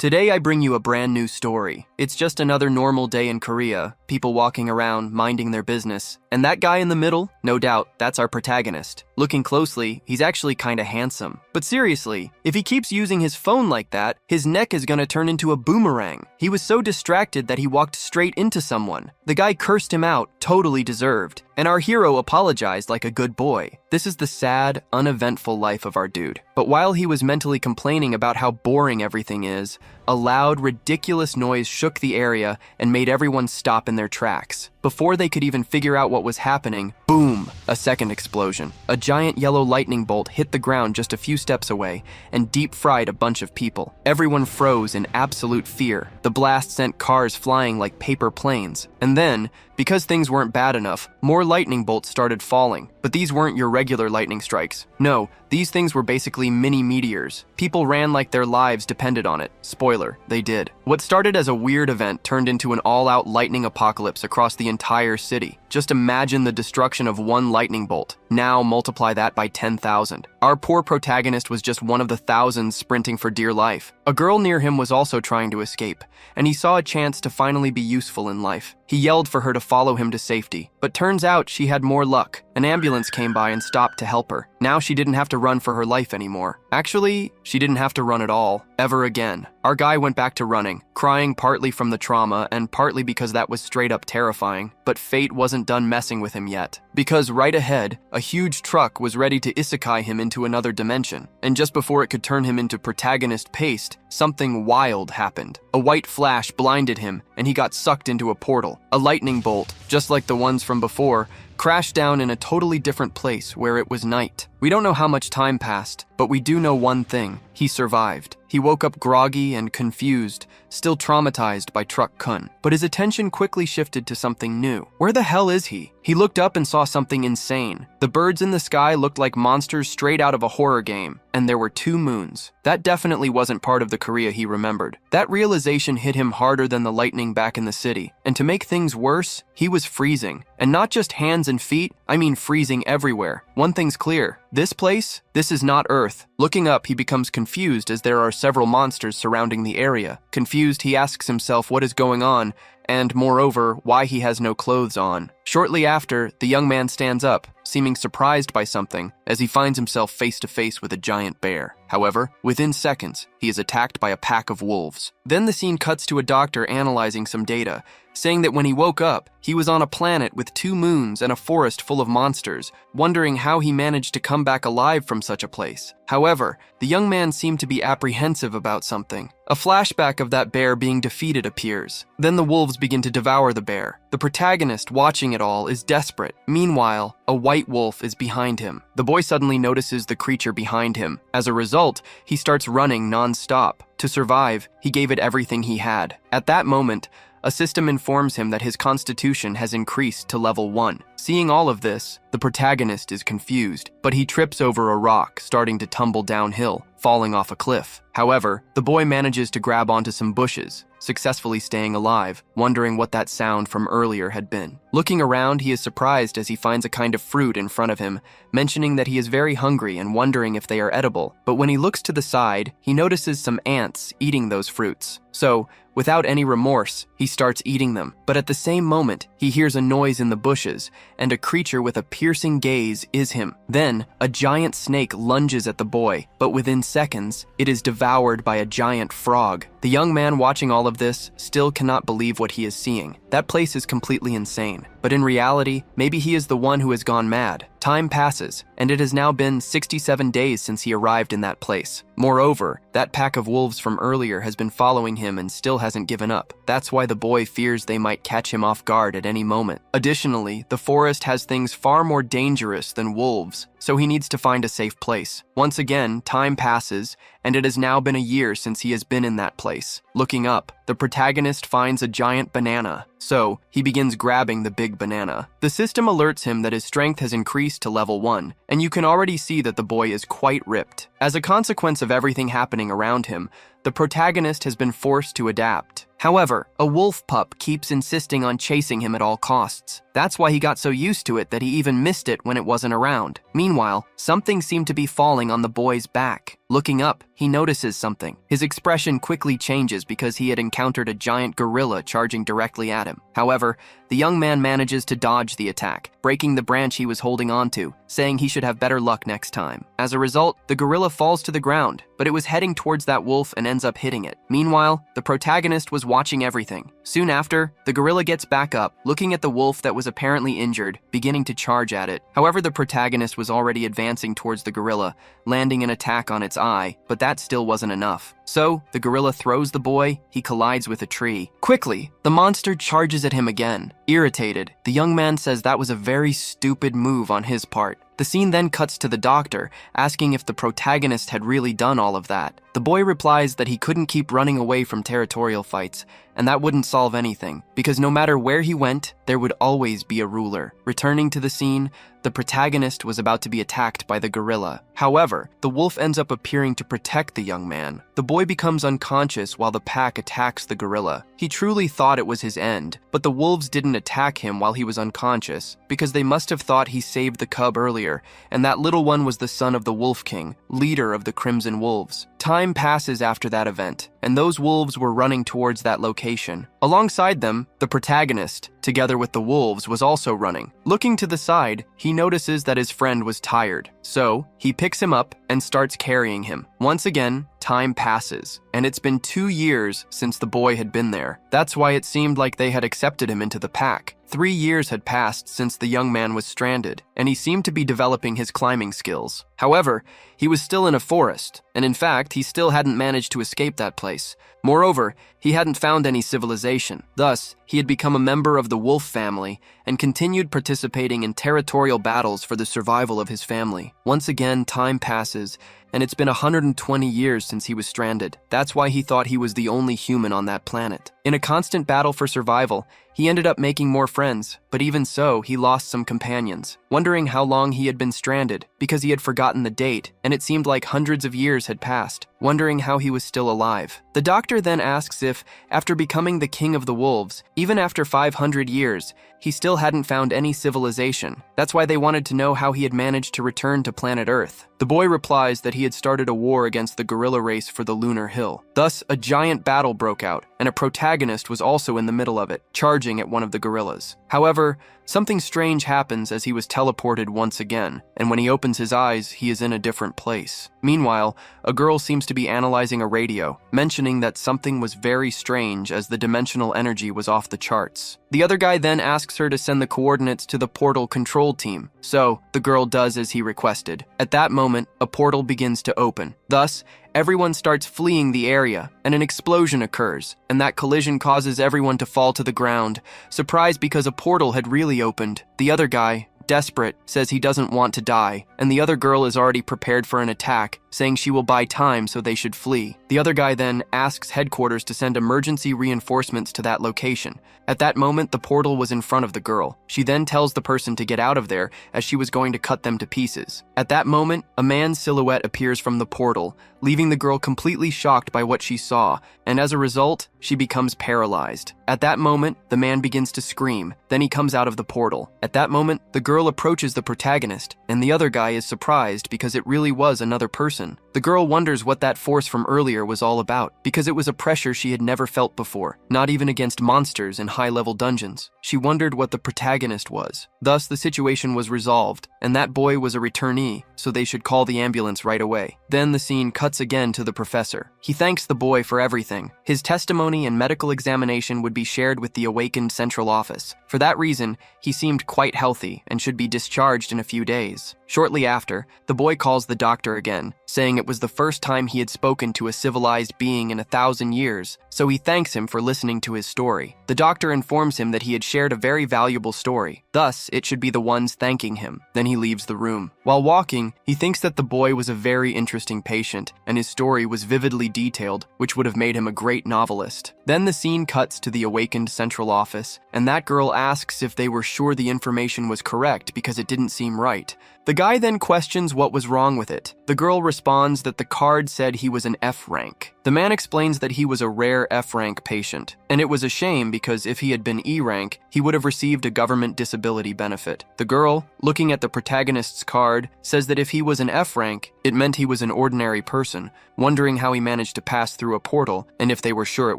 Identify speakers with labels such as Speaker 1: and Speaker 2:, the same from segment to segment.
Speaker 1: Today I bring you a brand new story. It's just another normal day in Korea, people walking around, minding their business. And that guy in the middle, no doubt, that's our protagonist. Looking closely, he's actually kinda handsome. But seriously, if he keeps using his phone like that, his neck is gonna turn into a boomerang. He was so distracted that he walked straight into someone. The guy cursed him out, totally deserved. And our hero apologized like a good boy. This is the sad, uneventful life of our dude. But while he was mentally complaining about how boring everything is, a loud, ridiculous noise shook the area and made everyone stop in their tracks. Before they could even figure out what was happening, boom, a second explosion. A giant yellow lightning bolt hit the ground just a few steps away and deep-fried a bunch of people. Everyone froze in absolute fear. The blast sent cars flying like paper planes. And then, because things weren't bad enough, more lightning bolts started falling. But these weren't your regular lightning strikes. No, these things were basically mini meteors. People ran like their lives depended on it. Spoiler, they did. What started as a weird event turned into an all-out lightning apocalypse across the entire city. Just imagine the destruction of one lightning bolt. Now multiply that by 10,000. Our poor protagonist was just one of the thousands sprinting for dear life. A girl near him was also trying to escape, and he saw a chance to finally be useful in life. He yelled for her to follow him to safety, but turns out she had more luck. An ambulance came by and stopped to help her. Now she didn't have to run for her life anymore. Actually, she didn't have to run at all, ever again. Our guy went back to running, crying partly from the trauma and partly because that was straight up terrifying. But fate wasn't done messing with him yet. Because right ahead, a huge truck was ready to isekai him into another dimension. And just before it could turn him into protagonist paste, something wild happened. A white flash blinded him, and he got sucked into a portal. A lightning bolt, just like the ones from before, crashed down in a totally different place where it was night. We don't know how much time passed, but we do know one thing. He survived. He woke up groggy and confused, still traumatized by Truck Kun. But his attention quickly shifted to something new. Where the hell is he? He looked up and saw something insane. The birds in the sky looked like monsters straight out of a horror game, and there were 2 moons. That definitely wasn't part of the Korea he remembered. That realization hit him harder than the lightning back in the city. And to make things worse, he was freezing. And not just hands and feet, I mean freezing everywhere. One thing's clear. This place, this is not Earth. Looking up, he becomes confused as there are several monsters surrounding the area. Confused, he asks himself what is going on, and moreover, why he has no clothes on. Shortly after, the young man stands up, seeming surprised by something, as he finds himself face to face with a giant bear. However, within seconds, he is attacked by a pack of wolves. Then the scene cuts to a doctor analyzing some data, saying that when he woke up, he was on a planet with 2 moons and a forest full of monsters, wondering how he managed to come back alive from such a place. However, the young man seemed to be apprehensive about something. A flashback of that bear being defeated appears. Then the wolves begin to devour the bear. The protagonist, watching it all, is desperate. Meanwhile, a white wolf is behind him. The boy suddenly notices the creature behind him. As a result, he starts running non-stop. To survive, he gave it everything he had. At that moment, a system informs him that his constitution has increased to level 1. Seeing all of this, the protagonist is confused, but he trips over a rock, starting to tumble downhill, falling off a cliff. However, the boy manages to grab onto some bushes, successfully staying alive, wondering what that sound from earlier had been. Looking around, he is surprised as he finds a kind of fruit in front of him, mentioning that he is very hungry and wondering if they are edible. But when he looks to the side, he notices some ants eating those fruits. So, without any remorse, he starts eating them. But at the same moment, he hears a noise in the bushes, and a creature with a piercing gaze is him. Then, a giant snake lunges at the boy, but within seconds, it is devoured by a giant frog. The young man watching all of this still cannot believe what he is seeing. That place is completely insane. But in reality, maybe he is the one who has gone mad. Time passes, and it has now been 67 days since he arrived in that place. Moreover, that pack of wolves from earlier has been following him and still hasn't given up. That's why the boy fears they might catch him off guard at any moment. Additionally, the forest has things far more dangerous than wolves, so he needs to find a safe place. Once again, time passes, and it has now been a year since he has been in that place. Looking up, the protagonist finds a giant banana, so he begins grabbing the big banana. The system alerts him that his strength has increased to level 1, and you can already see that the boy is quite ripped. As a consequence of everything happening around him, the protagonist has been forced to adapt. However, a wolf pup keeps insisting on chasing him at all costs. That's why he got so used to it that he even missed it when it wasn't around. Meanwhile, something seemed to be falling on the boy's back. Looking up, he notices something. His expression quickly changes because he had encountered a giant gorilla charging directly at him. However, the young man manages to dodge the attack, breaking the branch he was holding onto, saying he should have better luck next time. As a result, the gorilla falls to the ground, but it was heading towards that wolf and ends up hitting it. Meanwhile, the protagonist was watching everything. Soon after, the gorilla gets back up, looking at the wolf that was apparently injured, beginning to charge at it. However, the protagonist was already advancing towards the gorilla, landing an attack on its eye, but that still wasn't enough. So, the gorilla throws the boy, he collides with a tree. Quickly, the monster charges at him again. Irritated, the young man says that was a very stupid move on his part. The scene then cuts to the doctor, asking if the protagonist had really done all of that. The boy replies that he couldn't keep running away from territorial fights, and that wouldn't solve anything, because no matter where he went, there would always be a ruler. Returning to the scene, the protagonist was about to be attacked by the gorilla. However, the wolf ends up appearing to protect the young man. The boy becomes unconscious while the pack attacks the gorilla. He truly thought it was his end, but the wolves didn't attack him while he was unconscious, because they must have thought he saved the cub earlier, and that little one was the son of the Wolf King, leader of the Crimson Wolves. Time passes after that event, and those wolves were running towards that location. Alongside them, the protagonist, together with the wolves, was also running. Looking to the side, he notices that his friend was tired, so he picks him up and starts carrying him. Once again, time passes, and it's been 2 years since the boy had been there. That's why it seemed like they had accepted him into the pack. 3 years had passed since the young man was stranded, and he seemed to be developing his climbing skills. However, he was still in a forest, and in fact, he still hadn't managed to escape that place. Moreover, he hadn't found any civilization. Thus, he had become a member of the wolf family and continued participating in territorial battles for the survival of his family. Once again, time passes, and it's been 120 years since he was stranded. That's why he thought he was the only human on that planet. In a constant battle for survival, he ended up making more friends, but even so, he lost some companions. Wondering how long he had been stranded, because he had forgotten the date, and it seemed like hundreds of years had passed, wondering how he was still alive. The doctor then asks if, after becoming the king of the wolves, even after 500 years, he still hadn't found any civilization. That's why they wanted to know how he had managed to return to planet Earth. The boy replies that he had started a war against the gorilla race for the lunar hill. Thus, a giant battle broke out, and a protagonist was also in the middle of it, charging at one of the gorillas. However, something strange happens as he was teleported once again, and when he opens his eyes, he is in a different place. Meanwhile, a girl seems to be analyzing a radio, mentioning that something was very strange as the dimensional energy was off the charts. The other guy then asks her to send the coordinates to the portal control team, so the girl does as he requested. At that moment, a portal begins to open. Thus, everyone starts fleeing the area, and an explosion occurs, and that collision causes everyone to fall to the ground, surprised because a portal had really opened. The other guy, desperate, says he doesn't want to die, and the other girl is already prepared for an attack, saying she will buy time so they should flee. The other guy then asks headquarters to send emergency reinforcements to that location. At that moment, the portal was in front of the girl. She then tells the person to get out of there as she was going to cut them to pieces. At that moment, a man's silhouette appears from the portal, leaving the girl completely shocked by what she saw, and as a result, she becomes paralyzed. At that moment, the man begins to scream. Then he comes out of the portal. At that moment, the girl approaches the protagonist, and the other guy is surprised because it really was another person. The girl wonders what that force from earlier was all about, because it was a pressure she had never felt before, not even against monsters in high-level dungeons. She wondered what the protagonist was. Thus, the situation was resolved, and that boy was a returnee, so they should call the ambulance right away. Then the scene cuts again to the professor. He thanks the boy for everything. His testimony and medical examination would be shared with the awakened central office. For that reason, he seemed quite healthy and should be discharged in a few days. Shortly after, the boy calls the doctor again, saying it was the first time he had spoken to a civilized being in 1,000 years, so he thanks him for listening to his story. The doctor informs him that he had shared a very valuable story, thus it should be the ones thanking him. Then he leaves the room. While walking, he thinks that the boy was a very interesting patient, and his story was vividly detailed, which would have made him a great novelist. Then the scene cuts to the awakened central office, and that girl asks if they were sure the information was correct because it didn't seem right. The guy then questions what was wrong with it. The girl responds that the card said he was an F rank. The man explains that he was a rare F-rank patient, and it was a shame because if he had been E-rank, he would have received a government disability benefit. The girl, looking at the protagonist's card, says that if he was an F-rank, it meant he was an ordinary person, wondering how he managed to pass through a portal and if they were sure it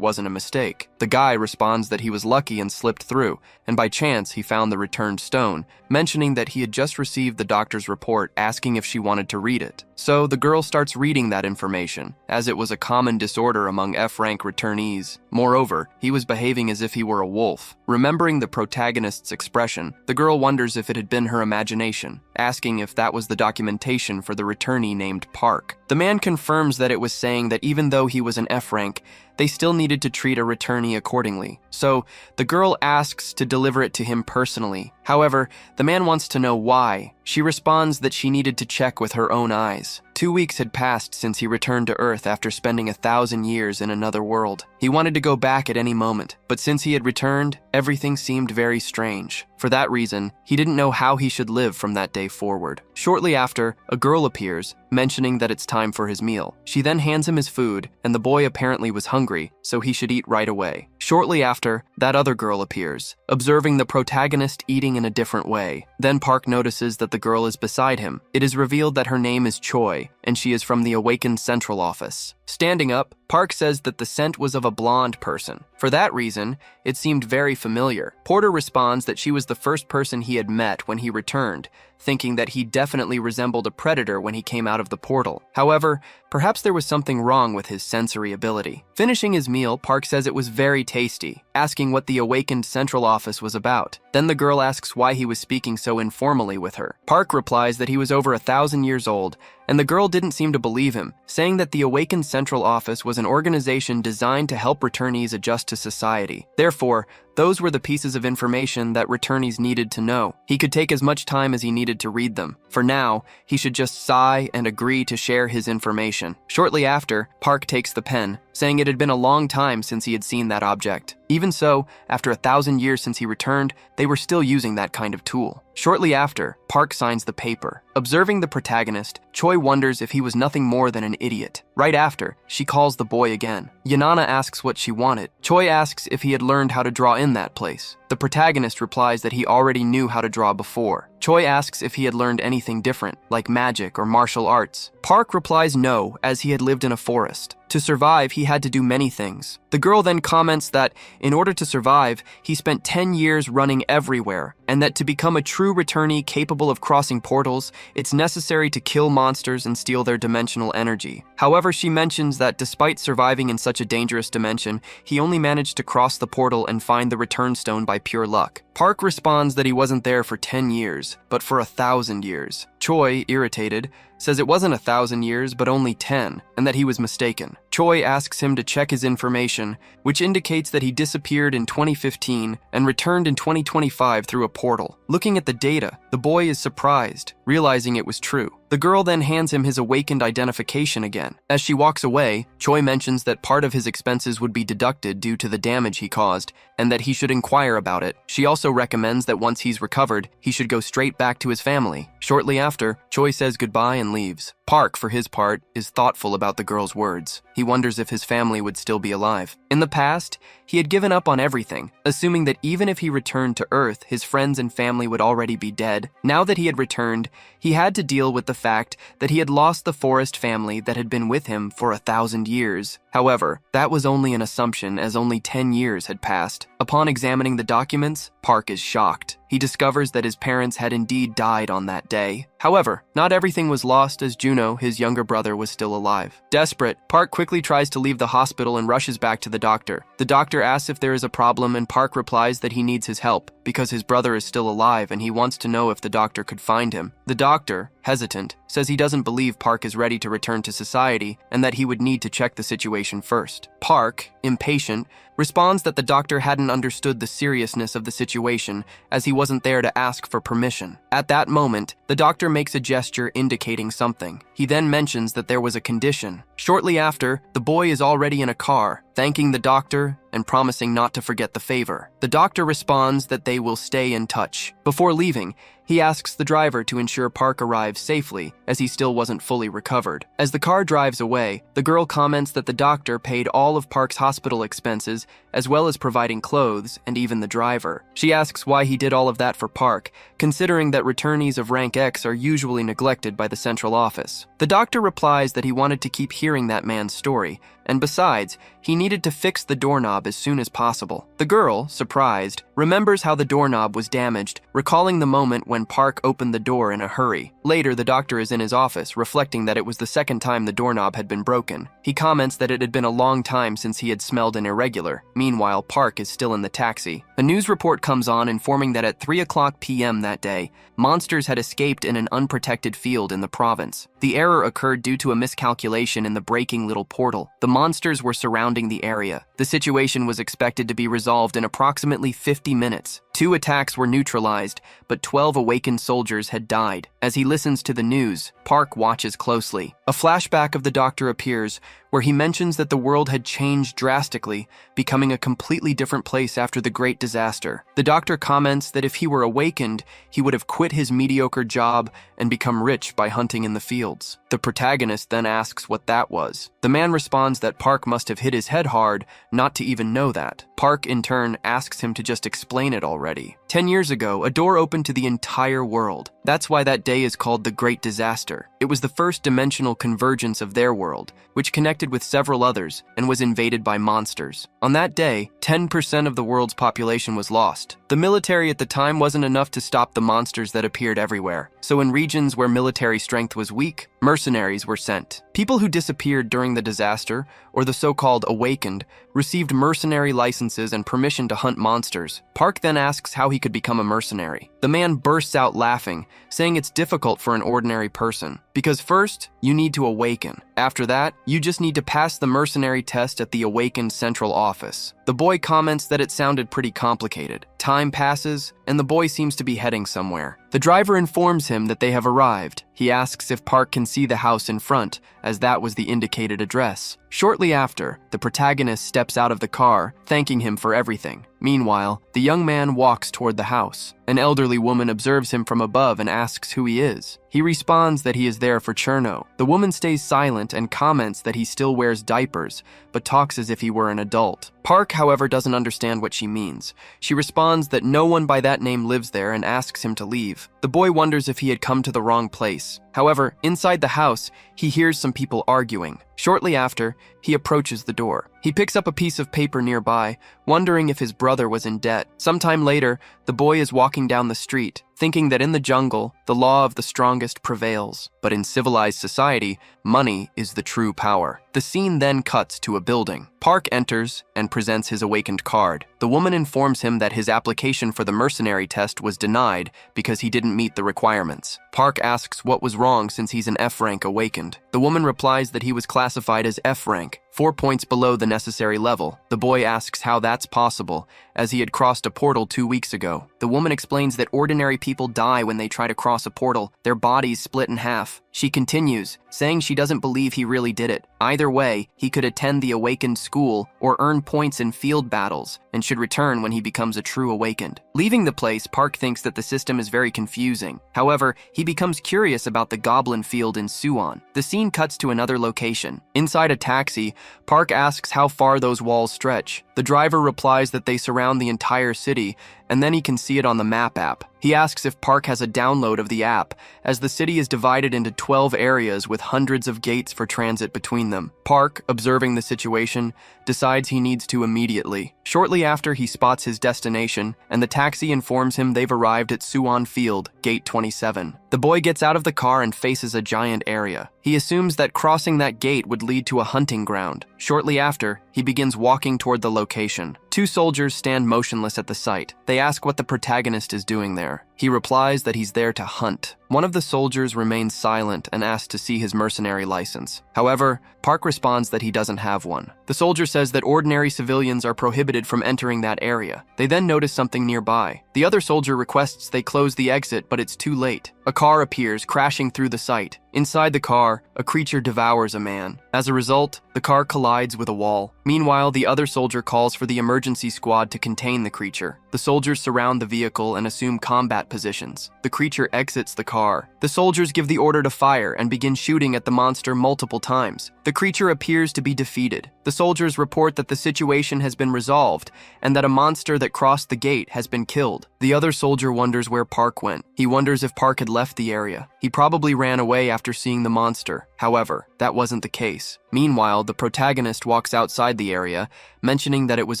Speaker 1: wasn't a mistake. The guy responds that he was lucky and slipped through, and by chance he found the returned stone, mentioning that he had just received the doctor's report asking if she wanted to read it. So the girl starts reading that information, as it was a common disorder among F-rank returnees. Moreover, he was behaving as if he were a wolf. Remembering the protagonist's expression, the girl wonders if it had been her imagination, asking if that was the documentation for the returnee named Park. The man confirms that it was saying that even though he was an F-rank, they still needed to treat a returnee accordingly. So the girl asks to deliver it to him personally. However, the man wants to know why. She responds that she needed to check with her own eyes. 2 weeks had passed since he returned to Earth after spending 1,000 years in another world. He wanted to go back at any moment, but since he had returned, everything seemed very strange. For that reason, he didn't know how he should live from that day forward. Shortly after, a girl appears, mentioning that it's time for his meal. She then hands him his food, and the boy apparently was hungry, so he should eat right away. Shortly after, that other girl appears, observing the protagonist eating in a different way. Then Park notices that the girl is beside him. It is revealed that her name is Choi, and she is from the Awakened Central Office. Standing up, Park says that the scent was of a blonde person. For that reason, it seemed very familiar. Porter responds that she was the first person he had met when he returned, thinking that he definitely resembled a predator when he came out of the portal. However, perhaps there was something wrong with his sensory ability. Finishing his meal, Park says it was very tasty, asking what the Awakened Central Office was about. Then the girl asks why he was speaking so informally with her. Park replies that he was over 1,000 years old, and the girl didn't seem to believe him, saying that the Awakened Central Office was an organization designed to help returnees adjust to society. Therefore, those were the pieces of information that returnees needed to know. He could take as much time as he needed to read them. For now, he should just sigh and agree to share his information. Shortly after, Park takes the pen, saying it had been a long time since he had seen that object. Even so, after 1,000 years since he returned, they were still using that kind of tool. Shortly after, Park signs the paper. Observing the protagonist, Choi wonders if he was nothing more than an idiot. Right after, she calls the boy again. Yanana asks what she wanted. Choi asks if he had learned how to draw in that place. The protagonist replies that he already knew how to draw before. Choi asks if he had learned anything different, like magic or martial arts. Park replies no, as he had lived in a forest. To survive, he had to do many things. The girl then comments that, in order to survive, he spent 10 years running everywhere, and that to become a true returnee capable of crossing portals, it's necessary to kill monsters and steal their dimensional energy. However, she mentions that despite surviving in such a dangerous dimension, he only managed to cross the portal and find the return stone by pure luck. Park responds that he wasn't there for 10 years, but for 1,000 years. Choi, irritated, says it wasn't 1,000 years, but only 10, and that he was mistaken. Choi asks him to check his information, which indicates that he disappeared in 2015 and returned in 2025 through a portal. Looking at the data, the boy is surprised, realizing it was true. The girl then hands him his awakened identification again. As she walks away, Choi mentions that part of his expenses would be deducted due to the damage he caused, and that he should inquire about it. She also recommends that once he's recovered, he should go straight back to his family. Shortly after, Choi says goodbye and leaves. Park, for his part, is thoughtful about the girl's words. He wonders if his family would still be alive. In the past, he had given up on everything, assuming that even if he returned to Earth, his friends and family would already be dead. Now that he had returned, he had to deal with the fact that he had lost the forest family that had been with him for 1,000 years. However, that was only an assumption, as only 10 years had passed. Upon examining the documents, Park is shocked. He discovers that his parents had indeed died on that day. However, not everything was lost, as Juno, his younger brother, was still alive. Desperate, Park quickly tries to leave the hospital and rushes back to the doctor. The doctor asks if there is a problem, and Park replies that he needs his help because his brother is still alive and he wants to know if the doctor could find him. The doctor, hesitant, says he doesn't believe Park is ready to return to society and that he would need to check the situation first. Park, impatient, responds that the doctor hadn't understood the seriousness of the situation as he wasn't there to ask for permission. At that moment, the doctor makes a gesture indicating something. He then mentions that there was a condition. Shortly after, the boy is already in a car, thanking the doctor and promising not to forget the favor. The doctor responds that they will stay in touch. Before leaving, he asks the driver to ensure Park arrives safely, as he still wasn't fully recovered. As the car drives away, the girl comments that the doctor paid all of Park's hospital expenses, as well as providing clothes and even the driver. She asks why he did all of that for Park, considering that returnees of rank X are usually neglected by the central office. The doctor replies that he wanted to keep hearing that man's story, and besides, he needed to fix the doorknob as soon as possible. The girl, surprised, remembers how the doorknob was damaged, recalling the moment when Park opened the door in a hurry. Later, the doctor is in his office, reflecting that it was the second time the doorknob had been broken. He comments that it had been a long time since he had smelled an irregular. Meanwhile, Park is still in the taxi. A news report comes on informing that at 3:00 p.m. that day, monsters had escaped in an unprotected field in the province. The error occurred due to a miscalculation in the breaking little portal. The monsters were surrounding the area. The situation was expected to be resolved in approximately 50 minutes. 2 attacks were neutralized, but 12 awakened soldiers had died. As he listens to the news, Park watches closely. A flashback of the doctor appears, where he mentions that the world had changed drastically, becoming a completely different place after the Great Disaster. The doctor comments that if he were awakened, he would have quit his mediocre job and become rich by hunting in the fields. The protagonist then asks what that was. The man responds that Park must have hit his head hard not to even know that. Park, in turn, asks him to just explain it already. 10 years ago, a door opened to the entire world. That's why that day is called the Great Disaster. It was the first dimensional convergence of their world, which connected with several others and was invaded by monsters. On that day, 10% of the world's population was lost. The military at the time wasn't enough to stop the monsters that appeared everywhere. So in regions where military strength was weak, mercenaries were sent. People who disappeared during the disaster, or the so-called awakened, received mercenary licenses and permission to hunt monsters. Park then asks how he could become a mercenary. The man bursts out laughing, saying it's difficult for an ordinary person. Because first, you need to awaken. After that, you just need to pass the mercenary test at the awakened central office. The boy comments that it sounded pretty complicated. Time passes, and the boy seems to be heading somewhere. The driver informs him that they have arrived. He asks if Park can see the house in front, as that was the indicated address. Shortly after, the protagonist steps out of the car, thanking him for everything. Meanwhile, the young man walks toward the house. An elderly woman observes him from above and asks who he is. He responds that he is there for Cherno. The woman stays silent and comments that he still wears diapers, but talks as if he were an adult. Park, however, doesn't understand what she means. She responds that no one by that name lives there and asks him to leave. The boy wonders if he had come to the wrong place. However, inside the house, he hears some people arguing. Shortly after, he approaches the door. He picks up a piece of paper nearby, wondering if his brother was in debt. Sometime later, the boy is walking down the street, thinking that in the jungle, the law of the strongest prevails. But in civilized society, money is the true power. The scene then cuts to a building. Park enters and presents his awakened card. The woman informs him that his application for the mercenary test was denied because he didn't meet the requirements. Park asks what was wrong since he's an F rank awakened. The woman replies that he was classified as F rank, 4 points below the necessary level. The boy asks how that's possible, as he had crossed a portal 2 weeks ago. The woman explains that ordinary people die when they try to cross a portal, their bodies split in half. She continues, saying she doesn't believe he really did it. Either way, he could attend the awakened school or earn points in field battles and should return when he becomes a true awakened. Leaving the place, Park thinks that the system is very confusing. However, he becomes curious about the goblin field in Suwon. The scene cuts to another location. Inside a taxi, Park asks how far those walls stretch. The driver replies that they surround the entire city, and then he can see it on the map app. He asks if Park has a download of the app, as the city is divided into 12 areas with hundreds of gates for transit between them. Park, observing the situation, decides he needs to immediately. Shortly after, he spots his destination, and the taxi informs him they've arrived at Suwon Field, Gate 27. The boy gets out of the car and faces a giant area. He assumes that crossing that gate would lead to a hunting ground. Shortly after, he begins walking toward the location. 2 soldiers stand motionless at the site. They ask what the protagonist is doing there. He replies that he's there to hunt. One of the soldiers remains silent and asks to see his mercenary license. However, Park responds that he doesn't have one. The soldier says that ordinary civilians are prohibited from entering that area. They then notice something nearby. The other soldier requests they close the exit, but it's too late. A car appears, crashing through the site. Inside the car, a creature devours a man. As a result, the car collides with a wall. Meanwhile, the other soldier calls for the emergency squad to contain the creature. The soldiers surround the vehicle and assume combat positions. The creature exits the car. The soldiers give the order to fire and begin shooting at the monster multiple times. The creature appears to be defeated. The soldiers report that the situation has been resolved and that a monster that crossed the gate has been killed. The other soldier wonders where Park went. He wonders if Park had left the area. He probably ran away after seeing the monster. However, that wasn't the case. Meanwhile, the protagonist walks outside the area, mentioning that it was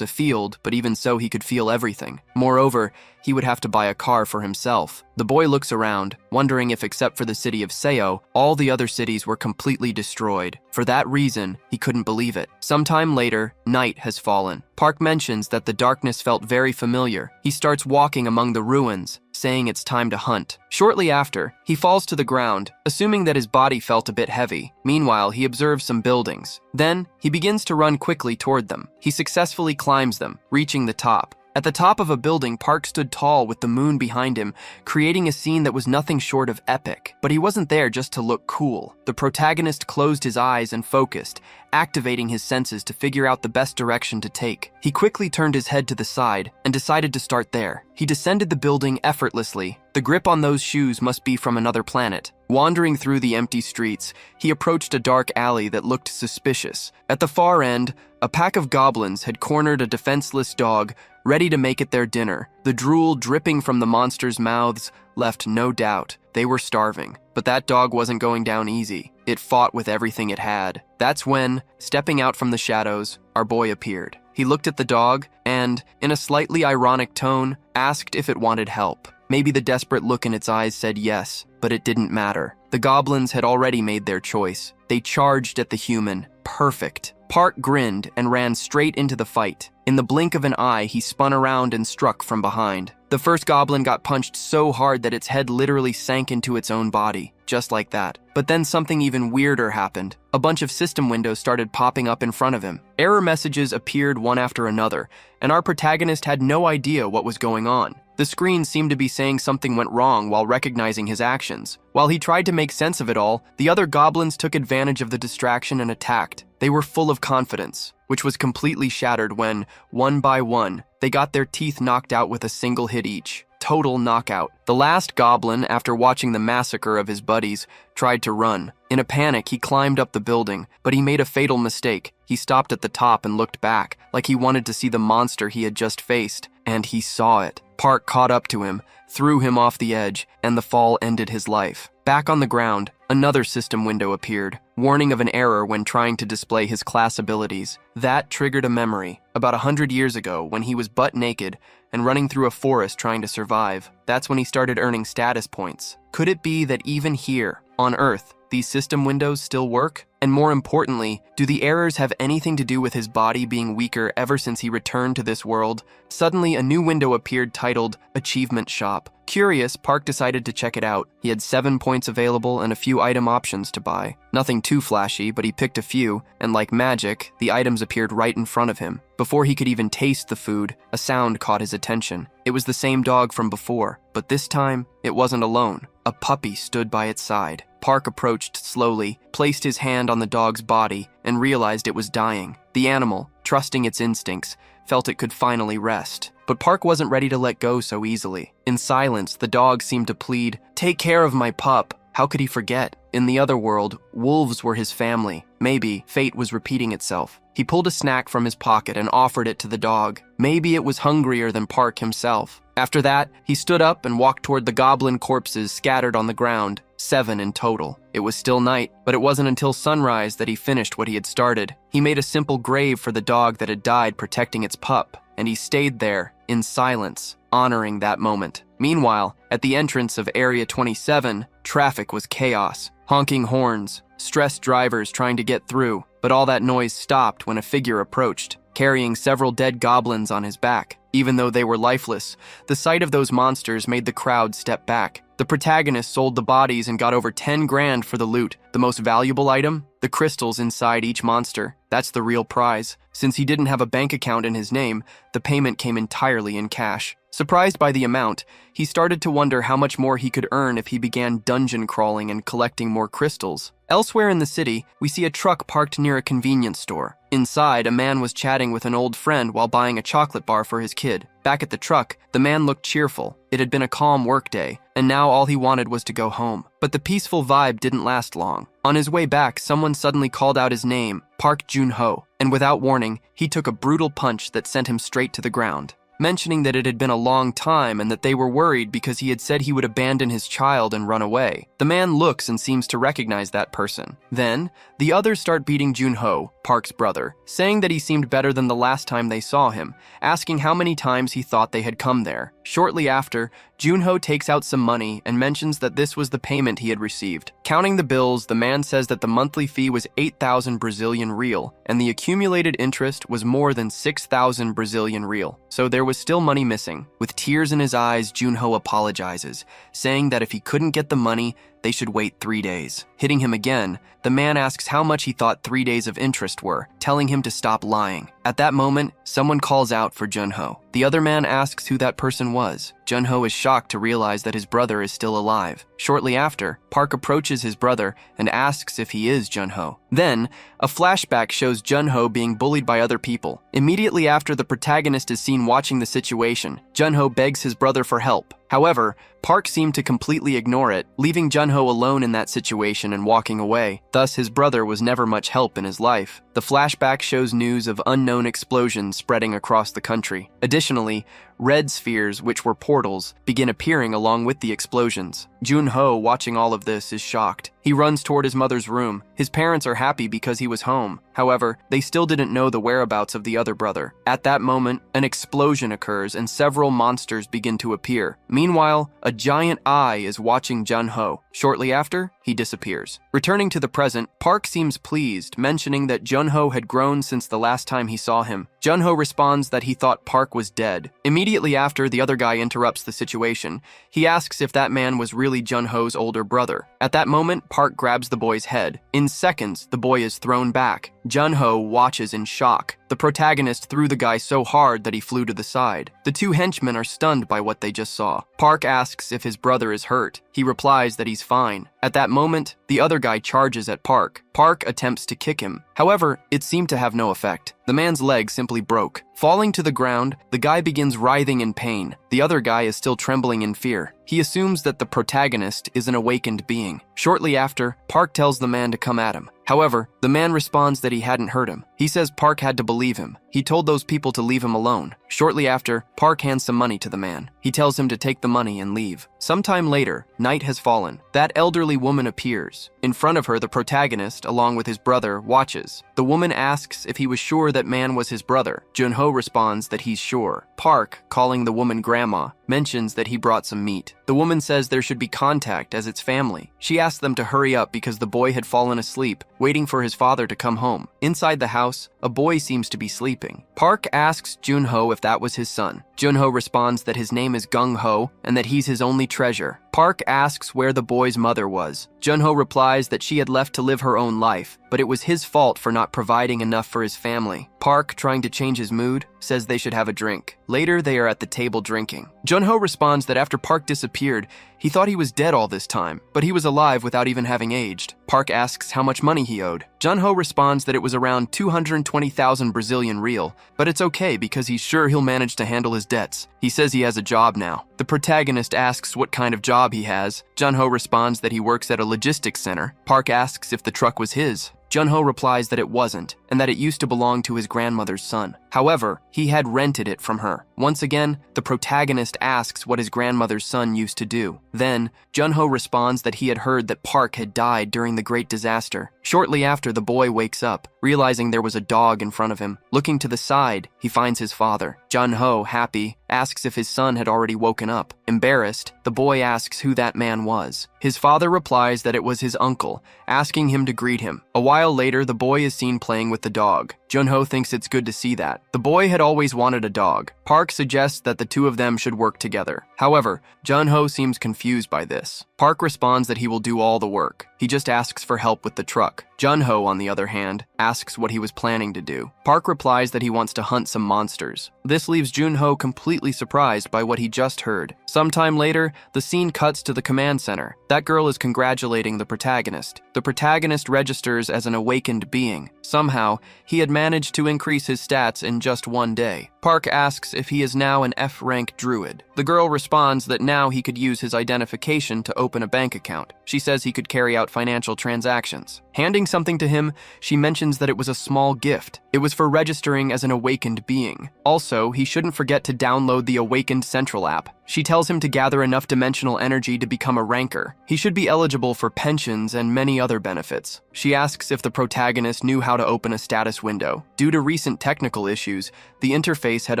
Speaker 1: a field, but even so he could feel everything. Moreover, he would have to buy a car for himself. The boy looks around, wondering if except for the city of Seo, all the other cities were completely destroyed. For that reason, he couldn't believe it. Sometime later, night has fallen. Park mentions that the darkness felt very familiar. He starts walking among the ruins, saying it's time to hunt. Shortly after, he falls to the ground, assuming that his body felt a bit heavy. Meanwhile, he observes some buildings. Then, he begins to run quickly toward them. He successfully climbs them, reaching the top. At the top of a building, Park stood tall with the moon behind him, creating a scene that was nothing short of epic. But he wasn't there just to look cool. The protagonist closed his eyes and focused, activating his senses to figure out the best direction to take. He quickly turned his head to the side and decided to start there. He descended the building effortlessly. The grip on those shoes must be from another planet. Wandering through the empty streets, he approached a dark alley that looked suspicious. At the far end, a pack of goblins had cornered a defenseless dog, ready to make it their dinner. The drool dripping from the monsters' mouths left no doubt they were starving. But that dog wasn't going down easy. It fought with everything it had. That's when, stepping out from the shadows, our boy appeared. He looked at the dog and, in a slightly ironic tone, asked if it wanted help. Maybe the desperate look in its eyes said yes, but it didn't matter. The goblins had already made their choice. They charged at the human. Perfect. Park grinned and ran straight into the fight. In the blink of an eye, he spun around and struck from behind. The first goblin got punched so hard that its head literally sank into its own body, just like that. But then something even weirder happened. A bunch of system windows started popping up in front of him. Error messages appeared one after another, and our protagonist had no idea what was going on. The screen seemed to be saying something went wrong while recognizing his actions. While he tried to make sense of it all, the other goblins took advantage of the distraction and attacked. They were full of confidence, which was completely shattered when, one by one, they got their teeth knocked out with a single hit each. Total knockout. The last goblin, after watching the massacre of his buddies, tried to run. In a panic, he climbed up the building, but he made a fatal mistake. He stopped at the top and looked back, like he wanted to see the monster he had just faced, and he saw it. Park caught up to him, threw him off the edge, and the fall ended his life. Back on the ground, another system window appeared, warning of an error when trying to display his class abilities. That triggered a memory, about 100 years ago when he was butt naked and running through a forest trying to survive. That's when he started earning status points. Could it be that even here, on Earth, these system windows still work? And more importantly, do the errors have anything to do with his body being weaker ever since he returned to this world? Suddenly, a new window appeared titled Achievement Shop. Curious, Park decided to check it out. He had 7 points available and a few item options to buy. Nothing too flashy, but he picked a few, and like magic, the items appeared right in front of him. Before he could even taste the food, a sound caught his attention. It was the same dog from before, but this time, it wasn't alone. A puppy stood by its side. Park approached slowly, placed his hand on the dog's body, and realized it was dying. The animal, trusting its instincts, felt it could finally rest. But Park wasn't ready to let go so easily. In silence, the dog seemed to plead, "Take care of my pup." How could he forget? In the other world, wolves were his family. Maybe fate was repeating itself. He pulled a snack from his pocket and offered it to the dog. Maybe it was hungrier than Park himself. After that, he stood up and walked toward the goblin corpses scattered on the ground, 7 in total. It was still night, but it wasn't until sunrise that he finished what he had started. He made a simple grave for the dog that had died protecting its pup, and he stayed there, in silence, honoring that moment. Meanwhile, at the entrance of Area 27, traffic was chaos. Honking horns, stressed drivers trying to get through, but all that noise stopped when a figure approached, carrying several dead goblins on his back. Even though they were lifeless, the sight of those monsters made the crowd step back. The protagonist sold the bodies and got over 10 grand for the loot. The most valuable item? The crystals inside each monster. That's the real prize. Since he didn't have a bank account in his name, the payment came entirely in cash. Surprised by the amount, he started to wonder how much more he could earn if he began dungeon crawling and collecting more crystals. Elsewhere in the city, we see a truck parked near a convenience store. Inside, a man was chatting with an old friend while buying a chocolate bar for his kid. Back at the truck, the man looked cheerful. It had been a calm workday, and now all he wanted was to go home. But the peaceful vibe didn't last long. On his way back, someone suddenly called out his name, Park Jun-ho, and without warning, he took a brutal punch that sent him straight to the ground. Mentioning that it had been a long time and that they were worried because he had said he would abandon his child and run away. The man looks and seems to recognize that person. Then, the others start beating Jun-ho, Park's brother, saying that he seemed better than the last time they saw him, asking how many times he thought they had come there. Shortly after, Jun-ho takes out some money and mentions that this was the payment he had received. Counting the bills, the man says that the monthly fee was 8,000 Brazilian real, and the accumulated interest was more than 6,000 Brazilian real. So there was still money missing. With tears in his eyes, Jun-ho apologizes, saying that if he couldn't get the money, they should wait 3 days. Hitting him again, the man asks how much he thought 3 days of interest were, telling him to stop lying. At that moment, someone calls out for Jun-ho. The other man asks who that person was. Jun-ho is shocked to realize that his brother is still alive. Shortly after, Park approaches his brother and asks if he is Jun-ho. Then, a flashback shows Jun-ho being bullied by other people. Immediately after the protagonist is seen watching the situation, Jun-ho begs his brother for help. However, Park seemed to completely ignore it, leaving Jun-ho alone in that situation and walking away. Thus, his brother was never much help in his life. The flashback shows news of unknown explosions spreading across the country. Additionally, red spheres, which were portals, begin appearing along with the explosions. Jun-ho, watching all of this, is shocked. He runs toward his mother's room. His parents are happy because he was home. However, they still didn't know the whereabouts of the other brother. At that moment, an explosion occurs and several monsters begin to appear. Meanwhile, a giant eye is watching Jun-ho. Shortly after, he disappears. Returning to the present, Park seems pleased, mentioning that Jun-ho had grown since the last time he saw him. Jun-ho responds that he thought Park was dead. Immediately after, the other guy interrupts the situation. He asks if that man was really Jun-ho's older brother. At that moment, Park grabs the boy's head. In seconds, the boy is thrown back. Jun-ho watches in shock. The protagonist threw the guy so hard that he flew to the side. The two henchmen are stunned by what they just saw. Park asks if his brother is hurt. He replies that he's fine. At that moment, the other guy charges at Park. Park attempts to kick him. However, it seemed to have no effect. The man's leg simply broke. Falling to the ground, the guy begins writhing in pain. The other guy is still trembling in fear. He assumes that the protagonist is an awakened being. Shortly after, Park tells the man to come at him. However, the man responds that he hadn't hurt him. He says Park had to believe him. He told those people to leave him alone. Shortly after, Park hands some money to the man. He tells him to take the money and leave. Sometime later, night has fallen. That elderly woman appears. In front of her, the protagonist, along with his brother, watches. The woman asks if he was sure that man was his brother. Jun-ho responds that he's sure. Park, calling the woman grandma, mentions that he brought some meat. The woman says there should be contact as it's family. She asks them to hurry up because the boy had fallen asleep, waiting for his father to come home. Inside the house, a boy seems to be sleeping. Park asks Jun-ho if that was his son. Jun-ho responds that his name is Gung-ho and that he's his only treasure. Park asks where the boy's mother was. Jun-ho replies that she had left to live her own life, but it was his fault for not providing enough for his family. Park, trying to change his mood, says they should have a drink. Later, they are at the table drinking. Jun-ho responds that after Park disappeared, he thought he was dead all this time, but he was alive without even having aged. Park asks how much money he owed. Jun-ho responds that it was around 220,000 Brazilian real, but it's okay because he's sure he'll manage to handle his debts. He says he has a job now. The protagonist asks what kind of job he has. Jun-ho responds that he works at a logistics center. Park asks if the truck was his. Jun-ho replies that it wasn't, and that it used to belong to his grandmother's son. However, he had rented it from her. Once again, the protagonist asks what his grandmother's son used to do. Then, Jun-ho responds that he had heard that Park had died during the Great Disaster. Shortly after, the boy wakes up, realizing there was a dog in front of him. Looking to the side, he finds his father. Jun-ho, happy, asks if his son had already woken up. Embarrassed, the boy asks who that man was. His father replies that it was his uncle, asking him to greet him. A while later, the boy is seen playing with the dog. Junho thinks it's good to see that. The boy had always wanted a dog. Park suggests that the two of them should work together. However, Junho seems confused by this. Park responds that he will do all the work. He just asks for help with the truck. Junho, on the other hand, asks what he was planning to do. Park replies that he wants to hunt some monsters. This leaves Junho completely surprised by what he just heard. Sometime later, the scene cuts to the command center. That girl is congratulating the protagonist. The protagonist registers as an awakened being. Somehow, he had managed to increase his stats in just one day. Park asks if he is now an F-rank druid. The girl responds that now he could use his identification to open a bank account. She says he could carry out financial transactions. Handing something to him, she mentions that it was a small gift. It was for registering as an awakened being. Also, he shouldn't forget to download the Awakened Central app. She tells him to gather enough dimensional energy to become a ranker. He should be eligible for pensions and many other benefits. She asks if the protagonist knew how to open a status window. Due to recent technical issues, the interface had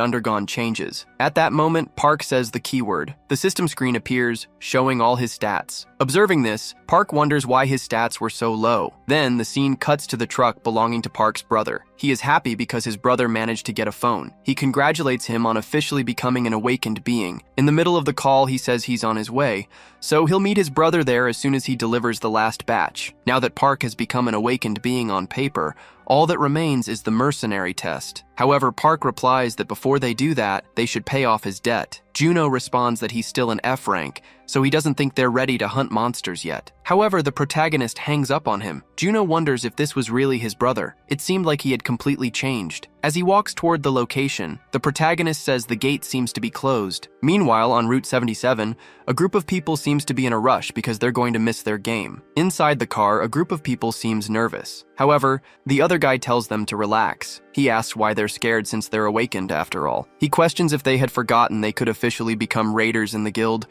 Speaker 1: undergone changes. At that moment, Park says the keyword. The system screen appears, showing all his stats. Observing this, Park wonders why his stats were so low. Then, the scene cuts to the truck belonging to Park's brother. He is happy because his brother managed to get a phone. He congratulates him on officially becoming an awakened being. In the middle of the call, he says he's on his way, so he'll meet his brother there as soon as he delivers the last batch. Now that Park has become an awakened being on paper, all that remains is the mercenary test. However, Park replies that before they do that, they should pay off his debt. Juno responds that he's still an F rank, so he doesn't think they're ready to hunt monsters yet. However, the protagonist hangs up on him. Juno wonders if this was really his brother. It seemed like he had completely changed. As he walks toward the location, the protagonist says the gate seems to be closed. Meanwhile, on Route 77, a group of people seems to be in a rush because they're going to miss their game. Inside the car, a group of people seems nervous. However, the other guy tells them to relax. He asks why they're scared since they're awakened after all. He questions if they had forgotten they could officially become raiders in the guild,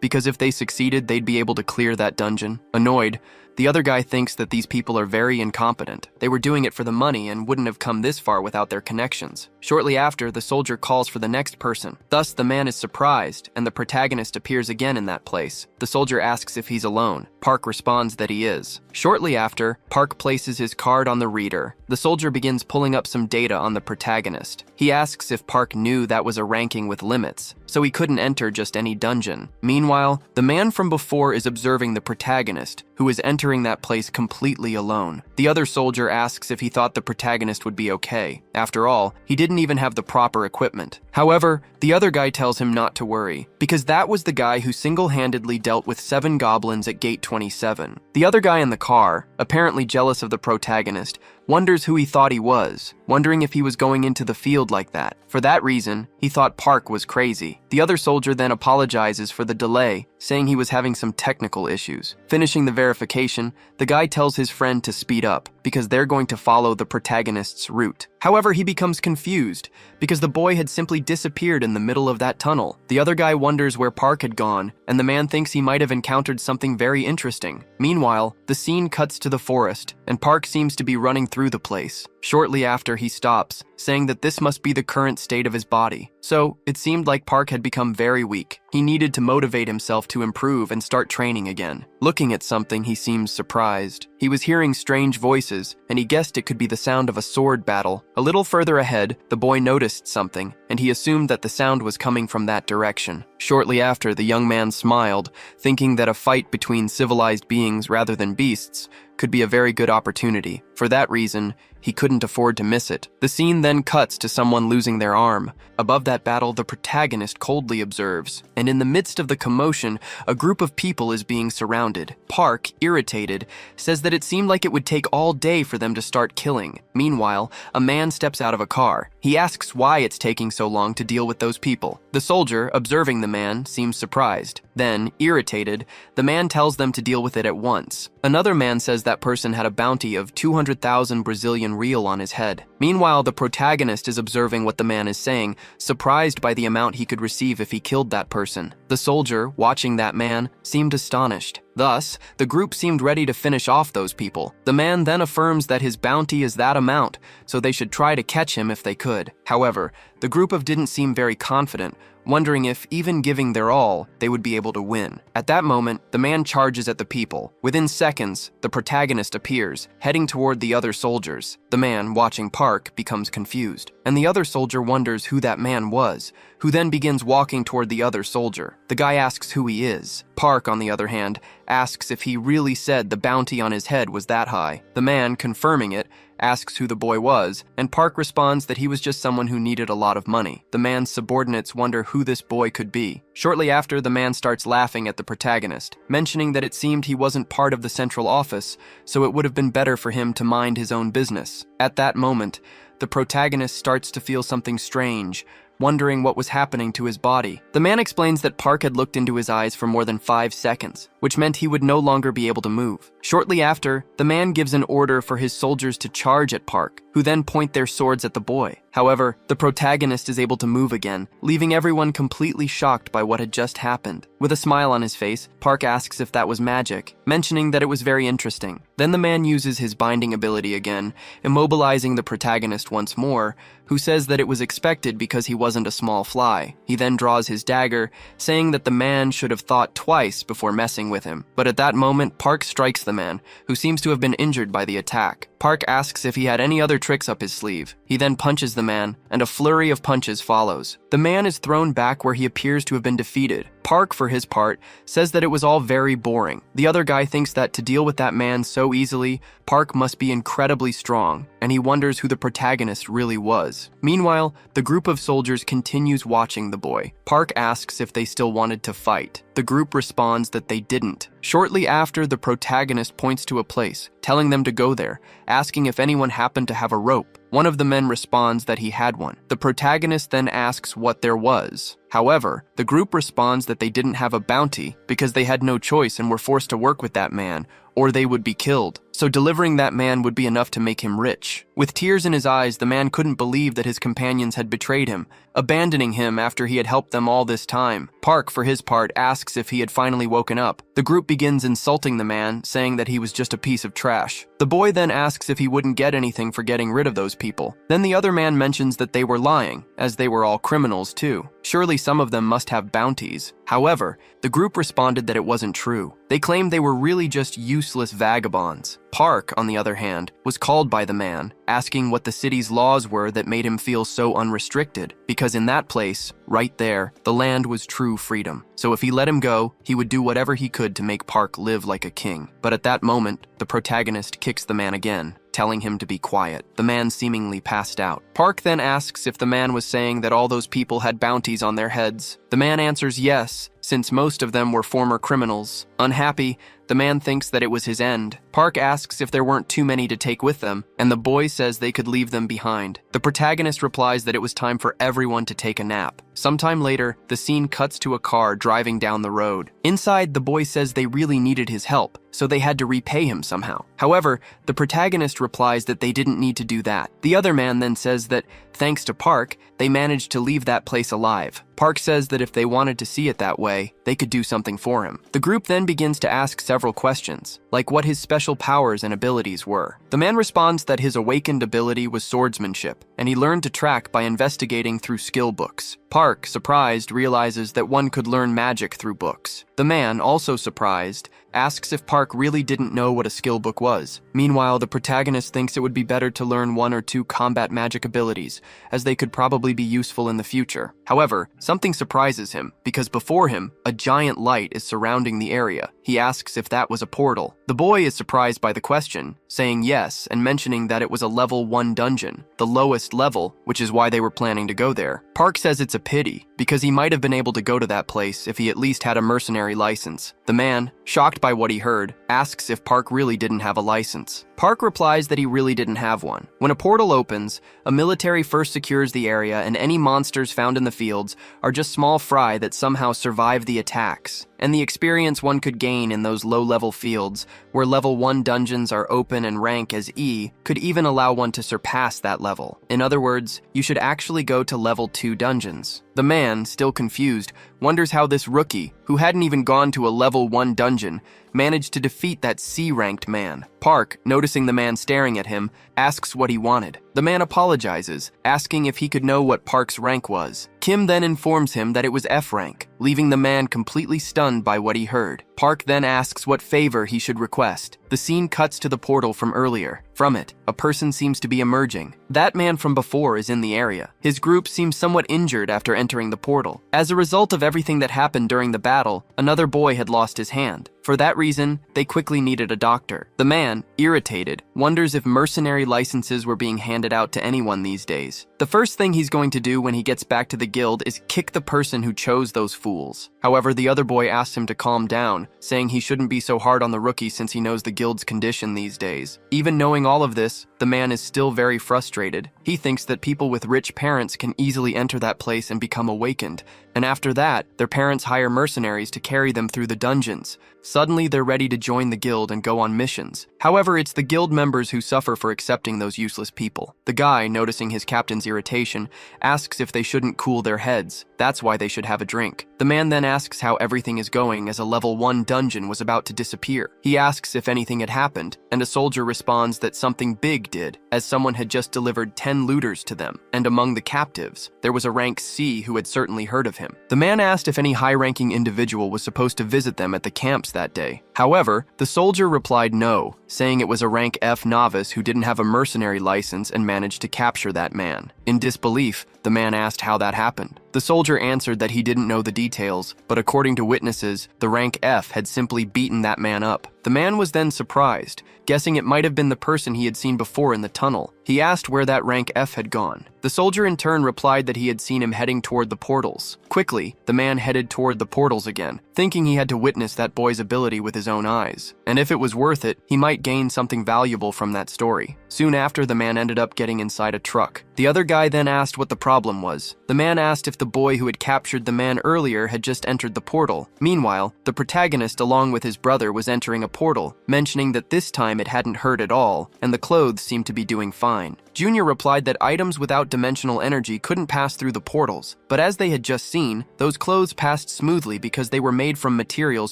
Speaker 1: because if they succeeded, they'd be able to clear that dungeon. Annoyed, the other guy thinks that these people are very incompetent. They were doing it for the money and wouldn't have come this far without their connections. Shortly after, the soldier calls for the next person. Thus, the man is surprised, and the protagonist appears again in that place. The soldier asks if he's alone. Park responds that he is. Shortly after, Park places his card on the reader. The soldier begins pulling up some data on the protagonist. He asks if Park knew that was a ranking with limits, so he couldn't enter just any dungeon. Meanwhile, the man from before is observing the protagonist, who is entering that place completely alone. The other soldier asks if he thought the protagonist would be okay. After all, he didn't even have the proper equipment. However, the other guy tells him not to worry, because that was the guy who single-handedly dealt with 7 goblins at Gate 27. The other guy in the car, apparently jealous of the protagonist, wonders who he thought he was, wondering if he was going into the field like that. For that reason, he thought Park was crazy. The other soldier then apologizes for the delay, saying he was having some technical issues. Finishing the verification, the guy tells his friend to speed up, because they're going to follow the protagonist's route. However, he becomes confused, because the boy had simply disappeared in the middle of that tunnel. The other guy wonders where Park had gone, and the man thinks he might have encountered something very interesting. Meanwhile, the scene cuts to the forest, and Park seems to be running through the place. Shortly after, he stops, saying that this must be the current state of his body. So, it seemed like Park had become very weak. He needed to motivate himself to improve and start training again. Looking at something, he seems surprised. He was hearing strange voices, and he guessed it could be the sound of a sword battle. A little further ahead, the boy noticed something, and he assumed that the sound was coming from that direction. Shortly after, the young man smiled, thinking that a fight between civilized beings rather than beasts could be a very good opportunity. For that reason, he couldn't afford to miss it. The scene then cuts to someone losing their arm. Above that battle, the protagonist coldly observes, and in the midst of the commotion, a group of people is being surrounded. Park, irritated, says that it seemed like it would take all day for them to start killing. Meanwhile, a man steps out of a car. He asks why it's taking so long to deal with those people. The soldier, observing the man, seems surprised. Then, irritated, the man tells them to deal with it at once. Another man says that person had a bounty of 200,000 Brazilian real on his head. Meanwhile, the protagonist is observing what the man is saying, surprised by the amount he could receive if he killed that person. The soldier, watching that man, seemed astonished. Thus, the group seemed ready to finish off those people. The man then affirms that his bounty is that amount, so they should try to catch him if they could. However, the group didn't seem very confident, wondering if, even giving their all, they would be able to win. At that moment, the man charges at the people. Within seconds, the protagonist appears, heading toward the other soldiers. The man, watching Park, becomes confused, and the other soldier wonders who that man was, who then begins walking toward the other soldier. The guy asks who he is. Park, on the other hand, asks if he really said the bounty on his head was that high. The man, confirming it, asks who the boy was, and Park responds that he was just someone who needed a lot of money. The man's subordinates wonder who this boy could be. Shortly after, the man starts laughing at the protagonist, mentioning that it seemed he wasn't part of the central office, so it would have been better for him to mind his own business. At that moment, the protagonist starts to feel something strange, wondering what was happening to his body. The man explains that Park had looked into his eyes for more than 5 seconds, which meant he would no longer be able to move. Shortly after, the man gives an order for his soldiers to charge at Park, who then point their swords at the boy. However, the protagonist is able to move again, leaving everyone completely shocked by what had just happened. With a smile on his face, Park asks if that was magic, mentioning that it was very interesting. Then the man uses his binding ability again, immobilizing the protagonist once more, who says that it was expected because he wasn't a small fly. He then draws his dagger, saying that the man should have thought twice before messing with him. But at that moment, Park strikes the man, who seems to have been injured by the attack. Park asks if he had any other tricks up his sleeve. He then punches the man, and a flurry of punches follows. The man is thrown back where he appears to have been defeated. Park, for his part, says that it was all very boring. The other guy thinks that to deal with that man so easily, Park must be incredibly strong, and he wonders who the protagonist really was. Meanwhile, the group of soldiers continues watching the boy. Park asks if they still wanted to fight. The group responds that they didn't. Shortly after, the protagonist points to a place, telling them to go there, asking if anyone happened to have a rope. One of the men responds that he had one. The protagonist then asks what there was. However, the group responds that they didn't have a bounty because they had no choice and were forced to work with that man, or they would be killed. So delivering that man would be enough to make him rich. With tears in his eyes, the man couldn't believe that his companions had betrayed him, abandoning him after he had helped them all this time. Park, for his part, asks if he had finally woken up. The group begins insulting the man, saying that he was just a piece of trash. The boy then asks if he wouldn't get anything for getting rid of those people. Then the other man mentions that they were lying, as they were all criminals too. Surely some of them must have bounties. However, the group responded that it wasn't true. They claimed they were really just useless vagabonds. Park, on the other hand, was called by the man, asking what the city's laws were that made him feel so unrestricted, because in that place, right there, the land was true freedom. So if he let him go, he would do whatever he could to make Park live like a king. But at that moment, the protagonist kicks the man again, telling him to be quiet. The man seemingly passed out. Park then asks if the man was saying that all those people had bounties on their heads. The man answers yes, since most of them were former criminals. Unhappy, the man thinks that it was his end. Park asks if there weren't too many to take with them, and the boy says they could leave them behind. The protagonist replies that it was time for everyone to take a nap. Sometime later, the scene cuts to a car driving down the road. Inside, the boy says they really needed his help, so they had to repay him somehow. However, the protagonist replies that they didn't need to do that. The other man then says that, thanks to Park, they managed to leave that place alive. Park says that if they wanted to see it that way, they could do something for him. The group then begins to ask several questions, like what his special powers and abilities were. The man responds that his awakened ability was swordsmanship, and he learned to track by investigating through skill books. Park, surprised, realizes that one could learn magic through books. The man, also surprised, asks if Park really didn't know what a skill book was. Meanwhile, the protagonist thinks it would be better to learn 1 or 2 combat magic abilities, as they could probably be useful in the future. However, something surprises him, because before him, a giant light is surrounding the area. He asks if that was a portal. The boy is surprised by the question, saying yes and mentioning that it was a level 1 dungeon, the lowest level, which is why they were planning to go there. Park says it's a pity, because he might have been able to go to that place if he at least had a mercenary license. The man, shocked by what he heard, asks if Park really didn't have a license. Park replies that he really didn't have one. When a portal opens, a military first secures the area, and any monsters found in the fields are just small fry that somehow survive the attacks. And the experience one could gain in those low-level fields, where level 1 dungeons are open and rank as E, could even allow one to surpass that level. In other words, you should actually go to level 2 dungeons. The man, still confused, wonders how this rookie, who hadn't even gone to a level 1 dungeon, managed to defeat that C-ranked man. Park, noticing the man staring at him, asks what he wanted. The man apologizes, asking if he could know what Park's rank was. Kim then informs him that it was F rank, leaving the man completely stunned by what he heard. Park then asks what favor he should request. The scene cuts to the portal from earlier. From it, a person seems to be emerging. That man from before is in the area. His group seems somewhat injured after entering the portal. As a result of everything that happened during the battle, another boy had lost his hand. For that reason, they quickly needed a doctor. The man, irritated, wonders if mercenary licenses were being handed out to anyone these days. The first thing he's going to do when he gets back to the guild is kick the person who chose those fools. However, the other boy asks him to calm down, saying he shouldn't be so hard on the rookie since he knows the guild's condition these days. Even knowing all of this, the man is still very frustrated. He thinks that people with rich parents can easily enter that place and become awakened, and after that, their parents hire mercenaries to carry them through the dungeons. Suddenly, they're ready to join the guild and go on missions. However, it's the guild members who suffer for accepting those useless people. The guy, noticing his captain's irritation, asks if they shouldn't cool their heads. That's why they should have a drink. The man then asks how everything is going as a level 1 dungeon was about to disappear. He asks if anything had happened, and a soldier responds that something big did, as someone had just delivered 10 looters to them, and among the captives, there was a rank C who had certainly heard of him. The man asked if any high-ranking individual was supposed to visit them at the camps that day. However, the soldier replied no, saying it was a rank F novice who didn't have a mercenary license and managed to capture that man. In disbelief, the man asked how that happened. The soldier answered that he didn't know the details, but according to witnesses, the rank F had simply beaten that man up. The man was then surprised, guessing it might have been the person he had seen before in the tunnel. He asked where that rank F had gone. The soldier in turn replied that he had seen him heading toward the portals. Quickly, the man headed toward the portals again, thinking he had to witness that boy's ability with his own eyes. And if it was worth it, he might gain something valuable from that story. Soon after, the man ended up getting inside a truck. The other guy then asked what the problem was. The man asked if the boy who had captured the man earlier had just entered the portal. Meanwhile, the protagonist along with his brother was entering a portal, mentioning that this time it hadn't hurt at all, and the clothes seemed to be doing fine. Junior replied that items without dimensional energy couldn't pass through the portals, but as they had just seen, those clothes passed smoothly because they were made from materials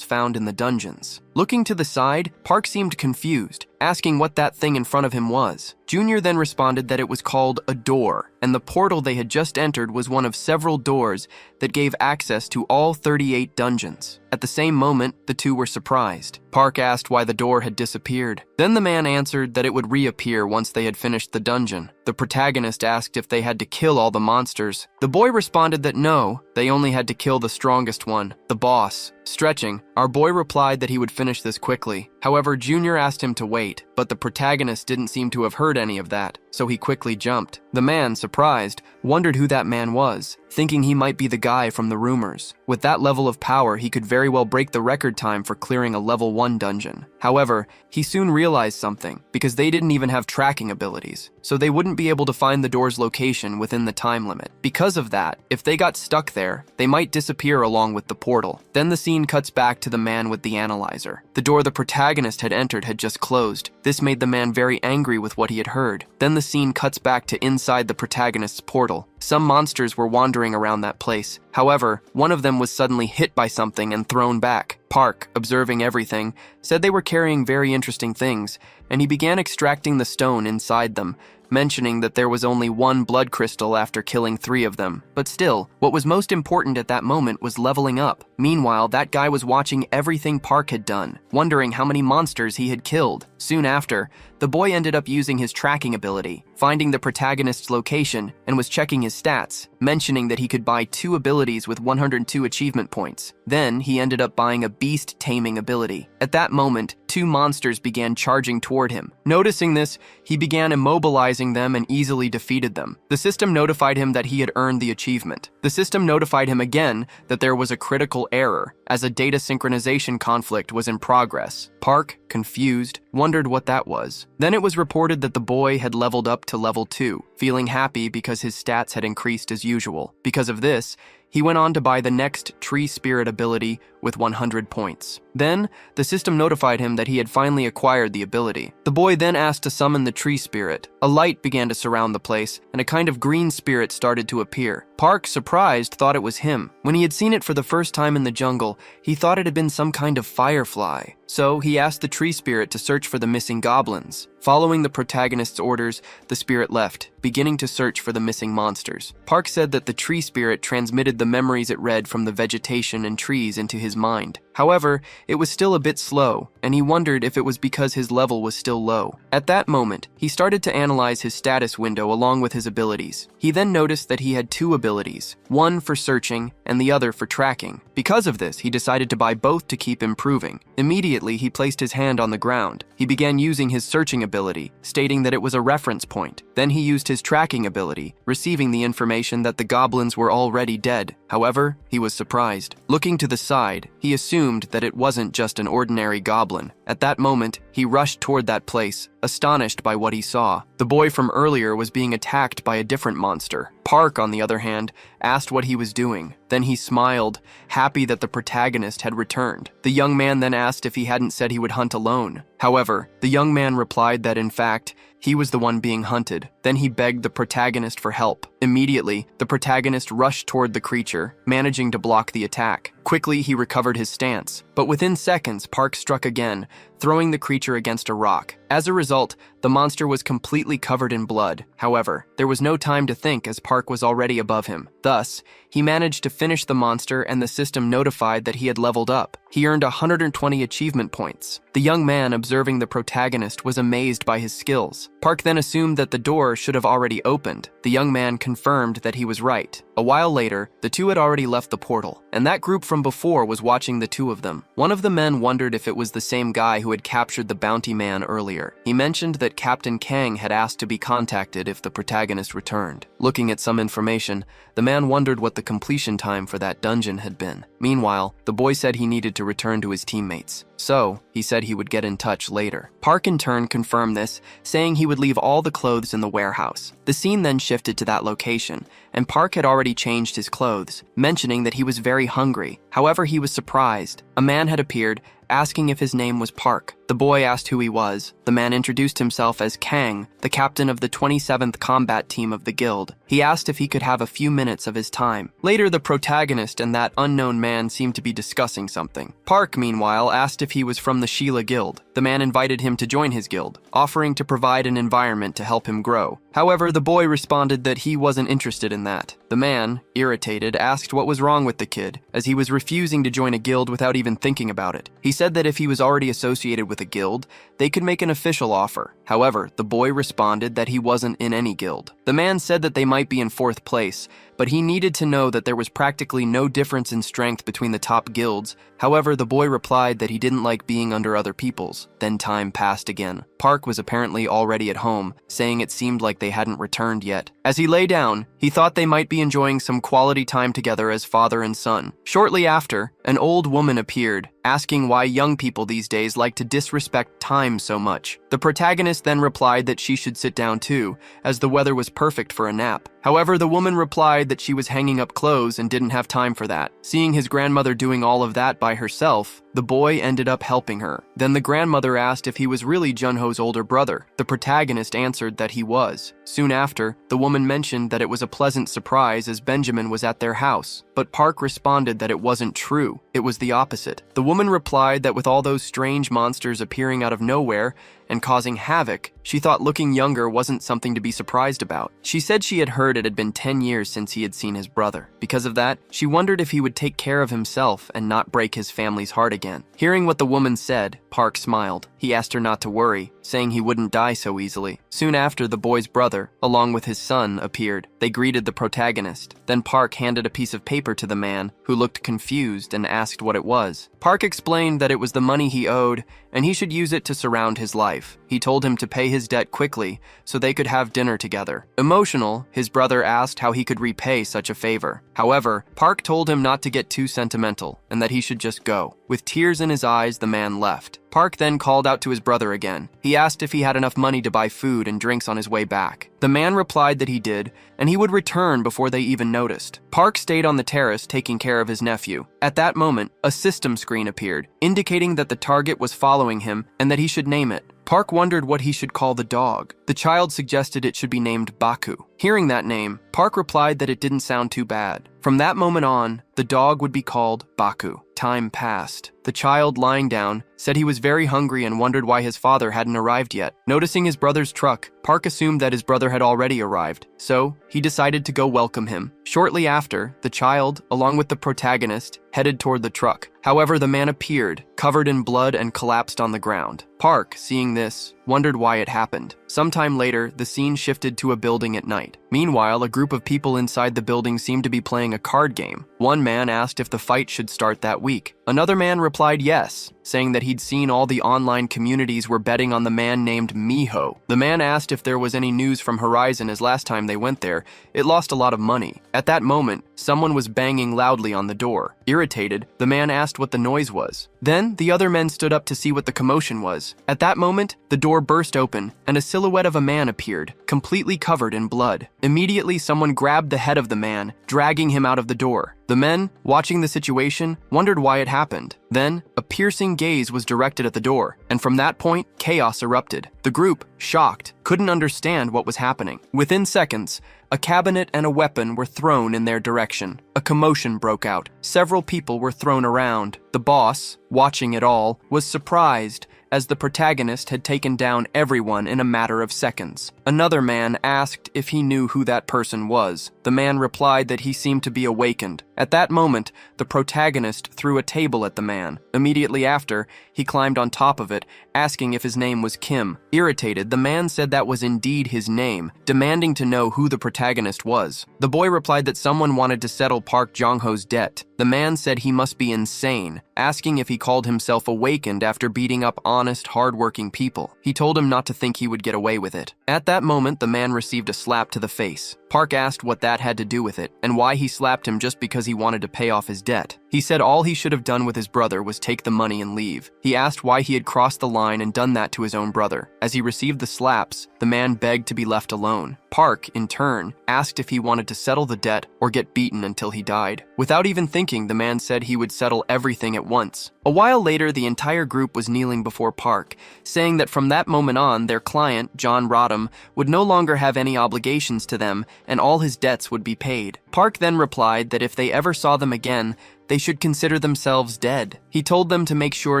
Speaker 1: found in the dungeons. Looking to the side, Park seemed confused, asking what that thing in front of him was. Junior then responded that it was called a door, and the portal they had just entered was one of several doors that gave access to all 38 dungeons. At the same moment, the two were surprised. Park asked why the door had disappeared. Then the man answered that it would reappear once they had finished the dungeon. The protagonist asked if they had to kill all the monsters. The boy responded that no, they only had to kill the strongest one, the boss. Stretching, our boy replied that he would finish this quickly. However, Junior asked him to wait, but the protagonist didn't seem to have heard any of that, so he quickly jumped. The man, surprised, wondered who that man was, thinking he might be the guy from the rumors. With that level of power, he could very well break the record time for clearing a level 1 dungeon. However, he soon realized something, because they didn't even have tracking abilities, so they wouldn't be able to find the door's location within the time limit. Because of that, if they got stuck there, they might disappear along with the portal. Then the scene cuts back to the man with the analyzer. The door the protagonist had entered had just closed. This made the man very angry with what he had heard. Then the scene cuts back to inside the protagonist's portal. Some monsters were wandering around that place. However, one of them was suddenly hit by something and thrown back. Park, observing everything, said they were carrying very interesting things, and he began extracting the stone inside them, mentioning that there was only one blood crystal after killing 3 of them. But still, what was most important at that moment was leveling up. Meanwhile, that guy was watching everything Park had done, wondering how many monsters he had killed. Soon after, the boy ended up using his tracking ability, finding the protagonist's location, and was checking his stats, mentioning that he could buy 2 abilities with 102 achievement points. Then, he ended up buying a beast taming ability. At that moment, 2 monsters began charging toward him. Noticing this, he began immobilizing them and easily defeated them. The system notified him that he had earned the achievement. The system notified him again that there was a critical error, as a data synchronization conflict was in progress. Park, confused, wondered what that was. Then it was reported that the boy had leveled up to level 2, feeling happy because his stats had increased as usual. Because of this, He went on to buy the next Tree Spirit ability with 100 points. Then, the system notified him that he had finally acquired the ability. The boy then asked to summon the Tree Spirit. A light began to surround the place, and a kind of green spirit started to appear. Park, surprised, thought it was him. When he had seen it for the first time in the jungle, he thought it had been some kind of firefly. So, he asked the Tree Spirit to search for the missing goblins. Following the protagonist's orders, the spirit left, beginning to search for the missing monsters. Park said that the Tree Spirit transmitted the memories it read from the vegetation and trees into his mind. However, it was still a bit slow, and he wondered if it was because his level was still low. At that moment, he started to analyze his status window along with his abilities. He then noticed that he had two abilities, one for searching and the other for tracking. Because of this, he decided to buy both to keep improving. Immediately, he placed his hand on the ground. He began using his searching ability, stating that it was a reference point. Then he used his tracking ability, receiving the information that the goblins were already dead. However, he was surprised. Looking to the side, he assumed that it wasn't just an ordinary goblin. At that moment, he rushed toward that place, astonished by what he saw. The boy from earlier was being attacked by a different monster. Park, on the other hand, asked what he was doing. Then he smiled, happy that the protagonist had returned. The young man then asked if he hadn't said he would hunt alone. However, the young man replied that, in fact, he was the one being hunted. Then he begged the protagonist for help. Immediately, the protagonist rushed toward the creature, managing to block the attack. Quickly, he recovered his stance. But within seconds, Park struck again, throwing the creature against a rock. As a result, the monster was completely covered in blood. However, there was no time to think as Park was already above him. Thus, he managed to finish the monster and the system notified that he had leveled up. He earned 120 achievement points. The young man observing the protagonist was amazed by his skills. Park then assumed that the door should have already opened. The young man confirmed that he was right. A while later, the two had already left the portal, and that group from before was watching the two of them. One of the men wondered if it was the same guy who had captured the bounty man earlier. He mentioned that Captain Kang had asked to be contacted if the protagonist returned. Looking at some information, the man wondered what the completion time for that dungeon had been. Meanwhile, the boy said he needed to return to his teammates. So, he said he would get in touch later. Park in turn confirmed this, saying he would leave all the clothes in the warehouse. The scene then shifted to that location, and Park had already changed his clothes, mentioning that he was very hungry. However, he was surprised. A man had appeared, asking if his name was Park. The boy asked who he was. The man introduced himself as Kang, the captain of the 27th combat team of the guild. He asked if he could have a few minutes of his time. Later, the protagonist and that unknown man seemed to be discussing something. Park, meanwhile, asked if he was from the Sheila Guild. The man invited him to join his guild, offering to provide an environment to help him grow. However, the boy responded that he wasn't interested in that. The man, irritated, asked what was wrong with the kid, as he was refusing to join a guild without even thinking about it. He said that if he was already associated with a guild, they could make an official offer. However, the boy responded that he wasn't in any guild. The man said that they might be in 4th place, but he needed to know that there was practically no difference in strength between the top guilds. However, the boy replied that he didn't like being under other people's. Then time passed again. Park was apparently already at home, saying it seemed like they hadn't returned yet. As he lay down, he thought they might be enjoying some quality time together as father and son. Shortly after, an old woman appeared, asking why young people these days like to disrespect time so much. The protagonist then replied that she should sit down too, as the weather was perfect for a nap. However, the woman replied that she was hanging up clothes and didn't have time for that. Seeing his grandmother doing all of that by herself, the boy ended up helping her. Then the grandmother asked if he was really Junho's older brother. The protagonist answered that he was. Soon after, the woman mentioned that it was a pleasant surprise as Benjamin was at their house. But Park responded that it wasn't true. It was the opposite. The woman replied that with all those strange monsters appearing out of nowhere and causing havoc, she thought looking younger wasn't something to be surprised about. She said she had heard it had been 10 years since he had seen his brother. Because of that, she wondered if he would take care of himself and not break his family's heart again. Hearing what the woman said, Park smiled. He asked her not to worry, saying he wouldn't die so easily. Soon after, the boy's brother, along with his son, appeared. They greeted the protagonist. Then Park handed a piece of paper to the man, who looked confused and asked what it was. Park explained that it was the money he owed, and he should use it to surround his life. life. He told him to pay his debt quickly so they could have dinner together. Emotional, his brother asked how he could repay such a favor. However, Park told him not to get too sentimental and that he should just go. With tears in his eyes, the man left. Park then called out to his brother again. He asked if he had enough money to buy food and drinks on his way back. The man replied that he did, and he would return before they even noticed. Park stayed on the terrace taking care of his nephew. At that moment, a system screen appeared, indicating that the target was following him and that he should name it. Park wondered what he should call the dog. The child suggested it should be named Baku. Hearing that name, Park replied that it didn't sound too bad. From that moment on, the dog would be called Baku. Time passed. The child, lying down, said he was very hungry and wondered why his father hadn't arrived yet. Noticing his brother's truck, Park assumed that his brother had already arrived, so he decided to go welcome him. Shortly after, the child, along with the protagonist, headed toward the truck. However, the man appeared, covered in blood, and collapsed on the ground. Park, seeing this, wondered why it happened. Sometime later, the scene shifted to a building at night. Meanwhile, a group of people inside the building seemed to be playing a card game. One man asked if the fight should start that week. Another man replied yes, saying that he'd seen all the online communities were betting on the man named Miho. The man asked if there was any news from Horizon, as last time they went there, it lost a lot of money. At that moment, someone was banging loudly on the door. Irritated, the man asked what the noise was. Then, the other men stood up to see what the commotion was. At that moment, the door burst open, and a silhouette of a man appeared, completely covered in blood. Immediately, someone grabbed the head of the man, dragging him out of the door. The men, watching the situation, wondered why it happened. Then, a piercing gaze was directed at the door, and from that point, chaos erupted. The group, shocked, couldn't understand what was happening. Within seconds, a cabinet and a weapon were thrown in their direction. A commotion broke out. Several people were thrown around. The boss, watching it all, was surprised as the protagonist had taken down everyone in a matter of seconds. Another man asked if he knew who that person was. The man replied that he seemed to be awakened. At that moment, the protagonist threw a table at the man. Immediately after, he climbed on top of it, asking if his name was Kim. Irritated, the man said that was indeed his name, demanding to know who the protagonist was. The boy replied that someone wanted to settle Park Jong-ho's debt. The man said he must be insane, asking if he called himself awakened after beating up honest, hard-working people. He told him not to think he would get away with it. At that moment, the man received a slap to the face. Park asked what that had to do with it, and why he slapped him just because he wanted to pay off his debt. He said all he should have done with his brother was take the money and leave. He asked why he had crossed the line and done that to his own brother. As he received the slaps, the man begged to be left alone. Park, in turn, asked if he wanted to settle the debt or get beaten until he died. Without even thinking, the man said he would settle everything at once. A while later, the entire group was kneeling before Park, saying that from that moment on, their client, John Rodham, would no longer have any obligations to them and all his debts would be paid. Park then replied that if they ever saw them again, they should consider themselves dead. He told them to make sure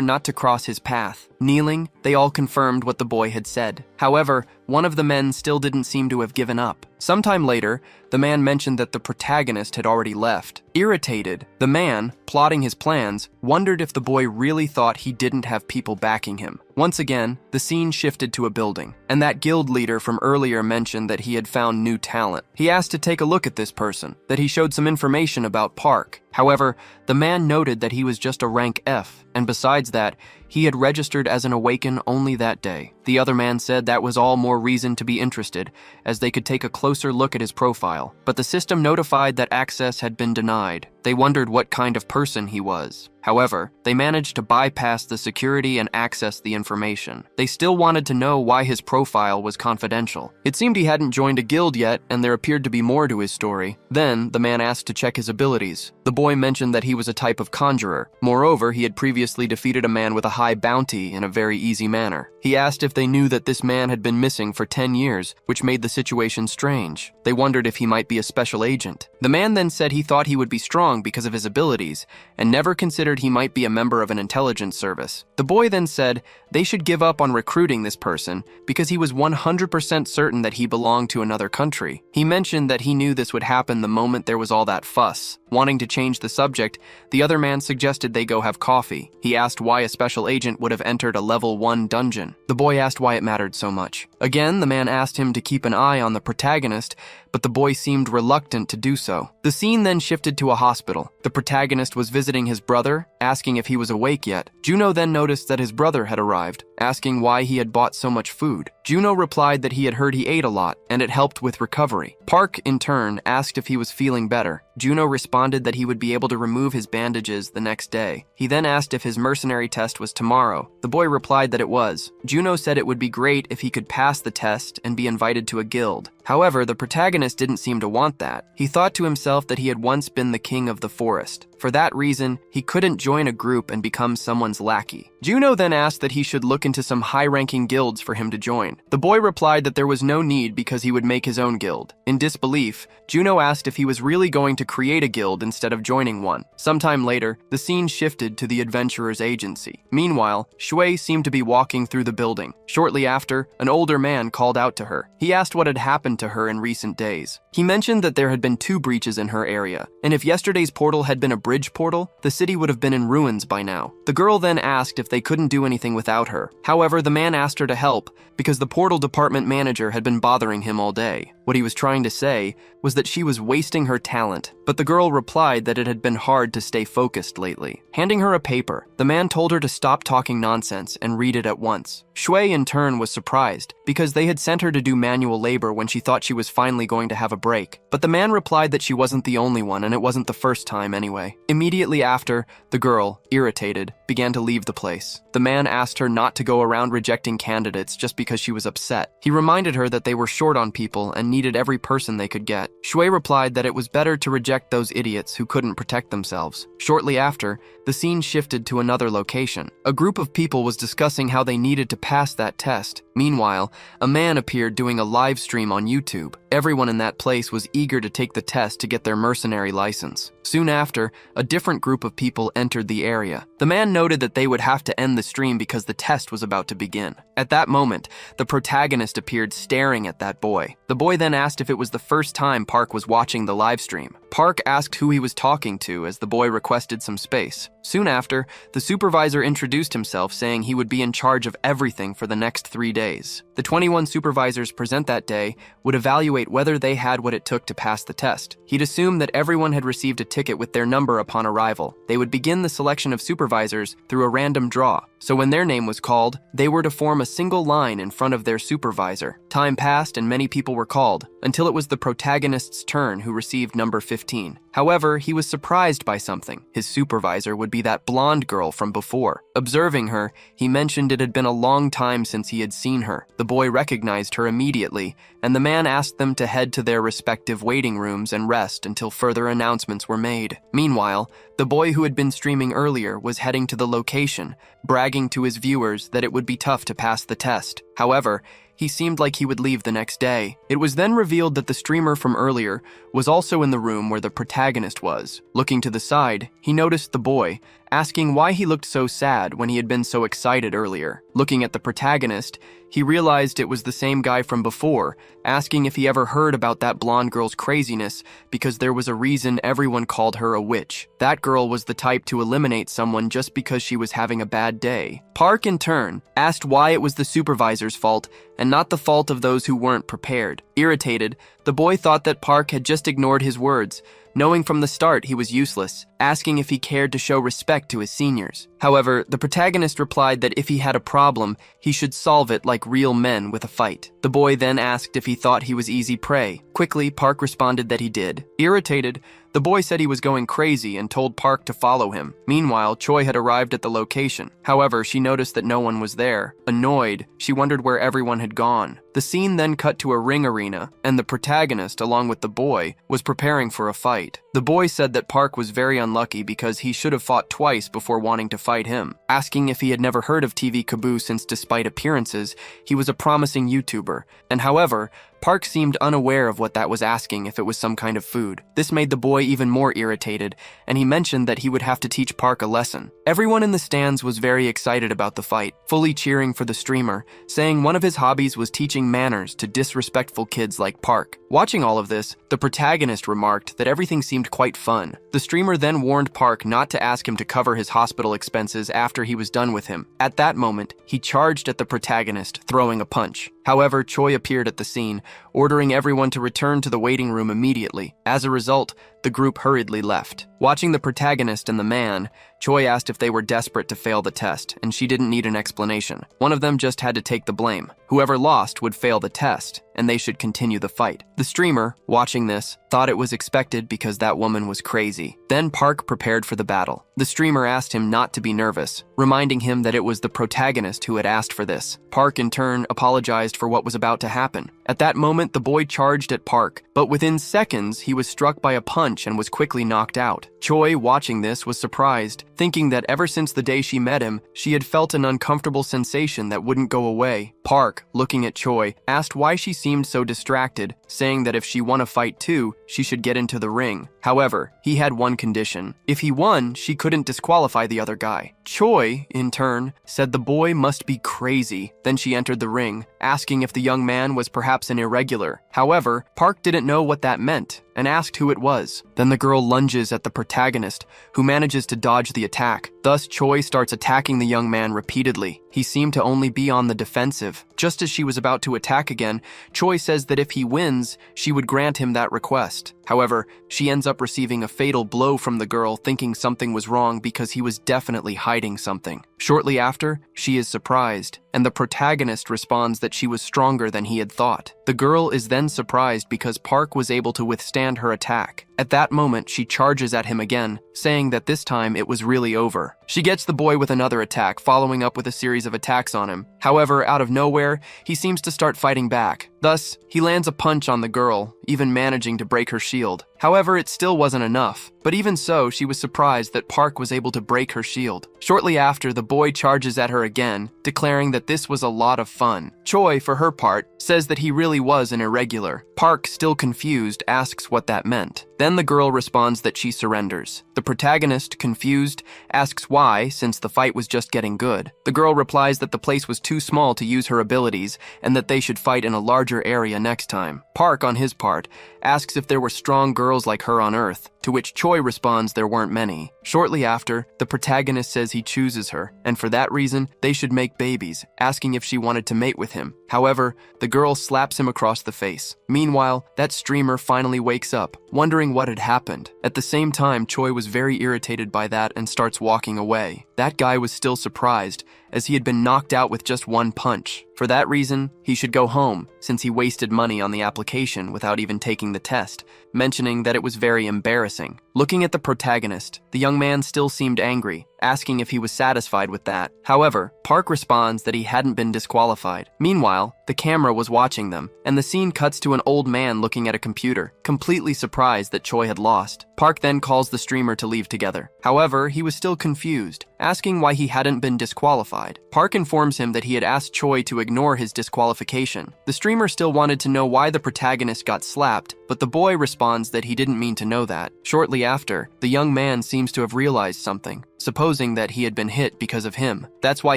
Speaker 1: not to cross his path. Kneeling, they all confirmed what the boy had said. However, one of the men still didn't seem to have given up. Sometime later, the man mentioned that the protagonist had already left. Irritated, the man, plotting his plans, wondered if the boy really thought he didn't have people backing him. Once again, the scene shifted to a building, and that guild leader from earlier mentioned that he had found new talent. He asked to take a look at this person, that he showed some information about Park. However, the man noted that he was just a rank F, and besides that, he had registered as an Awaken only that day. The other man said that was all more reason to be interested, as they could take a closer look at his profile, but the system notified that access had been denied. They wondered what kind of person he was. However, they managed to bypass the security and access the information. They still wanted to know why his profile was confidential. It seemed he hadn't joined a guild yet, and there appeared to be more to his story. Then, the man asked to check his abilities. The boy mentioned that he was a type of conjurer. Moreover, he had previously defeated a man with a high bounty in a very easy manner. He asked if they knew that this man had been missing for 10 years, which made the situation strange. They wondered if he might be a special agent. The man then said he thought he would be strong because of his abilities, and never considered he might be a member of an intelligence service. The boy then said they should give up on recruiting this person because he was 100% certain that he belonged to another country. He mentioned that he knew this would happen the moment there was all that fuss. Wanting to change the subject, the other man suggested they go have coffee. He asked why a special agent would have entered a level 1 dungeon. The boy asked why it mattered so much. Again, the man asked him to keep an eye on the protagonist, but the boy seemed reluctant to do so. The scene then shifted to a hospital. The protagonist was visiting his brother, asking if he was awake yet. Juno then noticed that his brother had arrived, asking why he had bought so much food. Juno replied that he had heard he ate a lot, and it helped with recovery. Park, in turn, asked if he was feeling better. Juno responded that he would be able to remove his bandages the next day. He then asked if his mercenary test was tomorrow. The boy replied that it was. Juno said it would be great if he could pass the test and be invited to a guild. However, the protagonist didn't seem to want that. He thought to himself that he had once been the king of the forest. For that reason, he couldn't join a group and become someone's lackey. Juno then asked that he should look into some high-ranking guilds for him to join. The boy replied that there was no need because he would make his own guild. In disbelief, Juno asked if he was really going to create a guild instead of joining one. Sometime later, the scene shifted to the adventurer's agency. Meanwhile, Shui seemed to be walking through the building. Shortly after, an older man called out to her. He asked what had happened to her in recent days. He mentioned that there had been 2 breaches in her area, and if yesterday's portal had been a bridge portal, the city would have been in ruins by now. The girl then asked if they couldn't do anything without her. However, the man asked her to help because the portal department manager had been bothering him all day. What he was trying to say was that she was wasting her talent, but the girl replied that it had been hard to stay focused lately. Handing her a paper, the man told her to stop talking nonsense and read it at once. Shui, in turn, was surprised because they had sent her to do manual labor when she thought she was finally going to have a break. But the man replied that she wasn't the only one and it wasn't the first time anyway. Immediately after, the girl, irritated, began to leave the place. The man asked her not to go around rejecting candidates just because she was upset. He reminded her that they were short on people and needed every person they could get. Shui replied that it was better to reject those idiots who couldn't protect themselves. Shortly after, the scene shifted to another location. A group of people was discussing how they needed to pass that test. Meanwhile, a man appeared doing a live stream on YouTube. Everyone in that place was eager to take the test to get their mercenary license. Soon after, a different group of people entered the area. The man noted that they would have to end the stream because the test was about to begin. At that moment, the protagonist appeared staring at that boy. The boy then asked if it was the first time Park was watching the live stream. Park asked who he was talking to as the boy requested some space. Soon after, the supervisor introduced himself, saying he would be in charge of everything for the next 3 days. The 21 supervisors present that day would evaluate whether they had what it took to pass the test. He'd assumed that everyone had received a ticket with their number upon arrival. They would begin the selection of supervisors through a random draw. So when their name was called, they were to form a single line in front of their supervisor. Time passed and many people were called, until it was the protagonist's turn, who received number 15. However, he was surprised by something. His supervisor would be that blonde girl from before. Observing her, he mentioned it had been a long time since he had seen her. The boy recognized her immediately, and the man asked them to head to their respective waiting rooms and rest until further announcements were made. Meanwhile, the boy who had been streaming earlier was heading to the location, bragging to his viewers that it would be tough to pass the test. However, he seemed like he would leave the next day. It was then revealed that the streamer from earlier was also in the room where the protagonist was. Looking to the side, he noticed the boy, asking why he looked so sad when he had been so excited earlier. Looking at the protagonist, he realized it was the same guy from before, asking if he ever heard about that blonde girl's craziness because there was a reason everyone called her a witch. That girl was the type to eliminate someone just because she was having a bad day. Park, in turn, asked why it was the supervisor's fault and not the fault of those who weren't prepared. Irritated, the boy thought that Park had just ignored his words, knowing from the start he was useless, asking if he cared to show respect to his seniors. However, the protagonist replied that if he had a problem, he should solve it like real men with a fight. The boy then asked if he thought he was easy prey. Quickly, Park responded that he did. Irritated, the boy said he was going crazy and told Park to follow him. Meanwhile, Choi had arrived at the location. However, she noticed that no one was there. Annoyed, she wondered where everyone had gone. The scene then cut to a ring arena, and the protagonist, along with the boy, was preparing for a fight. The boy said that Park was very unlucky because he should have fought twice before wanting to fight him. Asking if he had never heard of TV Kaboo since despite appearances, he was a promising YouTuber. And however, Park seemed unaware of what that was asking if it was some kind of food. This made the boy even more irritated, and he mentioned that he would have to teach Park a lesson. Everyone in the stands was very excited about the fight, fully cheering for the streamer, saying one of his hobbies was teaching manners to disrespectful kids like Park. Watching all of this, the protagonist remarked that everything seemed quite fun. The streamer then warned Park not to ask him to cover his hospital expenses after he was done with him. At that moment, he charged at the protagonist, throwing a punch. However, Choi appeared at the scene, ordering everyone to return to the waiting room immediately. As a result, the group hurriedly left. Watching the protagonist and the man, Choi asked if they were desperate to fail the test, and she didn't need an explanation. One of them just had to take the blame. Whoever lost would fail the test, and they should continue the fight. The streamer, watching this, thought it was expected because that woman was crazy. Then Park prepared for the battle. The streamer asked him not to be nervous, reminding him that it was the protagonist who had asked for this. Park, in turn, apologized for what was about to happen. At that moment, the boy charged at Park, but within seconds, he was struck by a punch and was quickly knocked out. Choi, watching this, was surprised, thinking that ever since the day she met him, she had felt an uncomfortable sensation that wouldn't go away. Park, looking at Choi, asked why she seemed so distracted, saying that if she won a fight too, she should get into the ring. However, he had one condition. If he won, she couldn't disqualify the other guy. Choi, in turn, said the boy must be crazy. Then she entered the ring, asking if the young man was perhaps an irregular. However, Park didn't know what that meant and asked who it was. Then the girl lunges at the protagonist, who manages to dodge the attack. Thus, Choi starts attacking the young man repeatedly. He seemed to only be on the defensive. Just as she was about to attack again, Choi says that if he wins, she would grant him that request. However, she ends up receiving a fatal blow from the girl, thinking something was wrong because he was definitely hiding something. Shortly after, she is surprised, and the protagonist responds that she was stronger than he had thought. The girl is then surprised because Park was able to withstand her attack. At that moment, she charges at him again, saying that this time it was really over. She gets the boy with another attack, following up with a series of attacks on him. However, out of nowhere, he seems to start fighting back. Thus, he lands a punch on the girl, even managing to break her shield. However, it still wasn't enough. But even so, she was surprised that Park was able to break her shield. Shortly after, the boy charges at her again, declaring that this was a lot of fun. Choi, for her part, says that he really was an irregular. Park, still confused, asks what that meant. Then the girl responds that she surrenders. The protagonist, confused, asks why, since the fight was just getting good. The girl replies that the place was too small to use her abilities and that they should fight in a larger area next time. Park, on his part, asks if there were strong girls like her on Earth, to which Choi responds there weren't many. Shortly after, the protagonist says he chooses her, and for that reason, they should make babies, asking if she wanted to mate with him. However, the girl slaps him across the face. Meanwhile, that streamer finally wakes up, wondering what had happened. At the same time, Choi was very irritated by that and starts walking away. That guy was still surprised, as he had been knocked out with just one punch. For that reason, he should go home, since he wasted money on the application without even taking the test, mentioning that it was very embarrassing. Looking at the protagonist, the young man still seemed angry, asking if he was satisfied with that. However, Park responds that he hadn't been disqualified. Meanwhile, the camera was watching them, and the scene cuts to an old man looking at a computer, completely surprised that Choi had lost. Park then calls the streamer to leave together. However, he was still confused, asking why he hadn't been disqualified. Park informs him that he had asked Choi to ignore his disqualification. The streamer still wanted to know why the protagonist got slapped, but the boy responds that he didn't mean to know that. Shortly after, the young man seems to have realized something, supposing that he had been hit because of him. That's why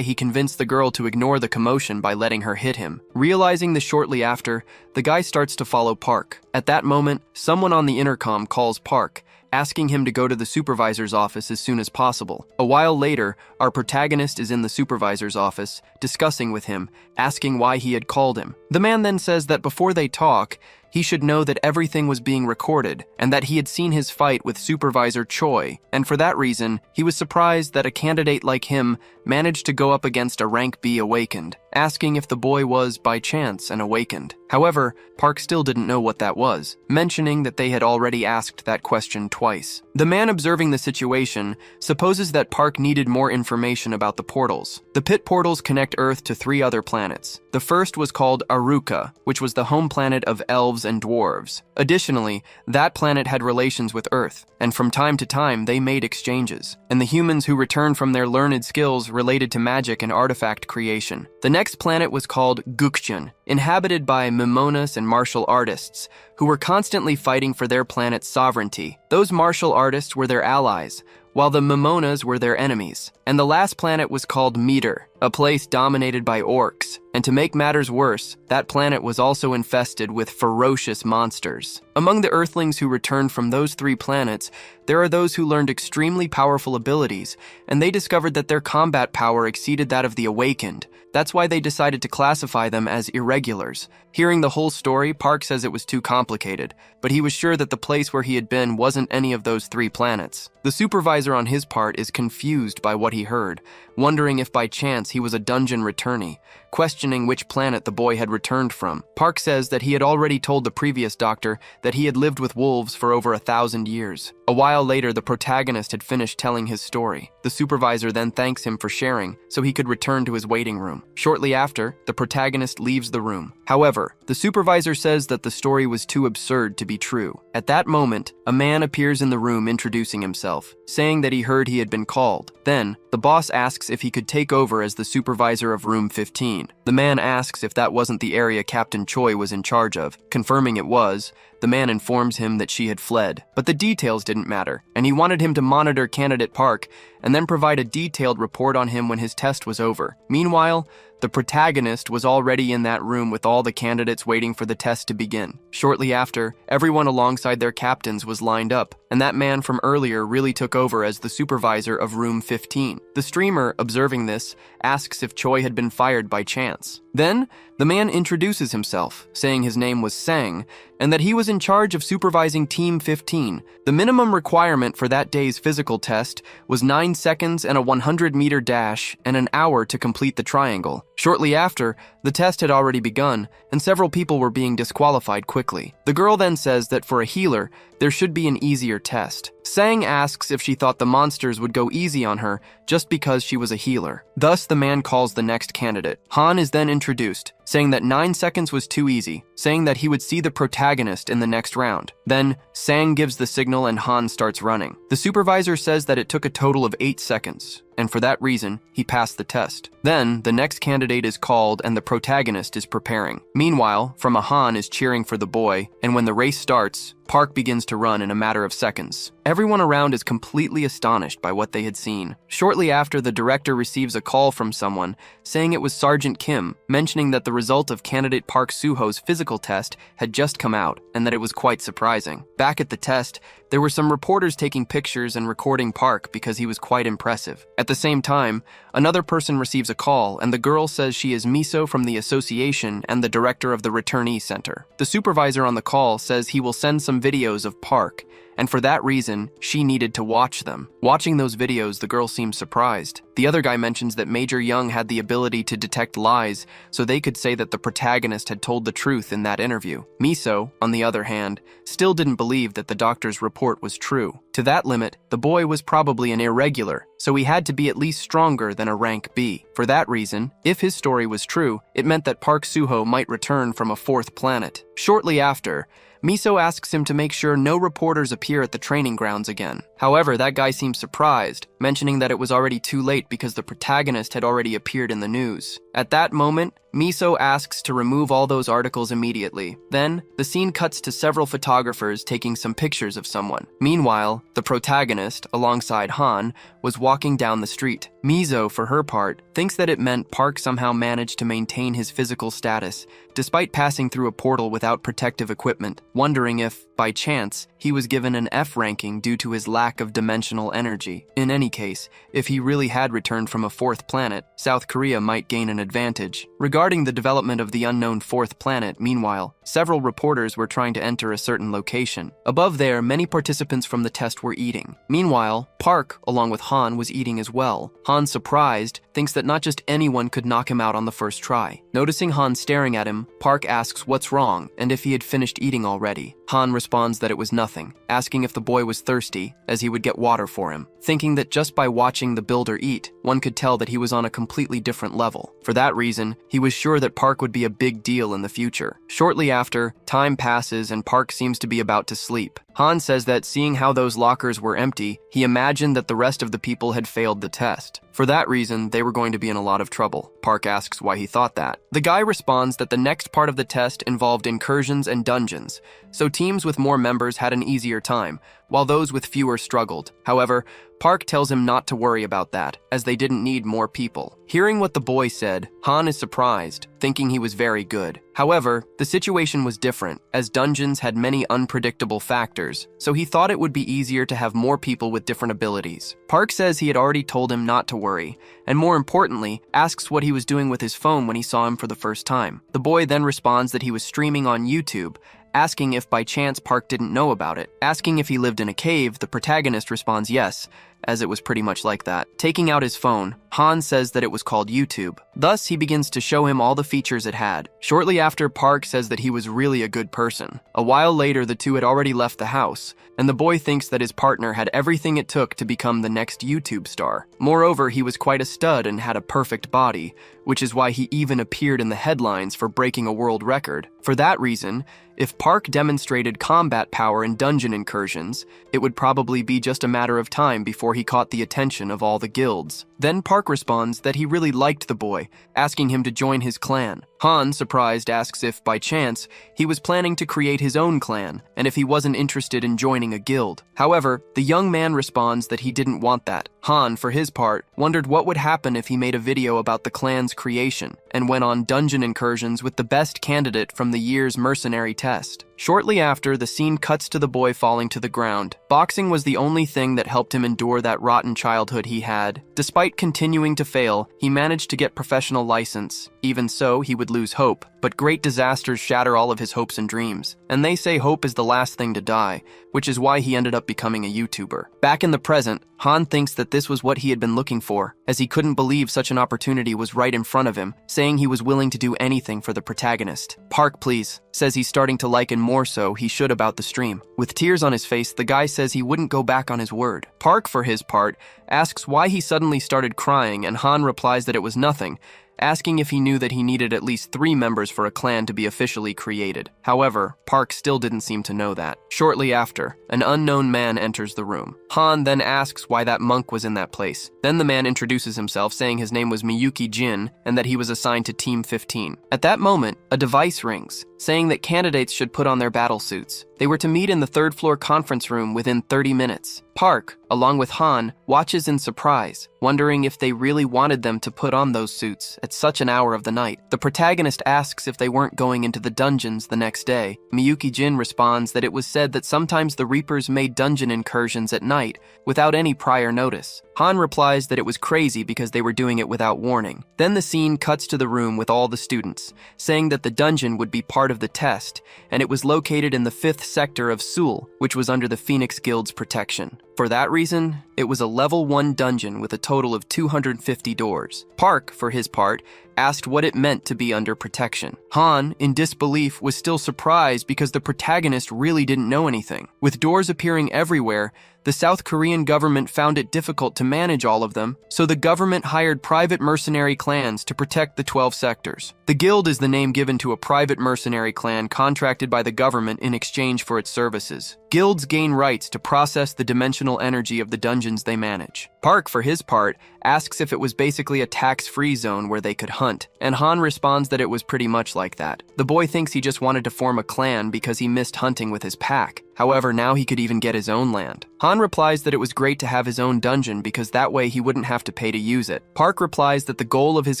Speaker 1: he convinced the girl to ignore the commotion by letting her hit him. Realizing this shortly after, the guy starts to follow Park. At that moment, someone on the intercom calls Park, asking him to go to the supervisor's office as soon as possible. A while later, our protagonist is in the supervisor's office, discussing with him, asking why he had called him. The man then says that before they talk, he should know that everything was being recorded and that he had seen his fight with Supervisor Choi, and for that reason, he was surprised that a candidate like him managed to go up against a rank B awakened, asking if the boy was, by chance, an awakened. However, Park still didn't know what that was, mentioning that they had already asked that question twice. The man observing the situation supposes that Park needed more information about the portals. The pit portals connect Earth to 3 other planets. The first was called Aruka, which was the home planet of elves and dwarves. Additionally, that planet had relations with Earth, and from time to time they made exchanges, and the humans who returned from their learned skills related to magic and artifact creation. The next next planet was called Gukjun, inhabited by Mimonas and martial artists, who were constantly fighting for their planet's sovereignty. Those martial artists were their allies, while the Mimonas were their enemies. And the last planet was called Meter, a place dominated by orcs. And to make matters worse, that planet was also infested with ferocious monsters. Among the Earthlings who returned from those 3 planets, there are those who learned extremely powerful abilities, and they discovered that their combat power exceeded that of the Awakened. That's why they decided to classify them as irregulars. Hearing the whole story, Park says it was too complicated, but he was sure that the place where he had been wasn't any of those 3 planets. The supervisor on his part is confused by what he heard, wondering if by chance he was a dungeon returnee, questioning which planet the boy had returned from. Park says that he had already told the previous doctor that he had lived with wolves for over 1,000 years. A while later, the protagonist had finished telling his story. The supervisor then thanks him for sharing, so he could return to his waiting room. Shortly after, the protagonist leaves the room. However, the supervisor says that the story was too absurd to be true. At that moment, a man appears in the room introducing himself, saying that he heard he had been called. Then, the boss asks if he could take over as the supervisor of room 15. The man asks if that wasn't the area Captain Choi was in charge of. Confirming it was, the man informs him that she had fled. But the details didn't matter, and he wanted him to monitor candidate Park and then provide a detailed report on him when his test was over. Meanwhile, the protagonist was already in that room with all the candidates waiting for the test to begin. Shortly after, everyone alongside their captains was lined up, and that man from earlier really took over as the supervisor of room 15. The streamer, observing this, asks if Choi had been fired by chance. Then, the man introduces himself, saying his name was Sang, and that he was in charge of supervising Team 15. The minimum requirement for that day's physical test was 9 seconds and a 100-meter dash and an hour to complete the triangle. Shortly after, the test had already begun, and several people were being disqualified quickly. The girl then says that for a healer, there should be an easier test. Sang asks if she thought the monsters would go easy on her just because she was a healer. Thus, the man calls the next candidate. Han is then introduced, saying that 9 seconds was too easy, saying that he would see the protagonist in the next round. Then, Sang gives the signal and Han starts running. The supervisor says that it took a total of 8 seconds, and for that reason, he passed the test. Then, the next candidate is called and the protagonist is preparing. Meanwhile, from a Han is cheering for the boy, and when the race starts, Park begins to run in a matter of seconds. Everyone around is completely astonished by what they had seen. Shortly after, the director receives a call from someone saying it was Sergeant Kim, mentioning that the result of candidate Park Soo-ho's physical test had just come out and that it was quite surprising. Back at the test, there were some reporters taking pictures and recording Park because he was quite impressive. At the same time, another person receives a call and the girl says she is Miso from the association and the director of the returnee center. The supervisor on the call says he will send some videos of Park, and for that reason, she needed to watch them. Watching those videos, the girl seems surprised. The other guy mentions that Major Young had the ability to detect lies, so they could say that the protagonist had told the truth in that interview. Miso, on the other hand, still didn't believe that the doctor's report was true. To that limit, the boy was probably an irregular, so he had to be at least stronger than a rank B. For that reason, if his story was true, it meant that Park Soo-ho might return from a 4th planet. Shortly after, Miso asks him to make sure no reporters appear at the training grounds again. However, that guy seems surprised, mentioning that it was already too late because the protagonist had already appeared in the news. At that moment, Miso asks to remove all those articles immediately. Then, the scene cuts to several photographers taking some pictures of someone. Meanwhile, the protagonist, alongside Han, was walking down the street. Miso, for her part, thinks that it meant Park somehow managed to maintain his physical status, despite passing through a portal without protective equipment, wondering if, by chance, he was given an F ranking due to his lack of dimensional energy. In any case, if he really had returned from a 4th planet, South Korea might gain an advantage. Regarding the development of the unknown 4th planet, meanwhile, several reporters were trying to enter a certain location. Above there, many participants from the test were eating. Meanwhile, Park, along with Han, was eating as well. Han, surprised, thinks that not just anyone could knock him out on the first try. Noticing Han staring at him, Park asks what's wrong and if he had finished eating already. Han responds that it was nothing, asking if the boy was thirsty, as he would get water for him. thinking that just by watching the builder eat, one could tell that he was on a completely different level. For that reason, he was sure that Park would be a big deal in the future. Shortly after, time passes and Park seems to be about to sleep. Han says that seeing how those lockers were empty, he imagined that the rest of the people had failed the test. For that reason, they were going to be in a lot of trouble. Park asks why he thought that. The guy responds that the next part of the test involved incursions and dungeons, so teams with more members had an easier time, while those with fewer struggled. However, Park tells him not to worry about that, as they didn't need more people. Hearing what the boy said, Han is surprised, thinking he was very good. However, the situation was different, as dungeons had many unpredictable factors, so he thought it would be easier to have more people with different abilities. Park says he had already told him not to worry, and more importantly, asks what he was doing with his phone when he saw him for the first time. The boy then responds that he was streaming on YouTube, asking if by chance Park didn't know about it. Asking if he lived in a cave, the protagonist responds yes, as it was pretty much like that. Taking out his phone, Han says that it was called YouTube. Thus, he begins to show him all the features it had. Shortly after, Park says that he was really a good person. A while later, the two had already left the house, and the boy thinks that his partner had everything it took to become the next YouTube star. Moreover, he was quite a stud and had a perfect body, which is why he even appeared in the headlines for breaking a world record. For that reason, if Park demonstrated combat power in dungeon incursions, it would probably be just a matter of time before he caught the attention of all the guilds. Then Park responds that he really liked the boy, asking him to join his clan. Han, surprised, asks if, by chance, he was planning to create his own clan, and if he wasn't interested in joining a guild. However, the young man responds that he didn't want that. Han, for his part, wondered what would happen if he made a video about the clan's creation, and went on dungeon incursions with the best candidate from the year's mercenary test. Shortly after, the scene cuts to the boy falling to the ground. Boxing was the only thing that helped him endure that rotten childhood he had. Despite continuing to fail, he managed to get professional license. Even so, he would lose hope, but great disasters shatter all of his hopes and dreams. And they say hope is the last thing to die, which is why he ended up becoming a YouTuber. Back in the present, Han thinks that this was what he had been looking for, as he couldn't believe such an opportunity was right in front of him, saying he was willing to do anything for the protagonist. Park, please, says he's starting to liken more so he should about the stream. With tears on his face, the guy says he wouldn't go back on his word. Park, for his part, asks why he suddenly started crying, and Han replies that it was nothing, asking if he knew that he needed at least 3 members for a clan to be officially created. However, Park still didn't seem to know that. Shortly after, an unknown man enters the room. Han then asks why that monk was in that place. Then the man introduces himself, saying his name was Miyuki Jin and that he was assigned to Team 15. At that moment, a device rings, saying that candidates should put on their battle suits. They were to meet in the 3rd floor conference room within 30 minutes. Park, along with Han, watches in surprise, wondering if they really wanted them to put on those suits at such an hour of the night. The protagonist asks if they weren't going into the dungeons the next day. Miyuki Jin responds that it was said that sometimes the Reapers made dungeon incursions at night without any prior notice. Han replies that it was crazy because they were doing it without warning. Then the scene cuts to the room with all the students, saying that the dungeon would be part of the test, and it was located in the 5th sector of Seoul, which was under the Phoenix Guild's protection. For that reason, it was a level 1 dungeon with a total of 250 doors. Park, for his part, asked what it meant to be under protection. Han, in disbelief, was still surprised because the protagonist really didn't know anything. With doors appearing everywhere, the South Korean government found it difficult to manage all of them, so the government hired private mercenary clans to protect the 12 sectors. The guild is the name given to a private mercenary clan contracted by the government in exchange for its services. Guilds gain rights to process the dimensional energy of the dungeons they manage. Park, for his part, asks if it was basically a tax-free zone where they could hunt, and Han responds that it was pretty much like that. The boy thinks he just wanted to form a clan because he missed hunting with his pack. However, now he could even get his own land. Han replies that it was great to have his own dungeon because that way he wouldn't have to pay to use it. Park replies that the goal of his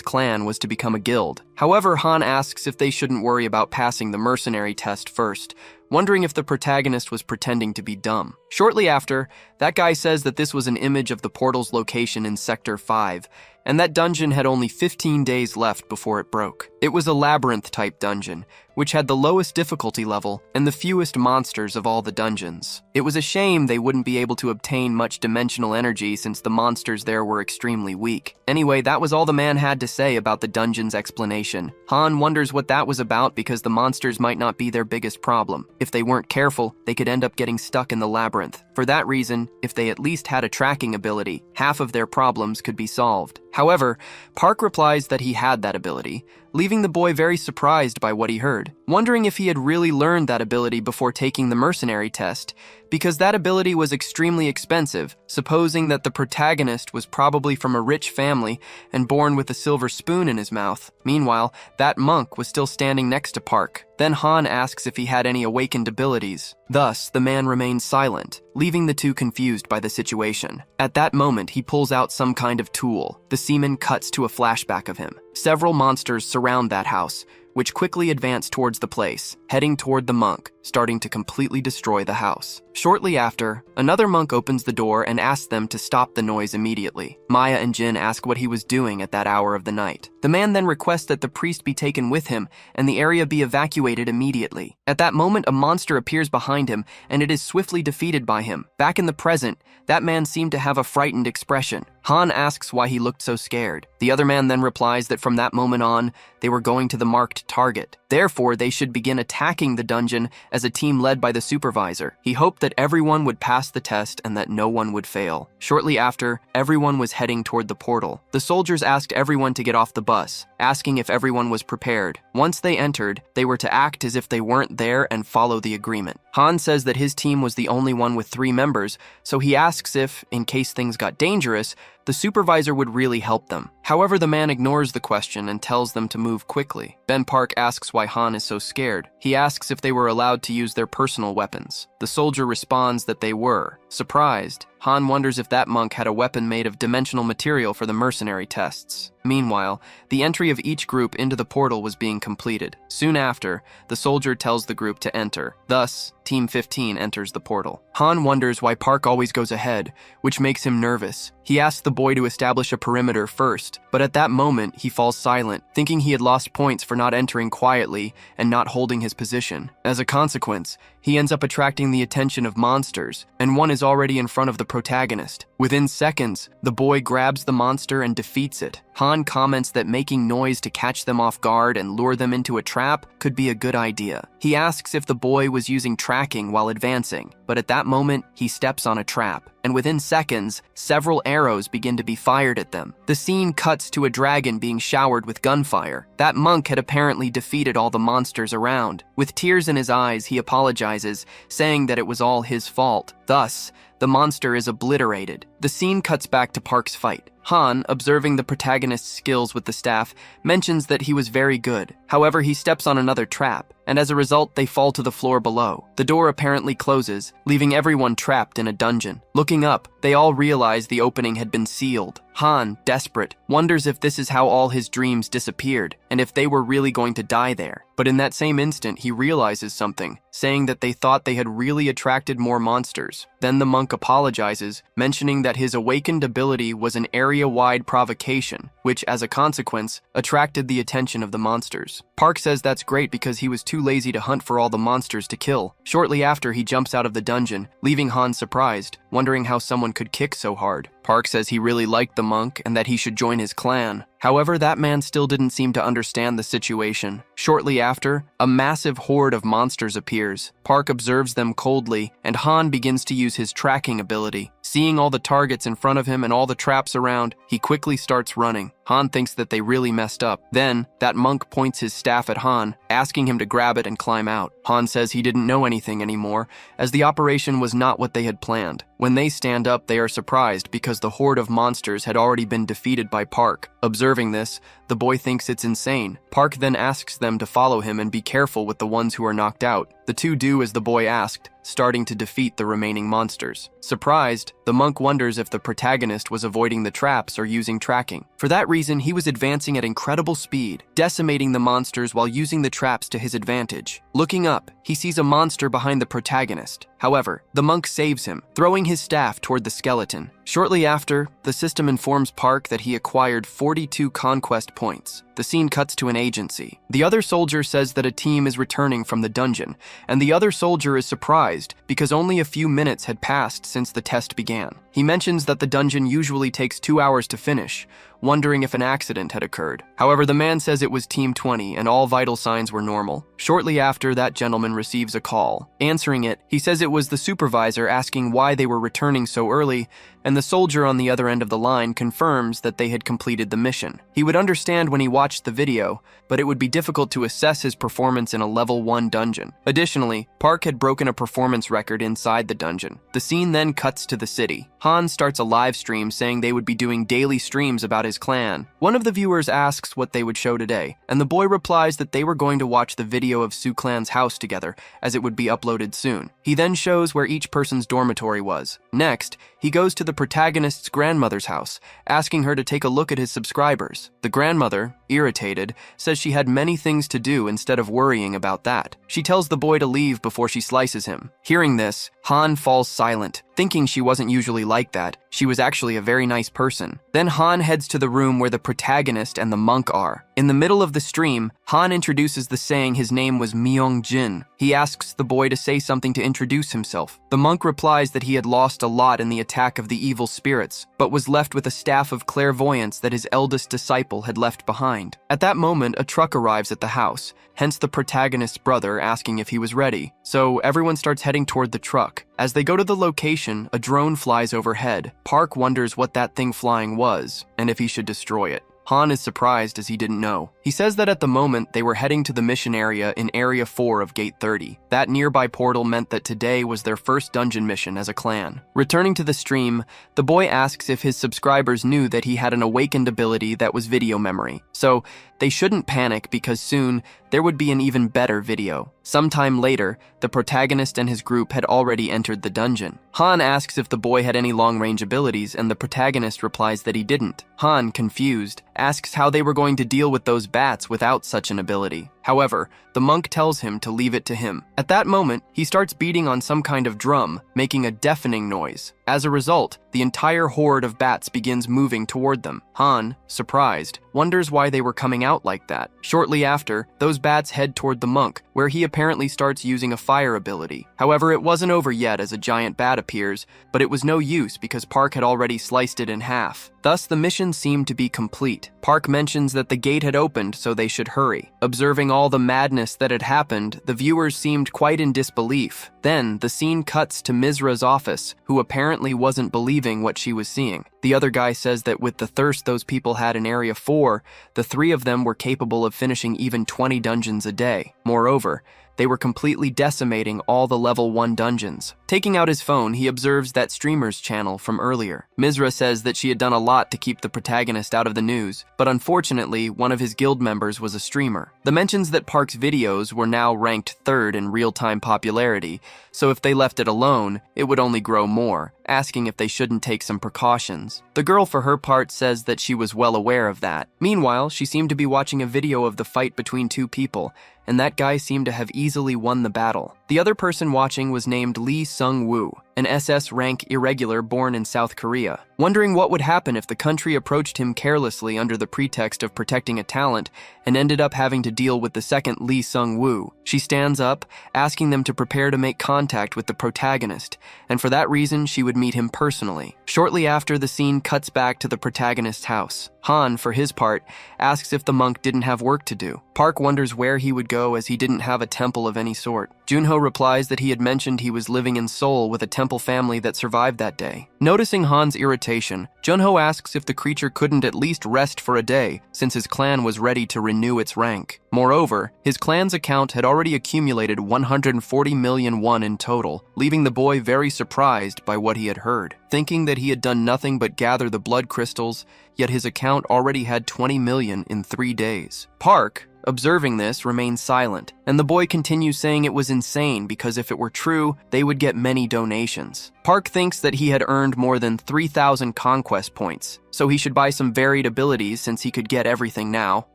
Speaker 1: clan was to become a guild. However, Han asks if they shouldn't worry about passing the mercenary test first, wondering if the protagonist was pretending to be dumb. Shortly after, that guy says that this was an image of the portal's location in Sector 5, and that dungeon had only 15 days left before it broke. It was a labyrinth-type dungeon, which had the lowest difficulty level and the fewest monsters of all the dungeons. It was a shame they wouldn't be able to obtain much dimensional energy since the monsters there were extremely weak. Anyway, that was all the man had to say about the dungeon's explanation. Han wonders what that was about because the monsters might not be their biggest problem. If they weren't careful, they could end up getting stuck in the labyrinth. For that reason, if they at least had a tracking ability, half of their problems could be solved. However, Park replies that he had that ability, leaving the boy very surprised by what he heard, wondering if he had really learned that ability before taking the mercenary test, because that ability was extremely expensive, supposing that the protagonist was probably from a rich family and born with a silver spoon in his mouth. Meanwhile, that monk was still standing next to Park. Then Han asks if he had any awakened abilities. Thus, the man remains silent, leaving the two confused by the situation. At that moment, he pulls out some kind of tool. The seaman cuts to a flashback of him. Several monsters surround that house, which quickly advance towards the place, heading toward the monk, starting to completely destroy the house. Shortly after, another monk opens the door and asks them to stop the noise immediately. Maya and Jin ask what he was doing at that hour of the night. The man then requests that the priest be taken with him and the area be evacuated immediately. At that moment, a monster appears behind him and it is swiftly defeated by him. Back in the present, that man seemed to have a frightened expression. Han asks why he looked so scared. The other man then replies that from that moment on, they were going to the marked target. Therefore, they should begin attacking the dungeon as a team led by the supervisor. He hoped that everyone would pass the test and that no one would fail. Shortly after, everyone was heading toward the portal. The soldiers asked everyone to get off the bus, asking if everyone was prepared. Once they entered, they were to act as if they weren't there and follow the agreement. Han says that his team was the only one with 3 members, so he asks if, in case things got dangerous, the supervisor would really help them. However, the man ignores the question and tells them to move quickly. Ben Park asks why Han is so scared. He asks if they were allowed to use their personal weapons. The soldier responds that they were. Surprised, Han wonders if that monk had a weapon made of dimensional material for the mercenary tests. Meanwhile, the entry of each group into the portal was being completed. Soon after, the soldier tells the group to enter. Thus, Team 15 enters the portal. Han wonders why Park always goes ahead, which makes him nervous. He asks the boy to establish a perimeter first, but at that moment, he falls silent, thinking he had lost points for not entering quietly and not holding his position. As a consequence, he ends up attracting the attention of monsters, and one is already in front of the protagonist. Within seconds, the boy grabs the monster and defeats it. Han comments that making noise to catch them off guard and lure them into a trap could be a good idea. He asks if the boy was using tracking while advancing, but at that moment, he steps on a trap, and within seconds, several arrows begin to be fired at them. The scene cuts to a dragon being showered with gunfire. That monk had apparently defeated all the monsters around. With tears in his eyes, he apologizes, saying that it was all his fault. Thus, the monster is obliterated. The scene cuts back to Park's fight. Han, observing the protagonist's skills with the staff, mentions that he was very good. However, he steps on another trap, and as a result, they fall to the floor below. The door apparently closes, leaving everyone trapped in a dungeon. Looking up, they all realize the opening had been sealed. Han, desperate, wonders if this is how all his dreams disappeared, and if they were really going to die there. But in that same instant, he realizes something, saying that they thought they had really attracted more monsters. Then the monk apologizes, mentioning that his awakened ability was an area-wide provocation, which, as a consequence, attracted the attention of the monsters. Park says that's great because he was too lazy to hunt for all the monsters to kill. Shortly after, he jumps out of the dungeon, leaving Han surprised, wondering how someone could kick so hard. Park says he really liked the monk and that he should join his clan. However, that man still didn't seem to understand the situation. Shortly after, a massive horde of monsters appears. Park observes them coldly, and Han begins to use his tracking ability. Seeing all the targets in front of him and all the traps around, he quickly starts running. Han thinks that they really messed up. Then, that monk points his staff at Han, asking him to grab it and climb out. Han says he didn't know anything anymore, as the operation was not what they had planned. When they stand up, they are surprised because the horde of monsters had already been defeated by Park. Observing this, the boy thinks it's insane. Park then asks them to follow him and be careful with the ones who are knocked out. The two do as the boy asked, starting to defeat the remaining monsters. Surprised, the monk wonders if the protagonist was avoiding the traps or using tracking. For that reason, he was advancing at incredible speed, decimating the monsters while using the traps to his advantage. Looking up, he sees a monster behind the protagonist. However, the monk saves him, throwing his staff toward the skeleton. Shortly after, the system informs Park that he acquired 42 conquest points. The scene cuts to an agency. The other soldier says that a team is returning from the dungeon, and the other soldier is surprised because only a few minutes had passed since the test began. He mentions that the dungeon usually takes 2 hours to finish, wondering if an accident had occurred. However, the man says it was Team 20 and all vital signs were normal. Shortly after, that gentleman receives a call. Answering it, he says it was the supervisor asking why they were returning so early, and the soldier on the other end of the line confirms that they had completed the mission. He would understand when he watched the video, but it would be difficult to assess his performance in a level 1 dungeon. Additionally, Park had broken a performance record inside the dungeon. The scene then cuts to the city. Han starts a live stream saying they would be doing daily streams about his clan. One of the viewers asks what they would show today, and the boy replies that they were going to watch the video of Su Clan's house together, as it would be uploaded soon. He then shows where each person's dormitory was. Next, he goes to the protagonist's grandmother's house, asking her to take a look at his subscribers. The grandmother, irritated, says she had many things to do instead of worrying about that. She tells the boy to leave before she slices him. Hearing this, Han falls silent, thinking she wasn't usually like that. She was actually a very nice person. Then Han heads to the room where the protagonist and the monk are. In the middle of the stream, Han introduces the saying his name was Myung-jin. He asks the boy to say something to introduce himself. The monk replies that he had lost a lot in the attack of the evil spirits, but was left with a staff of clairvoyance that his eldest disciple had left behind. At that moment, a truck arrives at the house, hence the protagonist's brother asking if he was ready. So everyone starts heading toward the truck. As they go to the location, a drone flies overhead. Park wonders what that thing flying was, and if he should destroy it. Han is surprised as he didn't know. He says that at the moment they were heading to the mission area in Area 4 of Gate 30. That nearby portal meant that today was their first dungeon mission as a clan. Returning to the stream, the boy asks if his subscribers knew that he had an awakened ability that was video memory. So they shouldn't panic because soon there would be an even better video. Sometime later, the protagonist and his group had already entered the dungeon. Han asks if the boy had any long-range abilities, and the protagonist replies that he didn't. Han, confused, asks how they were going to deal with those bats without such an ability. However, the monk tells him to leave it to him. At that moment, he starts beating on some kind of drum, making a deafening noise. As a result, the entire horde of bats begins moving toward them. Han, surprised, wonders why they were coming out like that. Shortly after, those bats head toward the monk, where he apparently starts using a fire ability. However, it wasn't over yet as a giant bat appears, but it was no use because Park had already sliced it in half. Thus, the mission seemed to be complete. Park mentions that the gate had opened, so they should hurry. Observing all the madness that had happened, the viewers seemed quite in disbelief. Then, the scene cuts to Mizra's office, who apparently wasn't believing what she was seeing. The other guy says that with the thirst those people had in Area 4, the 3 of them were capable of finishing even 20 dungeons a day. Moreover, they were completely decimating all the level 1 dungeons. Taking out his phone, he observes that streamer's channel from earlier. Mizra says that she had done a lot to keep the protagonist out of the news, but unfortunately, one of his guild members was a streamer. The mentions that Park's videos were now ranked 3rd in real-time popularity, so if they left it alone, it would only grow more, asking if they shouldn't take some precautions. The girl, for her part, says that she was well aware of that. Meanwhile, she seemed to be watching a video of the fight between 2 people, and that guy seemed to have easily won the battle. The other person watching was named Lee Sung-woo, an SS rank irregular born in South Korea. Wondering what would happen if the country approached him carelessly under the pretext of protecting a talent and ended up having to deal with the second Lee Sung-woo, she stands up, asking them to prepare to make contact with the protagonist, and for that reason she would meet him personally. Shortly after, the scene cuts back to the protagonist's house. Han, for his part, asks if the monk didn't have work to do. Park wonders where he would go as he didn't have a temple of any sort. Junho replies that he had mentioned he was living in Seoul with a temple family that survived that day. Noticing Han's irritation, Junho asks if the creature couldn't at least rest for a day, since his clan was ready to renew its rank. Moreover, his clan's account had already accumulated 140 million won in total, leaving the boy very surprised by what he had heard. Thinking that he had done nothing but gather the blood crystals, yet his account already had 20 million in 3 days. Park, observing this, remains silent, and the boy continues saying it was insane because if it were true, they would get many donations. Park thinks that he had earned more than 3,000 conquest points, so he should buy some varied abilities since he could get everything now.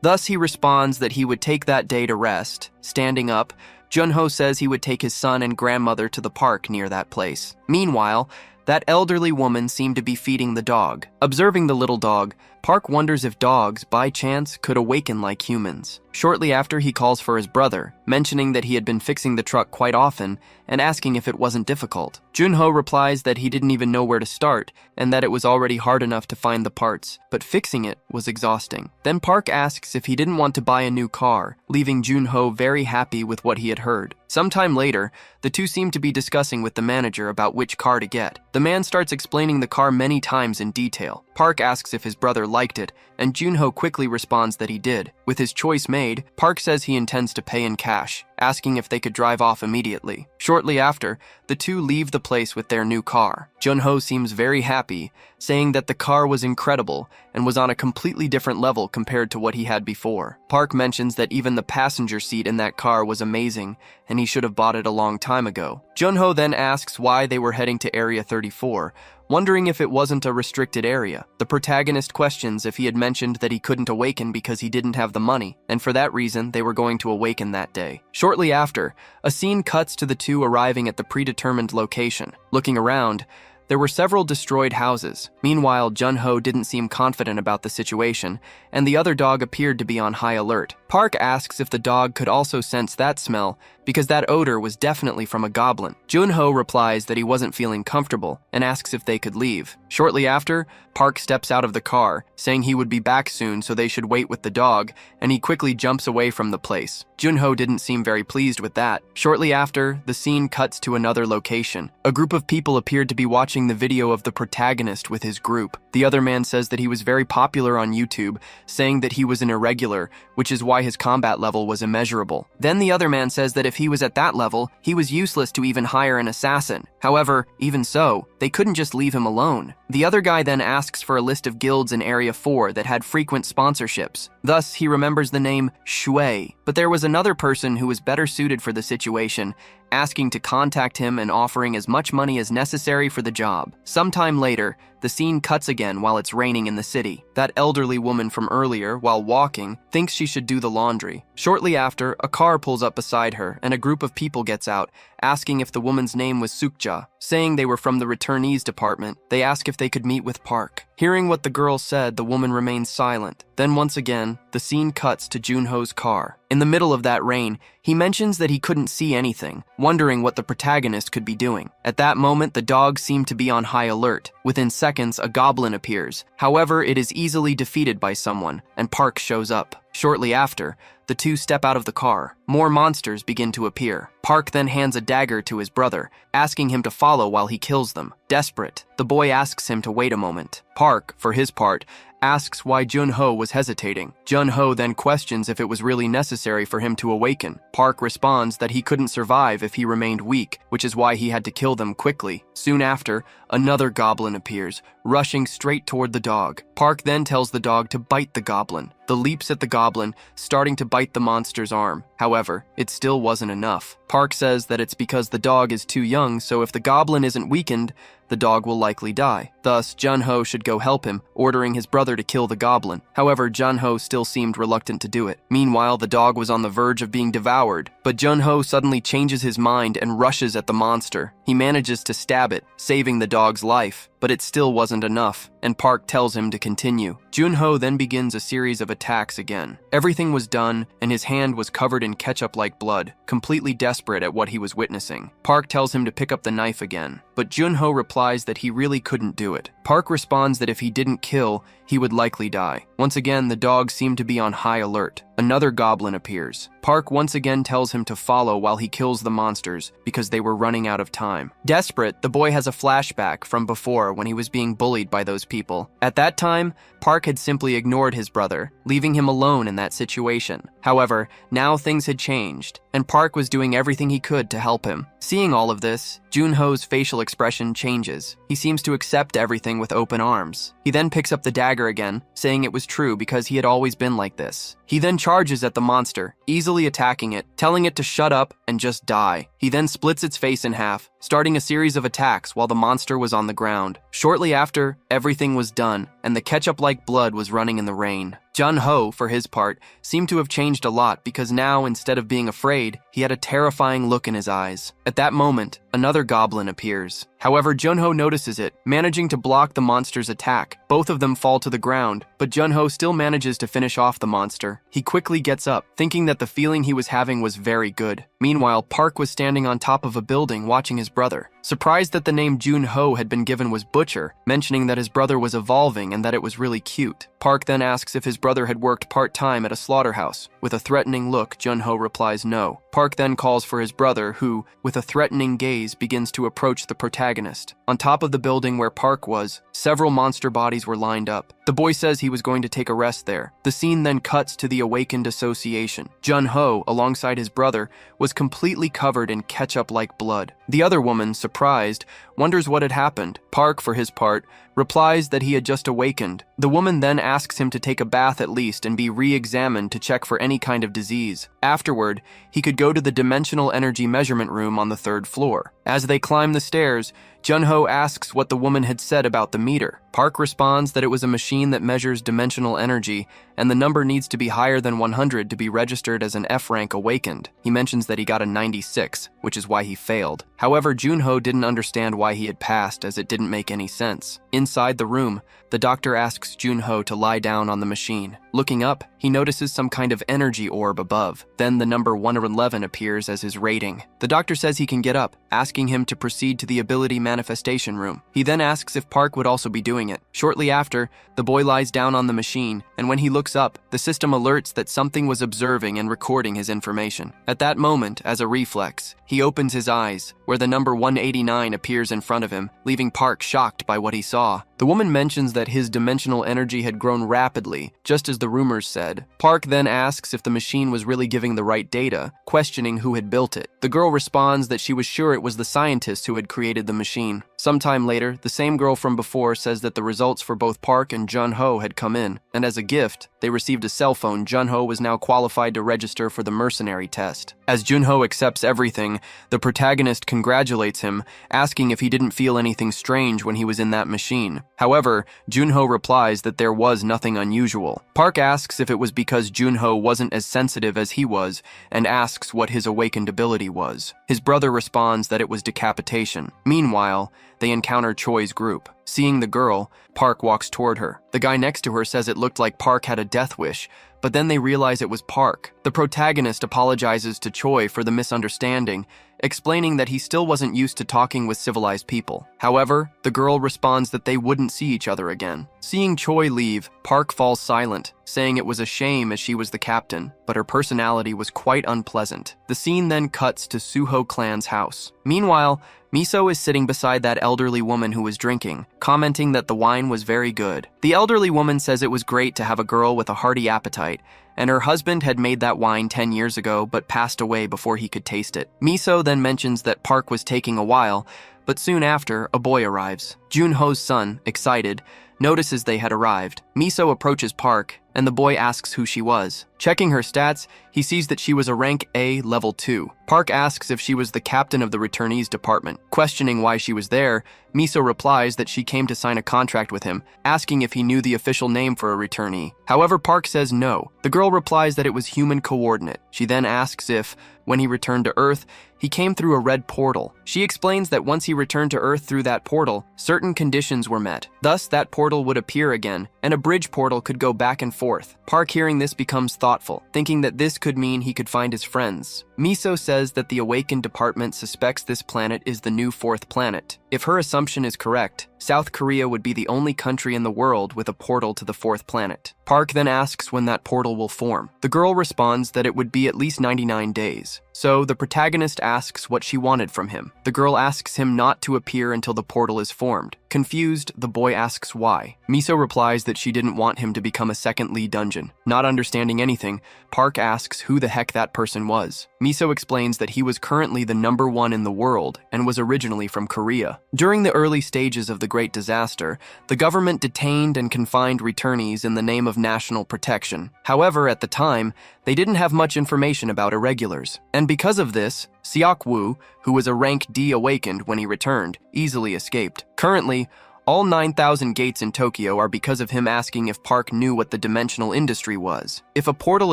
Speaker 1: Thus, he responds that he would take that day to rest. Standing up, Junho says he would take his son and grandmother to the park near that place. Meanwhile, that elderly woman seemed to be feeding the dog. Observing the little dog, Park wonders if dogs, by chance, could awaken like humans. Shortly after, he calls for his brother, mentioning that he had been fixing the truck quite often and asking if it wasn't difficult. Junho replies that he didn't even know where to start and that it was already hard enough to find the parts, but fixing it was exhausting. Then Park asks if he didn't want to buy a new car, leaving Junho very happy with what he had heard. Sometime later, the two seem to be discussing with the manager about which car to get. The man starts explaining the car many times in detail. Park asks if his brother liked it, and Junho quickly responds that he did. With his choice made, Park says he intends to pay in cash, asking if they could drive off immediately. Shortly after, the two leave the place with their new car. Junho seems very happy, saying that the car was incredible and was on a completely different level compared to what he had before. Park mentions that even the passenger seat in that car was amazing and he should have bought it a long time ago. Junho then asks why they were heading to Area 34, wondering if it wasn't a restricted area. The protagonist questions if he had mentioned that he couldn't awaken because he didn't have the money, and for that reason, they were going to awaken that day. Shortly after, a scene cuts to the two arriving at the predetermined location. Looking around, there were several destroyed houses. Meanwhile, Junho didn't seem confident about the situation, and the other dog appeared to be on high alert. Park asks if the dog could also sense that smell, because that odor was definitely from a goblin. Junho replies that he wasn't feeling comfortable and asks if they could leave. Shortly after, Park steps out of the car, saying he would be back soon so they should wait with the dog, and he quickly jumps away from the place. Junho didn't seem very pleased with that. Shortly after, the scene cuts to another location. A group of people appeared to be watching the video of the protagonist with his group. The other man says that he was very popular on YouTube, saying that he was an irregular, which is why his combat level was immeasurable. Then the other man says that if he was at that level, he was useless to even hire an assassin. However, even so, they couldn't just leave him alone. The other guy then asks for a list of guilds in Area 4 that had frequent sponsorships. Thus, he remembers the name Shui. But there was another person who was better suited for the situation, asking to contact him and offering as much money as necessary for the job. Sometime later, the scene cuts again while it's raining in the city. That elderly woman from earlier, while walking, thinks she should do the laundry. Shortly after, a car pulls up beside her and a group of people gets out, asking if the woman's name was Sukja. Saying they were from the returnees department, they ask if they could meet with Park. Hearing what the girl said, the woman remains silent. Then once again, the scene cuts to Junho's car. In the middle of that rain, he mentions that he couldn't see anything, wondering what the protagonist could be doing. At that moment, the dogs seem to be on high alert. Within seconds, a goblin appears. However, it is easily defeated by someone, and Park shows up. Shortly after, the two step out of the car. More monsters begin to appear. Park then hands a dagger to his brother, asking him to follow while he kills them. Desperate, the boy asks him to wait a moment. Park, for his part, asks why Junho was hesitating. Junho then questions if it was really necessary for him to awaken. Park responds that he couldn't survive if he remained weak, which is why he had to kill them quickly. Soon after, another goblin appears, rushing straight toward the dog. Park then tells the dog to bite the goblin. The leaps at the goblin, starting to bite the monster's arm. However, it still wasn't enough. Park says that it's because the dog is too young, so if the goblin isn't weakened, the dog will likely die. Thus, Junho should go help him, ordering his brother to kill the goblin. However, Junho still seemed reluctant to do it. Meanwhile, the dog was on the verge of being devoured, but Junho suddenly changes his mind and rushes at the monster. He manages to stab it, saving the dog's life, but it still wasn't enough, and Park tells him to continue. Junho then begins a series of attacks again. Everything was done, and his hand was covered in ketchup-like blood, completely desperate at what he was witnessing. Park tells him to pick up the knife again, but Junho replies that he really couldn't do it. Park responds that if he didn't kill, he would likely die. Once again, the dogs seem to be on high alert. Another goblin appears. Park once again tells him to follow while he kills the monsters because they were running out of time. Desperate, the boy has a flashback from before when he was being bullied by those people. At that time, Park had simply ignored his brother, leaving him alone in that situation. However, now things had changed, and Park was doing everything he could to help him. Seeing all of this, Junho's facial expression changes. He seems to accept everything with open arms. He then picks up the dagger again, saying it was true because he had always been like this. He then charges at the monster, easily attacking it, telling it to shut up and just die. He then splits its face in half, starting a series of attacks while the monster was on the ground. Shortly after, everything was done, and the ketchup-like blood was running in the rain. Jun-ho, for his part, seemed to have changed a lot because now, instead of being afraid, he had a terrifying look in his eyes. At that moment, another goblin appears. However, Jun-ho notices it, managing to block the monster's attack. Both of them fall to the ground, but Jun-ho still manages to finish off the monster. He quickly gets up, thinking that the feeling he was having was very good. Meanwhile, Park was standing on top of a building watching his brother. Surprised that the name Jun-ho had been given was Butcher, mentioning that his brother was evolving and that it was really cute. Park then asks if his brother had worked part-time at a slaughterhouse. With a threatening look, Jun-ho replies no. Park then calls for his brother, who, with a threatening gaze, begins to approach the protagonist. On top of the building where Park was, several monster bodies were lined up. The boy says he was going to take a rest there. The scene then cuts to the awakened association. Jun-ho, alongside his brother, was completely covered in ketchup-like blood. The other woman, surprised, wonders what had happened. Park, for his part, replies that he had just awakened. The woman then asks him to take a bath at least and be re-examined to check for any kind of disease. Afterward, he could go to the dimensional energy measurement room on the 3rd floor. As they climb the stairs, Jun-ho asks what the woman had said about the meter. Park responds that it was a machine that measures dimensional energy, and the number needs to be higher than 100 to be registered as an F-rank awakened. He mentions that he got a 96, which is why he failed. However, Jun-ho didn't understand why he had passed, as it didn't make any sense. Inside the room, the doctor asks Jun-ho to lie down on the machine. Looking up, he notices some kind of energy orb above. Then the number 111 appears as his rating. The doctor says he can get up, asking him to proceed to the ability manifestation room. He then asks if Park would also be doing it. Shortly after, the boy lies down on the machine, and when he looks up, the system alerts that something was observing and recording his information. At that moment, as a reflex, he opens his eyes, where the number 189 appears in front of him, leaving Park shocked by what he saw. The woman mentions that his dimensional energy had grown rapidly, just as the rumors said. Park then asks if the machine was really giving the right data, questioning who had built it. The girl responds that she was sure it was the scientist who had created the machine. Sometime later, the same girl from before says that the results for both Park and Jun-ho had come in, and as a gift, they received a cell phone. Jun-ho was now qualified to register for the mercenary test. As Jun-ho accepts everything, the protagonist congratulates him, asking if he didn't feel anything strange when he was in that machine. However, Jun-ho replies that there was nothing unusual. Park asks if it was because Jun-ho wasn't as sensitive as he was, and asks what his awakened ability was. His brother responds that it was decapitation. Meanwhile, they encounter Choi's group. Seeing the girl, Park walks toward her. The guy next to her says it looked like Park had a death wish, but then they realize it was Park. The protagonist apologizes to Choi for the misunderstanding, explaining that he still wasn't used to talking with civilized people. However, the girl responds that they wouldn't see each other again. Seeing Choi leave, Park falls silent, saying it was a shame as she was the captain, but her personality was quite unpleasant. The scene then cuts to Suho clan's house. Meanwhile, Miso is sitting beside that elderly woman who was drinking, commenting that the wine was very good. The elderly woman says it was great to have a girl with a hearty appetite, and her husband had made that wine 10 years ago but passed away before he could taste it. Miso then mentions that Park was taking a while, but soon after, a boy arrives. Jun-ho's son, excited, notices they had arrived. Miso approaches Park, and the boy asks who she was. Checking her stats, he sees that she was a rank A level 2. Park asks if she was the captain of the returnees department. Questioning why she was there, Miso replies that she came to sign a contract with him, asking if he knew the official name for a returnee. However, Park says no. The girl replies that it was human coordinate. She then asks if, when he returned to Earth, he came through a red portal. She explains that once he returned to Earth through that portal, certain conditions were met. Thus, that portal would appear again, and a bridge portal could go back and forth. Park, hearing this, becomes thoughtful, thinking that this could mean he could find his friends. Miso says that the Awakened Department suspects this planet is the new 4th planet. If her assumption is correct, South Korea would be the only country in the world with a portal to the 4th planet. Park then asks when that portal will form. The girl responds that it would be at least 99 days. So the protagonist asks what she wanted from him. The girl asks him not to appear until the portal is formed. Confused, the boy asks why. Miso replies that she didn't want him to become a second lead dungeon. Not understanding anything, Park asks who the heck that person was. Miso explains that he was currently the #1 in the world and was originally from Korea. During the early stages of the Great Disaster, the government detained and confined returnees in the name of national protection. However, at the time, they didn't have much information about irregulars. And because of this, Seok-woo, who was a rank D awakened when he returned, easily escaped. Currently, all 9,000 gates in Tokyo are because of him asking if Park knew what the dimensional industry was. If a portal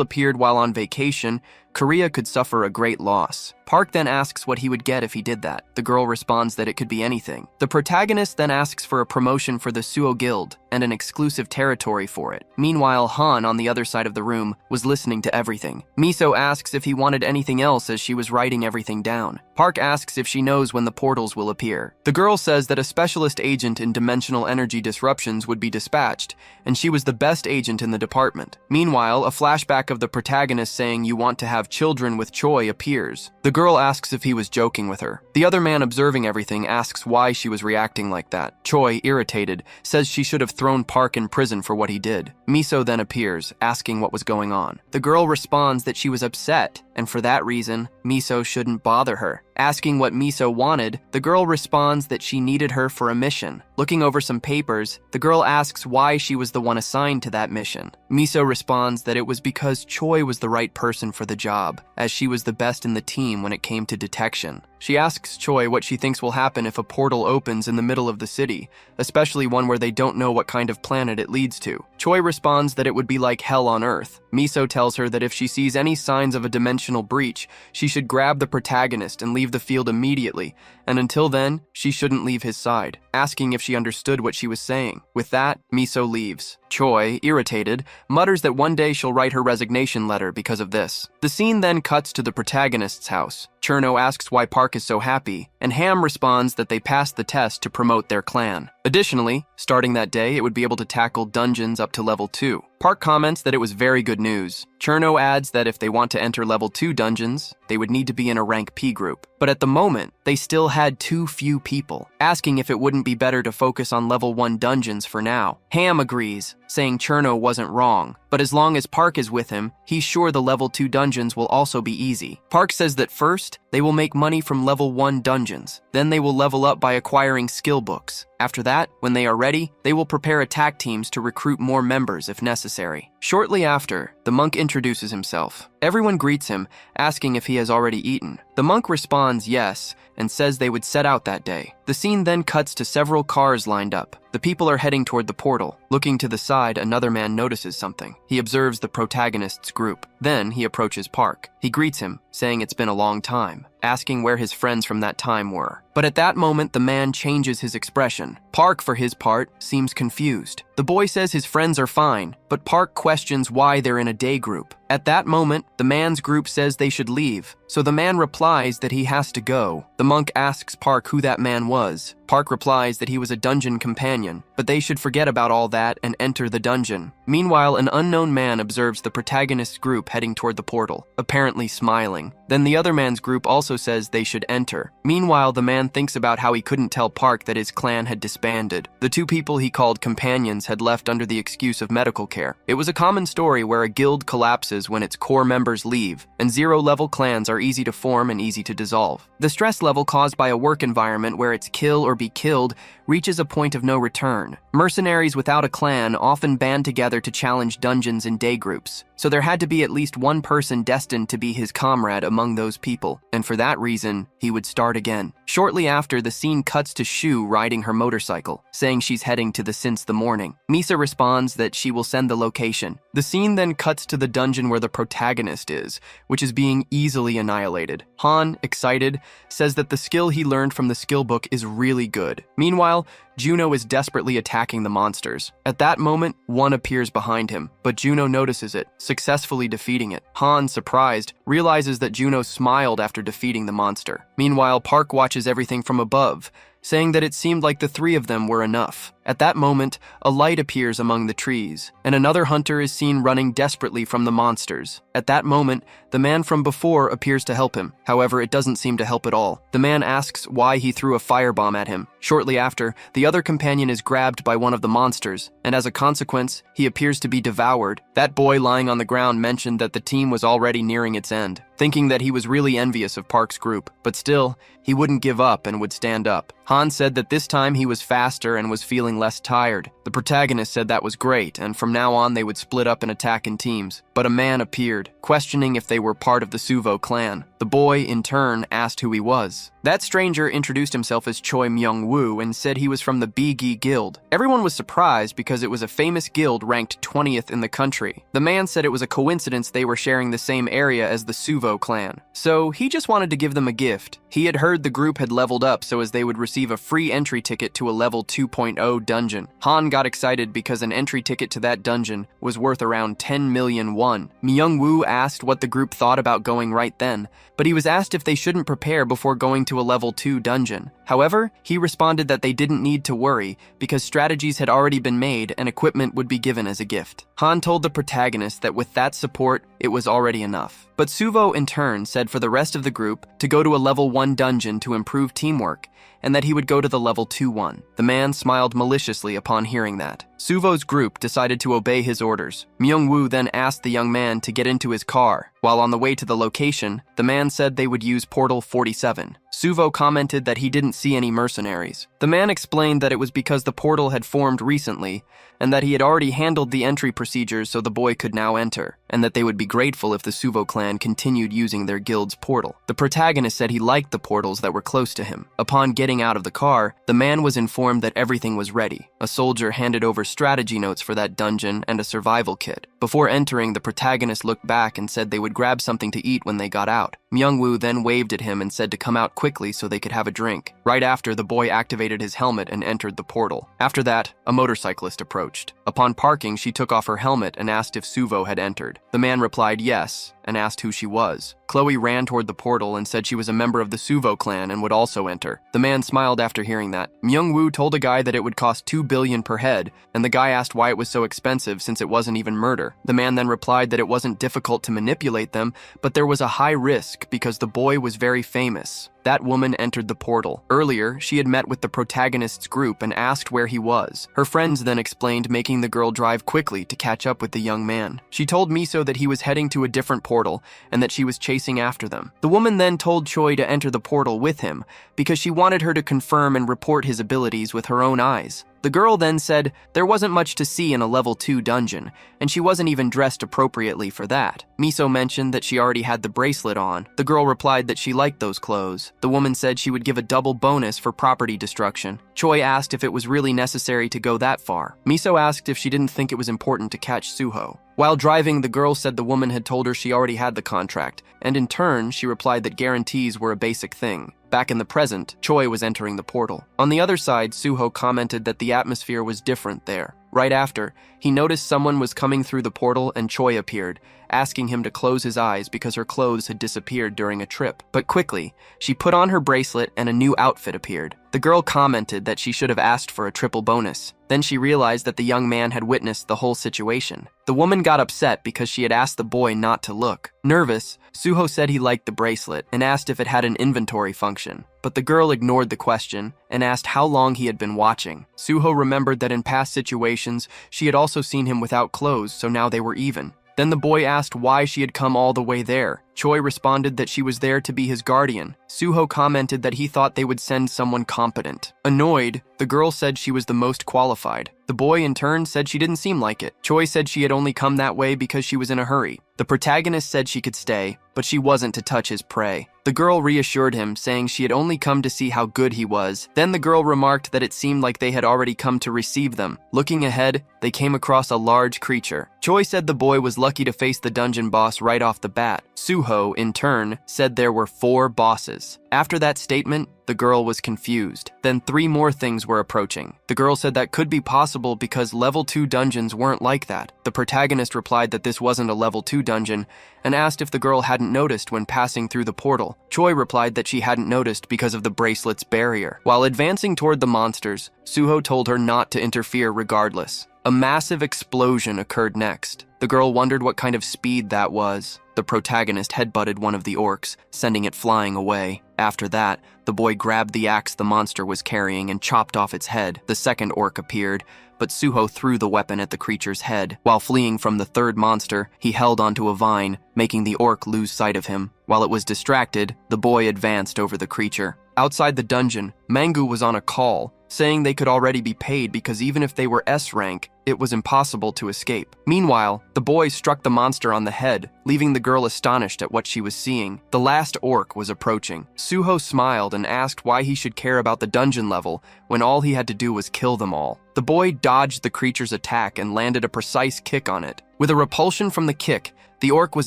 Speaker 1: appeared while on vacation, Korea could suffer a great loss. Park then asks what he would get if he did that. The girl responds that it could be anything. The protagonist then asks for a promotion for the Suo Guild and an exclusive territory for it. Meanwhile, Han, on the other side of the room, was listening to everything. Miso asks if he wanted anything else as she was writing everything down. Park asks if she knows when the portals will appear. The girl says that a specialist agent in dimensional energy disruptions would be dispatched, and she was the best agent in the department. Meanwhile, a flashback of the protagonist saying you want to have children with Choi appears. The girl asks if he was joking with her. The other man observing everything asks why she was reacting like that. Choi, irritated, says she should have thrown Park in prison for what he did. Miso then appears, asking what was going on. The girl responds that she was upset, and for that reason, Miso shouldn't bother her. Asking what Miso wanted, the girl responds that she needed her for a mission. Looking over some papers, the girl asks why she was the one assigned to that mission. Miso responds that it was because Choi was the right person for the job, as she was the best in the team when it came to detection. She asks Choi what she thinks will happen if a portal opens in the middle of the city, especially one where they don't know what kind of planet it leads to. Choi responds that it would be like hell on Earth. Miso tells her that if she sees any signs of a dimensional breach, she should grab the protagonist and leave the field immediately, and until then, she shouldn't leave his side, asking if she understood what she was saying. With that, Miso leaves. Choi, irritated, mutters that one day she'll write her resignation letter because of this. The scene then cuts to the protagonist's house. Cherno asks why Park is so happy, and Ham responds that they passed the test to promote their clan. Additionally, starting that day, it would be able to tackle dungeons up to level 2. Park comments that it was very good news. Cherno adds that if they want to enter level 2 dungeons, they would need to be in a rank P group. But at the moment, they still had too few people, asking if it wouldn't be better to focus on level 1 dungeons for now. Ham agrees, saying Cherno wasn't wrong, but as long as Park is with him, he's sure the level 2 dungeons will also be easy. Park says that first, they will make money from level 1 dungeons. Then they will level up by acquiring skill books. After that, when they are ready, they will prepare attack teams to recruit more members if necessary. Shortly after, the monk introduces himself. Everyone greets him, asking if he has already eaten. The monk responds yes, and says they would set out that day. The scene then cuts to several cars lined up. The people are heading toward the portal. Looking to the side, another man notices something. He observes the protagonist's group. Then he approaches Park. He greets him, saying it's been a long time, asking where his friends from that time were. But at that moment, the man changes his expression. Park, for his part, seems confused. The boy says his friends are fine, but Park questions why they're in a day group. At that moment, the man's group says they should leave, so the man replies that he has to go. The monk asks Park who that man was. Park replies that he was a dungeon companion, but they should forget about all that and enter the dungeon. Meanwhile, an unknown man observes the protagonist's group heading toward the portal, apparently smiling. Then the other man's group also says they should enter. Meanwhile, the man thinks about how he couldn't tell Park that his clan had disbanded. The two people he called companions had left under the excuse of medical care. It was a common story where a guild collapses when its core members leave, and zero-level clans are easy to form and easy to dissolve. The stress level caused by a work environment where it's kill or be killed reaches a point of no return. Mercenaries without a clan often band together to challenge dungeons in day groups, so there had to be at least one person destined to be his comrade among those people, and for that reason, he would start again. Shortly after, the scene cuts to Shu riding her motorcycle, saying she's heading to the Since the Morning. Misa responds that she will send the location. The scene then cuts to the dungeon where the protagonist is, which is being easily annihilated. Han, excited, says that the skill he learned from the skill book is really good. Meanwhile, Juno is desperately attacking the monsters. At that moment, one appears behind him, but Juno notices it, successfully defeating it. Han, surprised, realizes that Juno smiled after defeating the monster. Meanwhile, Park watches everything from above, saying that it seemed like the three of them were enough. At that moment, a light appears among the trees, and another hunter is seen running desperately from the monsters. At that moment, the man from before appears to help him. However, it doesn't seem to help at all. The man asks why he threw a firebomb at him. Shortly after, the other companion is grabbed by one of the monsters, and as a consequence, he appears to be devoured. That boy lying on the ground mentioned that the team was already nearing its end, thinking that he was really envious of Park's group, but still, he wouldn't give up and would stand up. Han said that this time he was faster and was feeling less tired. The protagonist said that was great, and from now on they would split up and attack in teams. But a man appeared, questioning if they were part of the Suvo clan. The boy, in turn, asked who he was. That stranger introduced himself as Choi Myung-woo and said he was from the Bigi Guild. Everyone was surprised because it was a famous guild ranked 20th in the country. The man said it was a coincidence they were sharing the same area as the Suvo clan, so he just wanted to give them a gift. He had heard the group had leveled up so as they would receive a free entry ticket to a level 2.0 dungeon. Han got excited because an entry ticket to that dungeon was worth around 10 million won. Myung-woo asked what the group thought about going right then, but he was asked if they shouldn't prepare before going to a level 2 dungeon. However, he responded that they didn't need to worry because strategies had already been made and equipment would be given as a gift. Han told the protagonist that with that support, it was already enough. But Suvo in turn said for the rest of the group to go to a level 1 dungeon to improve teamwork, and that he would go to the level 2 one. The man smiled maliciously upon hearing that. Suvo's group decided to obey his orders. Myung-woo then asked the young man to get into his car. While on the way to the location, the man said they would use Portal 47. Suvo commented that he didn't see any mercenaries. The man explained that it was because the portal had formed recently, and that he had already handled the entry procedures so the boy could now enter, and that they would be grateful if the Suvo clan continued using their guild's portal. The protagonist said he liked the portals that were close to him. Upon getting out of the car, the man was informed that everything was ready. A soldier handed over strategy notes for that dungeon and a survival kit. Before entering, the protagonist looked back and said they would grab something to eat when they got out. Myung-woo then waved at him and said to come out quickly so they could have a drink. Right after, the boy activated his helmet and entered the portal. After that, a motorcyclist approached. Upon parking, she took off her helmet and asked if Suvo had entered. The man replied yes, and asked who she was. Chloe ran toward the portal and said she was a member of the Suvo clan and would also enter. The man smiled after hearing that. Myung-woo told a guy that it would cost 2 billion per head, and the guy asked why it was so expensive since it wasn't even murder. The man then replied that it wasn't difficult to manipulate them, but there was a high risk because the boy was very famous. That woman entered the portal. Earlier, she had met with the protagonist's group and asked where he was. Her friends then explained making the girl drive quickly to catch up with the young man. She told Miso that he was heading to a different portal and that she was chasing after them. The woman then told Choi to enter the portal with him because she wanted her to confirm and report his abilities with her own eyes. The girl then said there wasn't much to see in a level 2 dungeon, and she wasn't even dressed appropriately for that. Miso mentioned that she already had the bracelet on. The girl replied that she liked those clothes. The woman said she would give a double bonus for property destruction. Choi asked if it was really necessary to go that far. Miso asked if she didn't think it was important to catch Suho. While driving, the girl said the woman had told her she already had the contract, and in turn, she replied that guarantees were a basic thing. Back in the present, Choi was entering the portal. On the other side, Suho commented that the atmosphere was different there. Right after, he noticed someone was coming through the portal and Choi appeared, asking him to close his eyes because her clothes had disappeared during a trip. But quickly, she put on her bracelet and a new outfit appeared. The girl commented that she should have asked for a triple bonus. Then she realized that the young man had witnessed the whole situation. The woman got upset because she had asked the boy not to look. Nervous, Suho said he liked the bracelet and asked if it had an inventory function. But the girl ignored the question and asked how long he had been watching. Suho remembered that in past situations, she had also seen him without clothes, so now they were even. Then the boy asked why she had come all the way there. Choi responded that she was there to be his guardian. Suho commented that he thought they would send someone competent. Annoyed, the girl said she was the most qualified. The boy in turn said she didn't seem like it. Choi said she had only come that way because she was in a hurry. The protagonist said she could stay, but she wasn't to touch his prey. The girl reassured him, saying she had only come to see how good he was. Then the girl remarked that it seemed like they had already come to receive them. Looking ahead, they came across a large creature. Choi said the boy was lucky to face the dungeon boss right off the bat. Suho, in turn, said there were 4 bosses. After that statement, the girl was confused. Then 3 more things were approaching. The girl said that could be possible because level 2 dungeons weren't like that. The protagonist replied that this wasn't a level 2 dungeon and asked if the girl hadn't noticed when passing through the portal. Choi replied that she hadn't noticed because of the bracelet's barrier. While advancing toward the monsters, Suho told her not to interfere regardless. A massive explosion occurred next. The girl wondered what kind of speed that was. The protagonist headbutted one of the orcs, sending it flying away. After that, the boy grabbed the axe the monster was carrying and chopped off its head. The second orc appeared, but Suho threw the weapon at the creature's head. While fleeing from the third monster, he held onto a vine, making the orc lose sight of him. While it was distracted, the boy advanced over the creature. Outside the dungeon, Mangu was on a call, saying they could already be paid because even if they were S rank, it was impossible to escape. Meanwhile, the boy struck the monster on the head, leaving the girl astonished at what she was seeing. The last orc was approaching. Suho smiled and asked why he should care about the dungeon level when all he had to do was kill them all. The boy dodged the creature's attack and landed a precise kick on it. With a repulsion from the kick, the orc was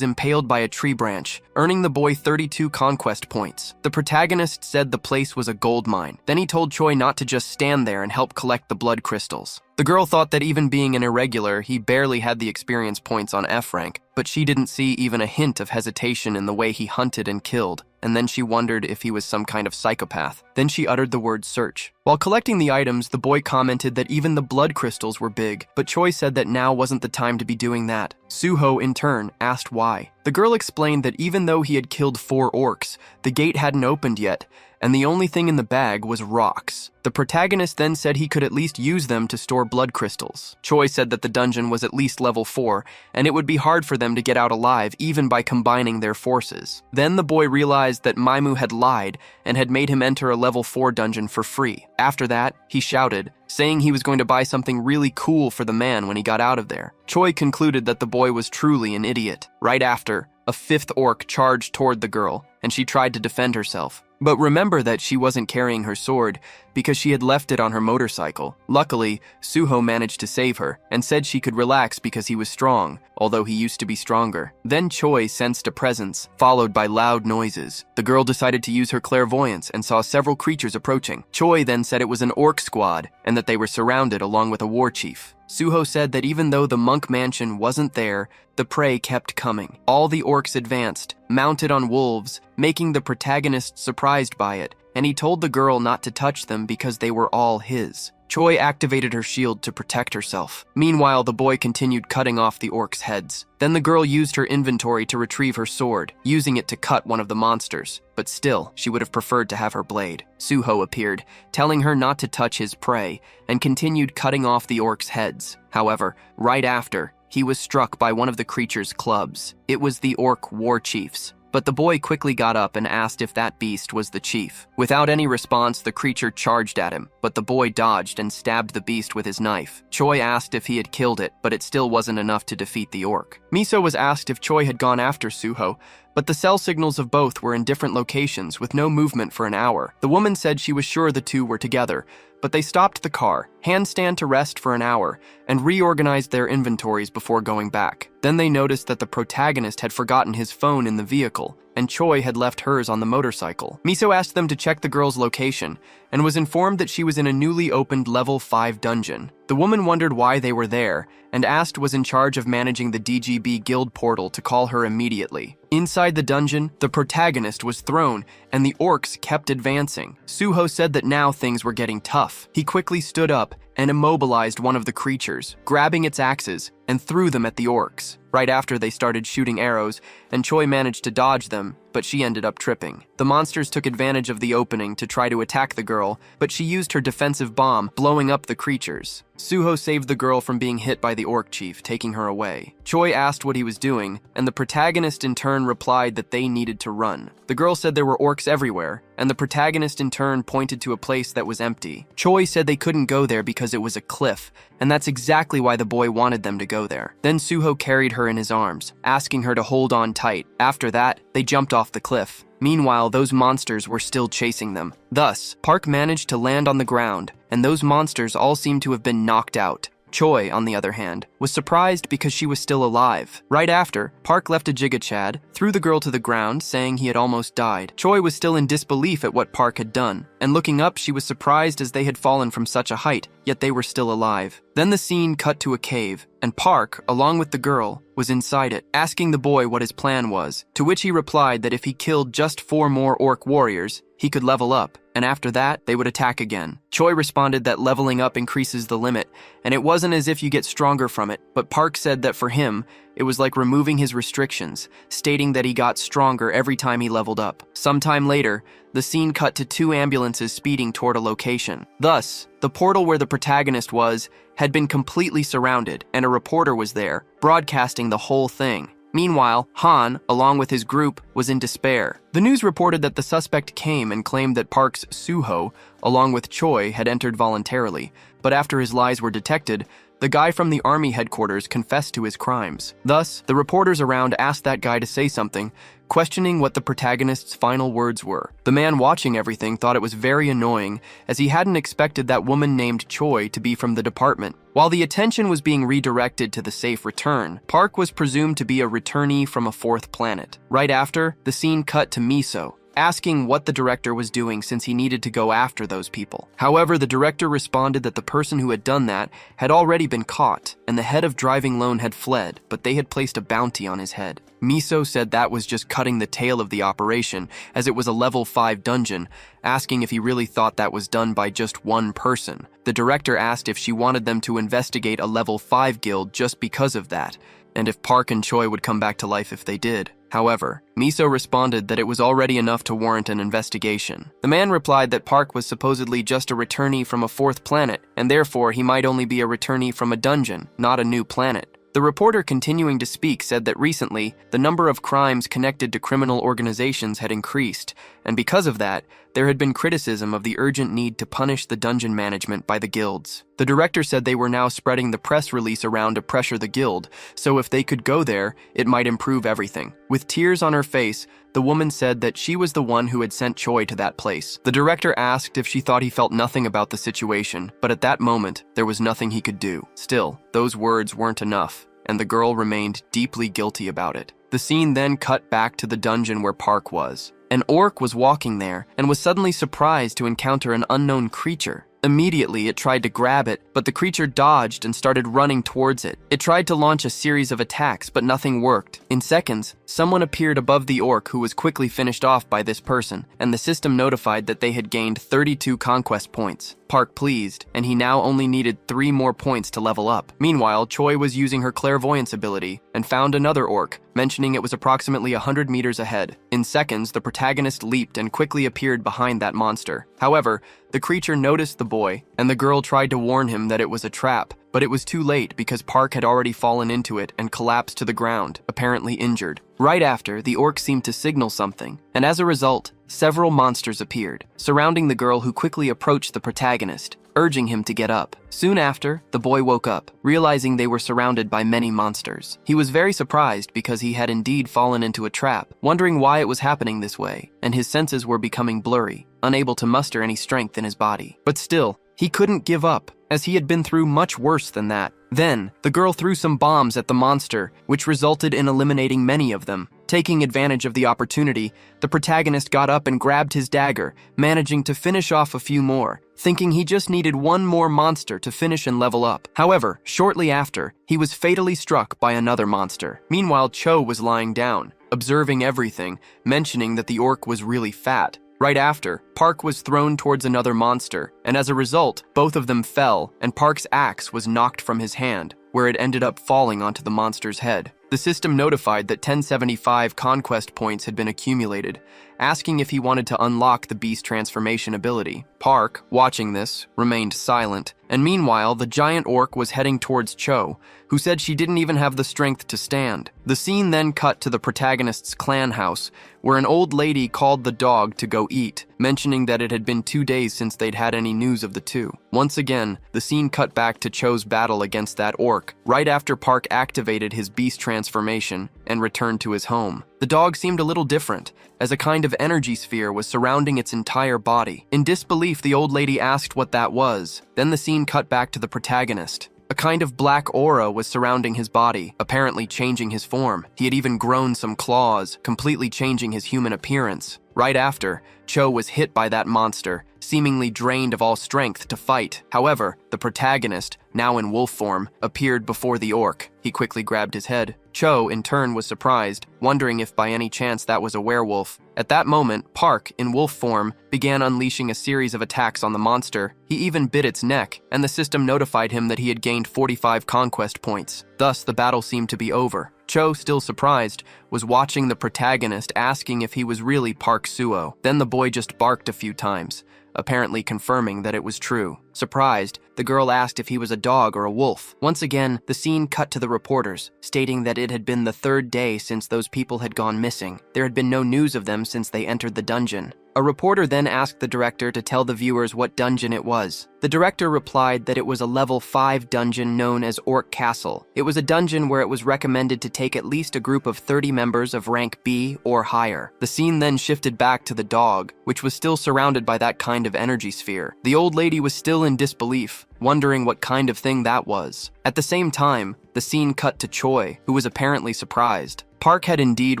Speaker 1: impaled by a tree branch, earning the boy 32 conquest points. The protagonist said the place was a gold mine. Then he told Choi not to just stand there and help collect the blood crystals. The girl thought that even being an irregular, he barely had the experience points on F rank, but she didn't see even a hint of hesitation in the way he hunted and killed, and then she wondered if he was some kind of psychopath. Then she uttered the word search. While collecting the items, the boy commented that even the blood crystals were big, but Choi said that now wasn't the time to be doing that. Suho, in turn, asked why. The girl explained that even though he had killed 4 orcs, the gate hadn't opened yet, and the only thing in the bag was rocks. The protagonist then said he could at least use them to store blood crystals. Choi said that the dungeon was at least level 4, and it would be hard for them to get out alive even by combining their forces. Then the boy realized that Maimu had lied and had made him enter a level 4 dungeon for free. After that, he shouted, saying he was going to buy something really cool for the man when he got out of there. Choi concluded that the boy was truly an idiot. Right after, a 5th orc charged toward the girl, and she tried to defend herself. But remember that she wasn't carrying her sword because she had left it on her motorcycle. Luckily, Suho managed to save her and said she could relax because he was strong, although he used to be stronger. Then Choi sensed a presence, followed by loud noises. The girl decided to use her clairvoyance and saw several creatures approaching. Choi then said it was an orc squad and that they were surrounded along with a war chief. Suho said that even though the monk mansion wasn't there, the prey kept coming. All the orcs advanced, mounted on wolves, making the protagonist surprised by it, and he told the girl not to touch them because they were all his. Choi activated her shield to protect herself. Meanwhile, the boy continued cutting off the orcs' heads. Then the girl used her inventory to retrieve her sword, using it to cut one of the monsters. But still, she would have preferred to have her blade. Suho appeared, telling her not to touch his prey, and continued cutting off the orcs' heads. However, right after, he was struck by one of the creature's clubs. It was the orc war chief's. But the boy quickly got up and asked if that beast was the chief. Without any response, the creature charged at him, but the boy dodged and stabbed the beast with his knife. Choi asked if he had killed it, but it still wasn't enough to defeat the orc. Miso was asked if Choi had gone after Suho, but the cell signals of both were in different locations with no movement for an hour. The woman said she was sure the two were together, but they stopped the car, handstand to rest for an hour, and reorganized their inventories before going back. Then they noticed that the protagonist had forgotten his phone in the vehicle, and Choi had left hers on the motorcycle. Miso asked them to check the girl's location, and was informed that she was in a newly opened level 5 dungeon. The woman wondered why they were there, and asked was in charge of managing the DGB guild portal to call her immediately. Inside the dungeon, the protagonist was thrown, and the orcs kept advancing. Suho said that now things were getting tough. He quickly stood up and immobilized one of the creatures, grabbing its axes, and threw them at the orcs. Right after, they started shooting arrows, and Choi managed to dodge them, but she ended up tripping. The monsters took advantage of the opening to try to attack the girl, but she used her defensive bomb, blowing up the creatures. Suho saved the girl from being hit by the orc chief, taking her away. Choi asked what he was doing, and the protagonist in turn replied that they needed to run. The girl said there were orcs everywhere, and the protagonist in turn pointed to a place that was empty. Choi said they couldn't go there because it was a cliff, and that's exactly why the boy wanted them to go there. Then Suho carried her in his arms, asking her to hold on tight. After that, they jumped off the cliff. Meanwhile, those monsters were still chasing them. Thus, Park managed to land on the ground, and those monsters all seemed to have been knocked out. Choi, on the other hand, was surprised because she was still alive. Right after, Park left a Jigachad, threw the girl to the ground, saying he had almost died. Choi was still in disbelief at what Park had done, and looking up, she was surprised as they had fallen from such a height, yet they were still alive. Then the scene cut to a cave, and Park, along with the girl, was inside it, asking the boy what his plan was, to which he replied that if he killed just 4 more orc warriors, he could level up, and after that, they would attack again. Choi responded that leveling up increases the limit, and it wasn't as if you get stronger from it, but Park said that for him, it was like removing his restrictions, stating that he got stronger every time he leveled up. Sometime later, the scene cut to 2 ambulances speeding toward a location. Thus, the portal where the protagonist was had been completely surrounded, and a reporter was there, broadcasting the whole thing. Meanwhile, Han, along with his group, was in despair. The news reported that the suspect came and claimed that Park's Suho, along with Choi, had entered voluntarily, but after his lies were detected, the guy from the army headquarters confessed to his crimes. Thus, the reporters around asked that guy to say something, questioning what the protagonist's final words were. The man watching everything thought it was very annoying, as he hadn't expected that woman named Choi to be from the department. While the attention was being redirected to the safe return, Park was presumed to be a returnee from a 4th planet. Right after, the scene cut to Miso, asking what the director was doing since he needed to go after those people. However, the director responded that the person who had done that had already been caught, and the head of Driving Loan had fled, but they had placed a bounty on his head. Miso said that was just cutting the tail of the operation, as it was a level 5 dungeon, asking if he really thought that was done by just one person. The director asked if she wanted them to investigate a level 5 guild just because of that, and if Park and Choi would come back to life if they did. However, Miso responded that it was already enough to warrant an investigation. The man replied that Park was supposedly just a returnee from a 4th planet, and therefore he might only be a returnee from a dungeon, not a new planet. The reporter continuing to speak said that recently, the number of crimes connected to criminal organizations had increased, and because of that, there had been criticism of the urgent need to punish the dungeon management by the guilds. The director said they were now spreading the press release around to pressure the guild, so if they could go there, it might improve everything. With tears on her face, the woman said that she was the one who had sent Choi to that place. The director asked if she thought he felt nothing about the situation, but at that moment, there was nothing he could do. Still, those words weren't enough, and the girl remained deeply guilty about it. The scene then cut back to the dungeon where Park was. An orc was walking there and was suddenly surprised to encounter an unknown creature. Immediately, it tried to grab it, but the creature dodged and started running towards it. It tried to launch a series of attacks, but nothing worked. In seconds, someone appeared above the orc who was quickly finished off by this person, and the system notified that they had gained 32 conquest points. Park pleased, and he now only needed 3 more points to level up. Meanwhile, Choi was using her clairvoyance ability and found another orc, mentioning it was approximately 100 meters ahead. In seconds, the protagonist leaped and quickly appeared behind that monster. However, the creature noticed the boy, and the girl tried to warn him that it was a trap, but it was too late because Park had already fallen into it and collapsed to the ground, apparently injured. Right after, the orc seemed to signal something, and as a result, several monsters appeared, surrounding the girl who quickly approached the protagonist, urging him to get up. Soon after, the boy woke up, realizing they were surrounded by many monsters. He was very surprised because he had indeed fallen into a trap, wondering why it was happening this way, and his senses were becoming blurry, unable to muster any strength in his body. But still, he couldn't give up, as he had been through much worse than that. Then, the girl threw some bombs at the monster, which resulted in eliminating many of them. Taking advantage of the opportunity, the protagonist got up and grabbed his dagger, managing to finish off a few more, thinking he just needed one more monster to finish and level up. However, shortly after, he was fatally struck by another monster. Meanwhile, Cho was lying down, observing everything, mentioning that the orc was really fat. Right after, Park was thrown towards another monster, and as a result, both of them fell, and Park's axe was knocked from his hand, where it ended up falling onto the monster's head. The system notified that 1075 conquest points had been accumulated, asking if he wanted to unlock the beast transformation ability. Park, watching this, remained silent, and meanwhile, the giant orc was heading towards Cho, who said she didn't even have the strength to stand. The scene then cut to the protagonist's clan house, where an old lady called the dog to go eat, mentioning that it had been 2 days since they'd had any news of the two. Once again, the scene cut back to Cho's battle against that orc, right after Park activated his beast transformation and returned to his home. The dog seemed a little different, as a kind of energy sphere was surrounding its entire body. In disbelief, the old lady asked what that was. Then the scene cut back to the protagonist. A kind of black aura was surrounding his body, apparently changing his form. He had even grown some claws, completely changing his human appearance. Right after, Cho was hit by that monster, seemingly drained of all strength to fight. However, the protagonist, now in wolf form, appeared before the orc. He quickly grabbed his head. Cho, in turn, was surprised, wondering if by any chance that was a werewolf, At that moment, Park, in wolf form, began unleashing a series of attacks on the monster. He even bit its neck, and the system notified him that he had gained 45 conquest points. Thus, the battle seemed to be over. Cho, still surprised, was watching the protagonist, asking if he was really Park Suo. Then the boy just barked a few times, apparently confirming that it was true. Surprised, the girl asked if he was a dog or a wolf. Once again, the scene cut to the reporters, stating that it had been the third day since those people had gone missing. There had been no news of them since they entered the dungeon. A reporter then asked the director to tell the viewers what dungeon it was. The director replied that it was a level 5 dungeon known as Orc Castle. It was a dungeon where it was recommended to take at least a group of 30 members of rank B or higher. The scene then shifted back to the dog, which was still surrounded by that kind of energy sphere. The old lady was still in disbelief, wondering what kind of thing that was. At the same time, the scene cut to Choi, who was apparently surprised. Park had indeed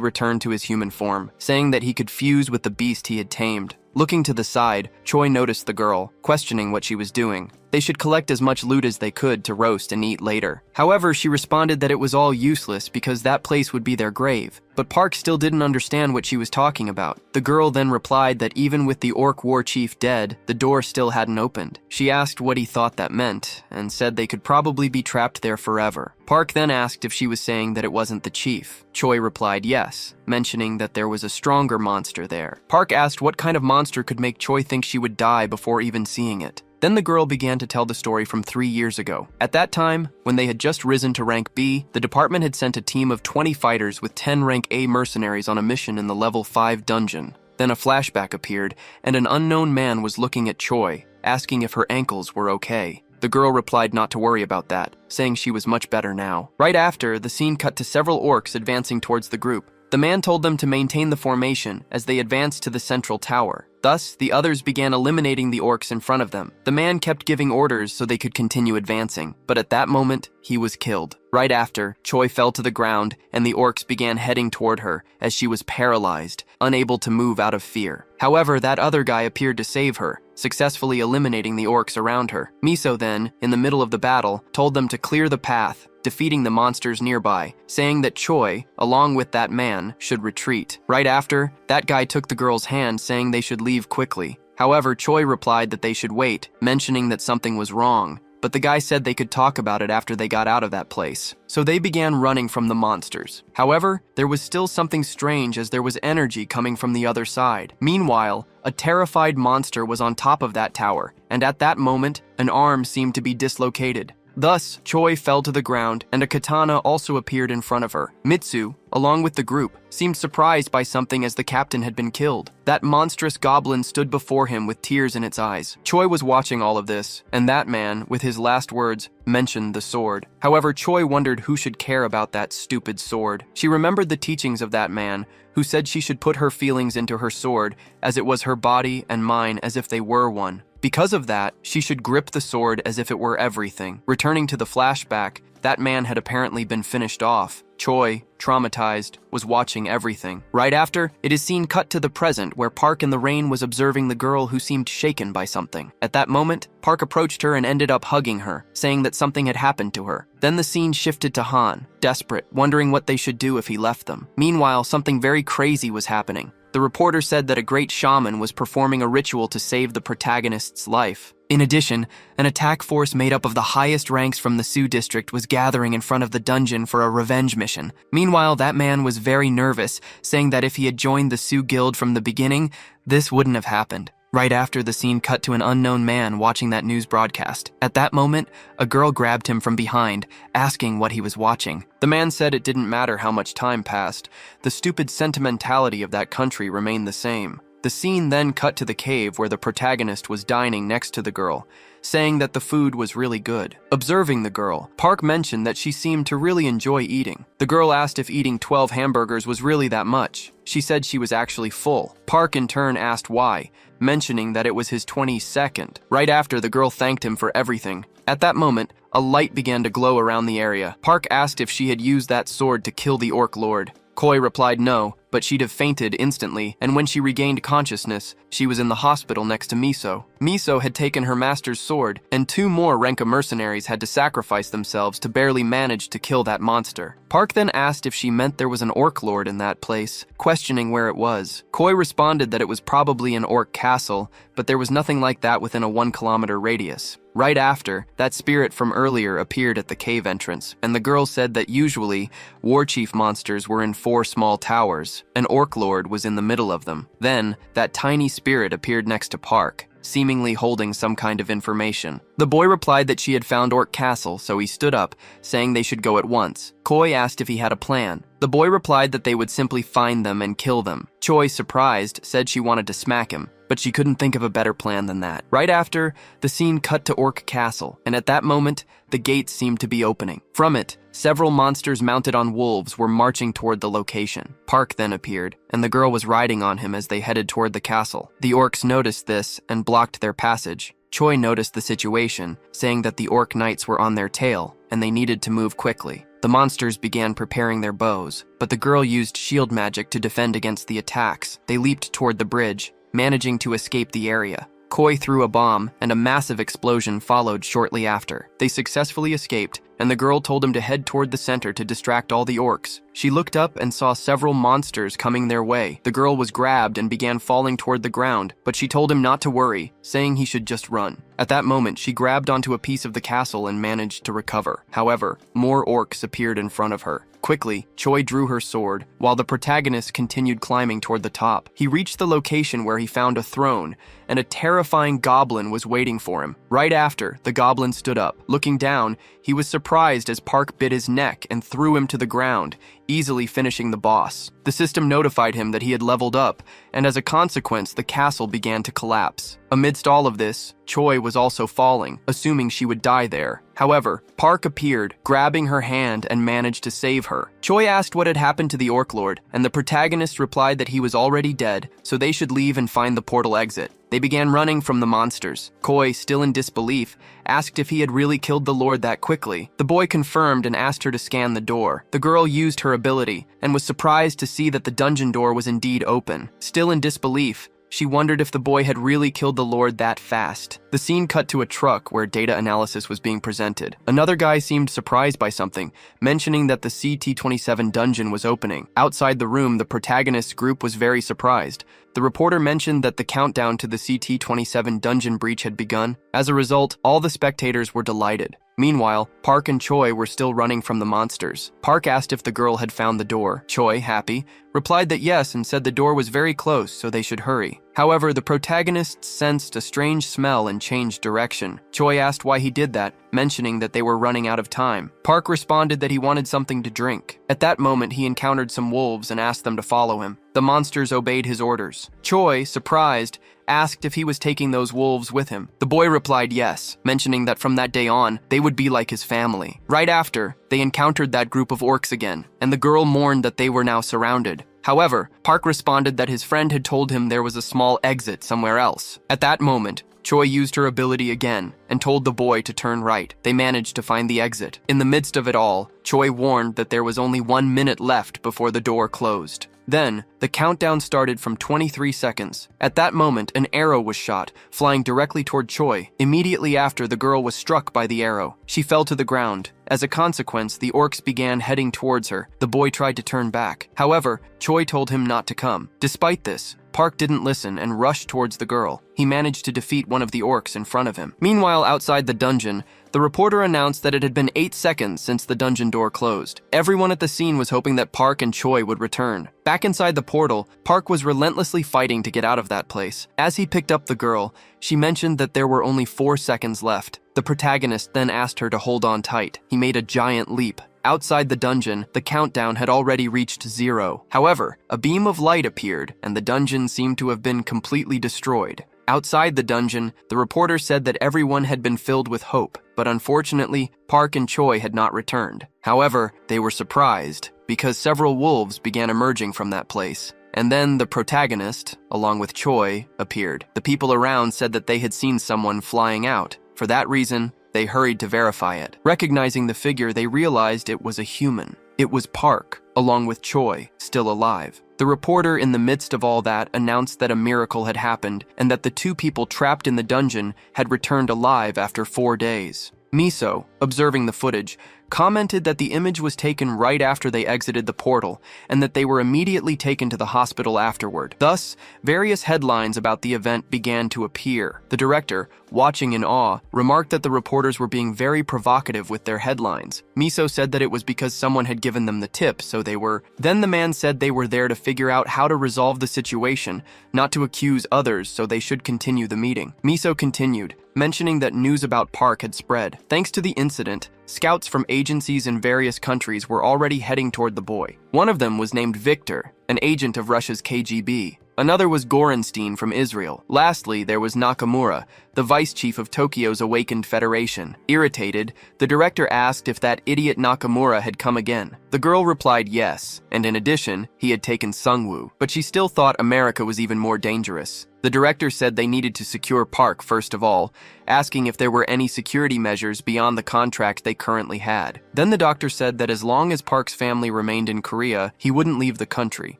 Speaker 1: returned to his human form, saying that he could fuse with the beast he had tamed. Looking to the side, Choi noticed the girl, questioning what she was doing. They should collect as much loot as they could to roast and eat later. However, she responded that it was all useless because that place would be their grave. But Park still didn't understand what she was talking about. The girl then replied that even with the orc war chief dead, the door still hadn't opened. She asked what he thought that meant, and said they could probably be trapped there forever. Park then asked if she was saying that it wasn't the chief. Choi replied yes, mentioning that there was a stronger monster there. Park asked what kind of monster could make Choi think she would die before even seeing it. Then the girl began to tell the story from 3 years ago. At that time, when they had just risen to rank B, the department had sent a team of 20 fighters with 10 rank A mercenaries on a mission in the level 5 dungeon. Then a flashback appeared, and an unknown man was looking at Choi, asking if her ankles were okay. The girl replied not to worry about that, saying she was much better now. Right after, the scene cut to several orcs advancing towards the group. The man told them to maintain the formation as they advanced to the central tower. Thus, the others began eliminating the orcs in front of them. The man kept giving orders so they could continue advancing, but at that moment, he was killed. Right after, Choi fell to the ground, and the orcs began heading toward her as she was paralyzed, unable to move out of fear. However, that other guy appeared to save her, successfully eliminating the orcs around her. Miso then, in the middle of the battle, told them to clear the path, defeating the monsters nearby, saying that Choi, along with that man, should retreat. Right after, that guy took the girl's hand, saying they should leave quickly. However, Choi replied that they should wait, mentioning that something was wrong. But the guy said they could talk about it after they got out of that place. So they began running from the monsters. However, there was still something strange as there was energy coming from the other side. Meanwhile, a terrified monster was on top of that tower, and at that moment, an arm seemed to be dislocated. Thus, Choi fell to the ground, and a katana also appeared in front of her. Mitsu, along with the group, seemed surprised by something as the captain had been killed. That monstrous goblin stood before him with tears in its eyes. Choi was watching all of this, and that man, with his last words, mentioned the sword. However, Choi wondered who should care about that stupid sword. She remembered the teachings of that man, who said she should put her feelings into her sword, as it was her body and mine as if they were one. Because of that, she should grip the sword as if it were everything. Returning to the flashback, that man had apparently been finished off. Choi, traumatized, was watching everything. Right after, it is seen cut to the present where Park in the rain was observing the girl who seemed shaken by something. At that moment, Park approached her and ended up hugging her, saying that something had happened to her. Then the scene shifted to Han, desperate, wondering what they should do if he left them. Meanwhile, something very crazy was happening. The reporter said that a great shaman was performing a ritual to save the protagonist's life. In addition, an attack force made up of the highest ranks from the Sioux district was gathering in front of the dungeon for a revenge mission. Meanwhile, that man was very nervous, saying that if he had joined the Sioux guild from the beginning, this wouldn't have happened. Right after, the scene cut to an unknown man watching that news broadcast. At that moment, a girl grabbed him from behind, asking what he was watching. The man said it didn't matter how much time passed. The stupid sentimentality of that country remained the same. The scene then cut to the cave where the protagonist was dining next to the girl, saying that the food was really good. Observing the girl, Park mentioned that she seemed to really enjoy eating. The girl asked if eating 12 hamburgers was really that much. She said she was actually full. Park in turn asked why, mentioning that it was his 22nd. Right after, the girl thanked him for everything. At that moment, a light began to glow around the area. Park asked if she had used that sword to kill the Orc Lord. Koi replied no, but she'd have fainted instantly, and when she regained consciousness, she was in the hospital next to Miso. Miso had taken her master's sword, and 2 more Renka mercenaries had to sacrifice themselves to barely manage to kill that monster. Park then asked if she meant there was an orc lord in that place, questioning where it was. Koi responded that it was probably an orc castle, but there was nothing like that within a 1-kilometer radius. Right after, that spirit from earlier appeared at the cave entrance, and the girl said that usually, warchief monsters were in 4 small towers. An orc lord was in the middle of them. Then, that tiny spirit appeared next to Park, seemingly holding some kind of information. The boy replied that she had found Orc Castle, so he stood up, saying they should go at once. Koi asked if he had a plan. The boy replied that they would simply find them and kill them. Choi, surprised, said she wanted to smack him, but she couldn't think of a better plan than that. Right after, the scene cut to Orc Castle, and at that moment, the gates seemed to be opening. From it, several monsters mounted on wolves were marching toward the location. Park then appeared, and the girl was riding on him as they headed toward the castle. The orcs noticed this and blocked their passage. Choi noticed the situation, saying that the orc knights were on their tail, and they needed to move quickly. The monsters began preparing their bows, but the girl used shield magic to defend against the attacks. They leaped toward the bridge, managing to escape the area. Koi threw a bomb, and a massive explosion followed shortly after. They successfully escaped, and the girl told him to head toward the center to distract all the orcs. She looked up and saw several monsters coming their way. The girl was grabbed and began falling toward the ground, but she told him not to worry, saying he should just run. At that moment, she grabbed onto a piece of the castle and managed to recover. However, more orcs appeared in front of her. Quickly, Choi drew her sword, while the protagonist continued climbing toward the top. He reached the location where he found a throne, and a terrifying goblin was waiting for him. Right after, the goblin stood up. Looking down, he was surprised as Park bit his neck and threw him to the ground, easily finishing the boss. The system notified him that he had leveled up, and as a consequence, the castle began to collapse. Amidst all of this, Choi was also falling, assuming she would die there. However, Park appeared, grabbing her hand and managed to save her. Choi asked what had happened to the Orc Lord, and the protagonist replied that he was already dead, so they should leave and find the portal exit. They began running from the monsters. Koi, still in disbelief, asked if he had really killed the Lord that quickly. The boy confirmed and asked her to scan the door. The girl used her ability, and was surprised to see that the dungeon door was indeed open. Still in disbelief, she wondered if the boy had really killed the Lord that fast. The scene cut to a truck where data analysis was being presented. Another guy seemed surprised by something, mentioning that the CT-27 dungeon was opening. Outside the room, the protagonist's group was very surprised. The reporter mentioned that the countdown to the CT-27 dungeon breach had begun. As a result, all the spectators were delighted. Meanwhile, Park and Choi were still running from the monsters. Park asked if the girl had found the door. Choi, happy, replied that yes and said the door was very close, so they should hurry. However, the protagonist sensed a strange smell and changed direction. Choi asked why he did that, mentioning that they were running out of time. Park responded that he wanted something to drink. At that moment, he encountered some wolves and asked them to follow him. The monsters obeyed his orders. Choi, surprised, asked if he was taking those wolves with him. The boy replied yes, mentioning that from that day on, they would be like his family. Right after, they encountered that group of orcs again, and the girl mourned that they were now surrounded. However, Park responded that his friend had told him there was a small exit somewhere else. At that moment, Choi used her ability again and told the boy to turn right. They managed to find the exit. In the midst of it all, Choi warned that there was only 1 minute left before the door closed. Then, the countdown started from 23 seconds. At that moment, an arrow was shot, flying directly toward Choi. Immediately after, the girl was struck by the arrow. She fell to the ground. As a consequence, the orcs began heading towards her. The boy tried to turn back. However, Choi told him not to come. Despite this, Park didn't listen and rushed towards the girl. He managed to defeat one of the orcs in front of him. Meanwhile, outside the dungeon, the reporter announced that it had been 8 seconds since the dungeon door closed. Everyone at the scene was hoping that Park and Choi would return. Back inside the portal, Park was relentlessly fighting to get out of that place. As he picked up the girl, she mentioned that there were only 4 seconds left. The protagonist then asked her to hold on tight. He made a giant leap. Outside the dungeon, the countdown had already reached 0. However, a beam of light appeared, and the dungeon seemed to have been completely destroyed. Outside the dungeon, the reporter said that everyone had been filled with hope, but unfortunately, Park and Choi had not returned. However, they were surprised, because several wolves began emerging from that place. And then the protagonist, along with Choi, appeared. The people around said that they had seen someone flying out. For that reason, they hurried to verify it. Recognizing the figure, they realized it was a human. It was Park. along with Choi, still alive. The reporter, in the midst of all that, announced that a miracle had happened and that the two people trapped in the dungeon had returned alive after 4 days. Miso, observing the footage, commented that the image was taken right after they exited the portal and that they were immediately taken to the hospital afterward. Thus, various headlines about the event began to appear. The director, watching in awe, remarked that the reporters were being very provocative with their headlines. Miso said that it was because someone had given them the tip, so they were. Then the man said they were there to figure out how to resolve the situation, not to accuse others, so they should continue the meeting. Miso continued, mentioning that news about Park had spread. Thanks to the incident, scouts from agencies in various countries were already heading toward the boy. One of them was named Victor, an agent of Russia's KGB. Another was Gorenstein from Israel. Lastly, there was Nakamura, the vice chief of Tokyo's Awakened Federation. Irritated, the director asked if that idiot Nakamura had come again. The girl replied yes, and in addition, he had taken Sungwoo, but she still thought America was even more dangerous. The director said they needed to secure Park first of all, asking if there were any security measures beyond the contract they currently had. Then the doctor said that as long as Park's family remained in Korea, he wouldn't leave the country.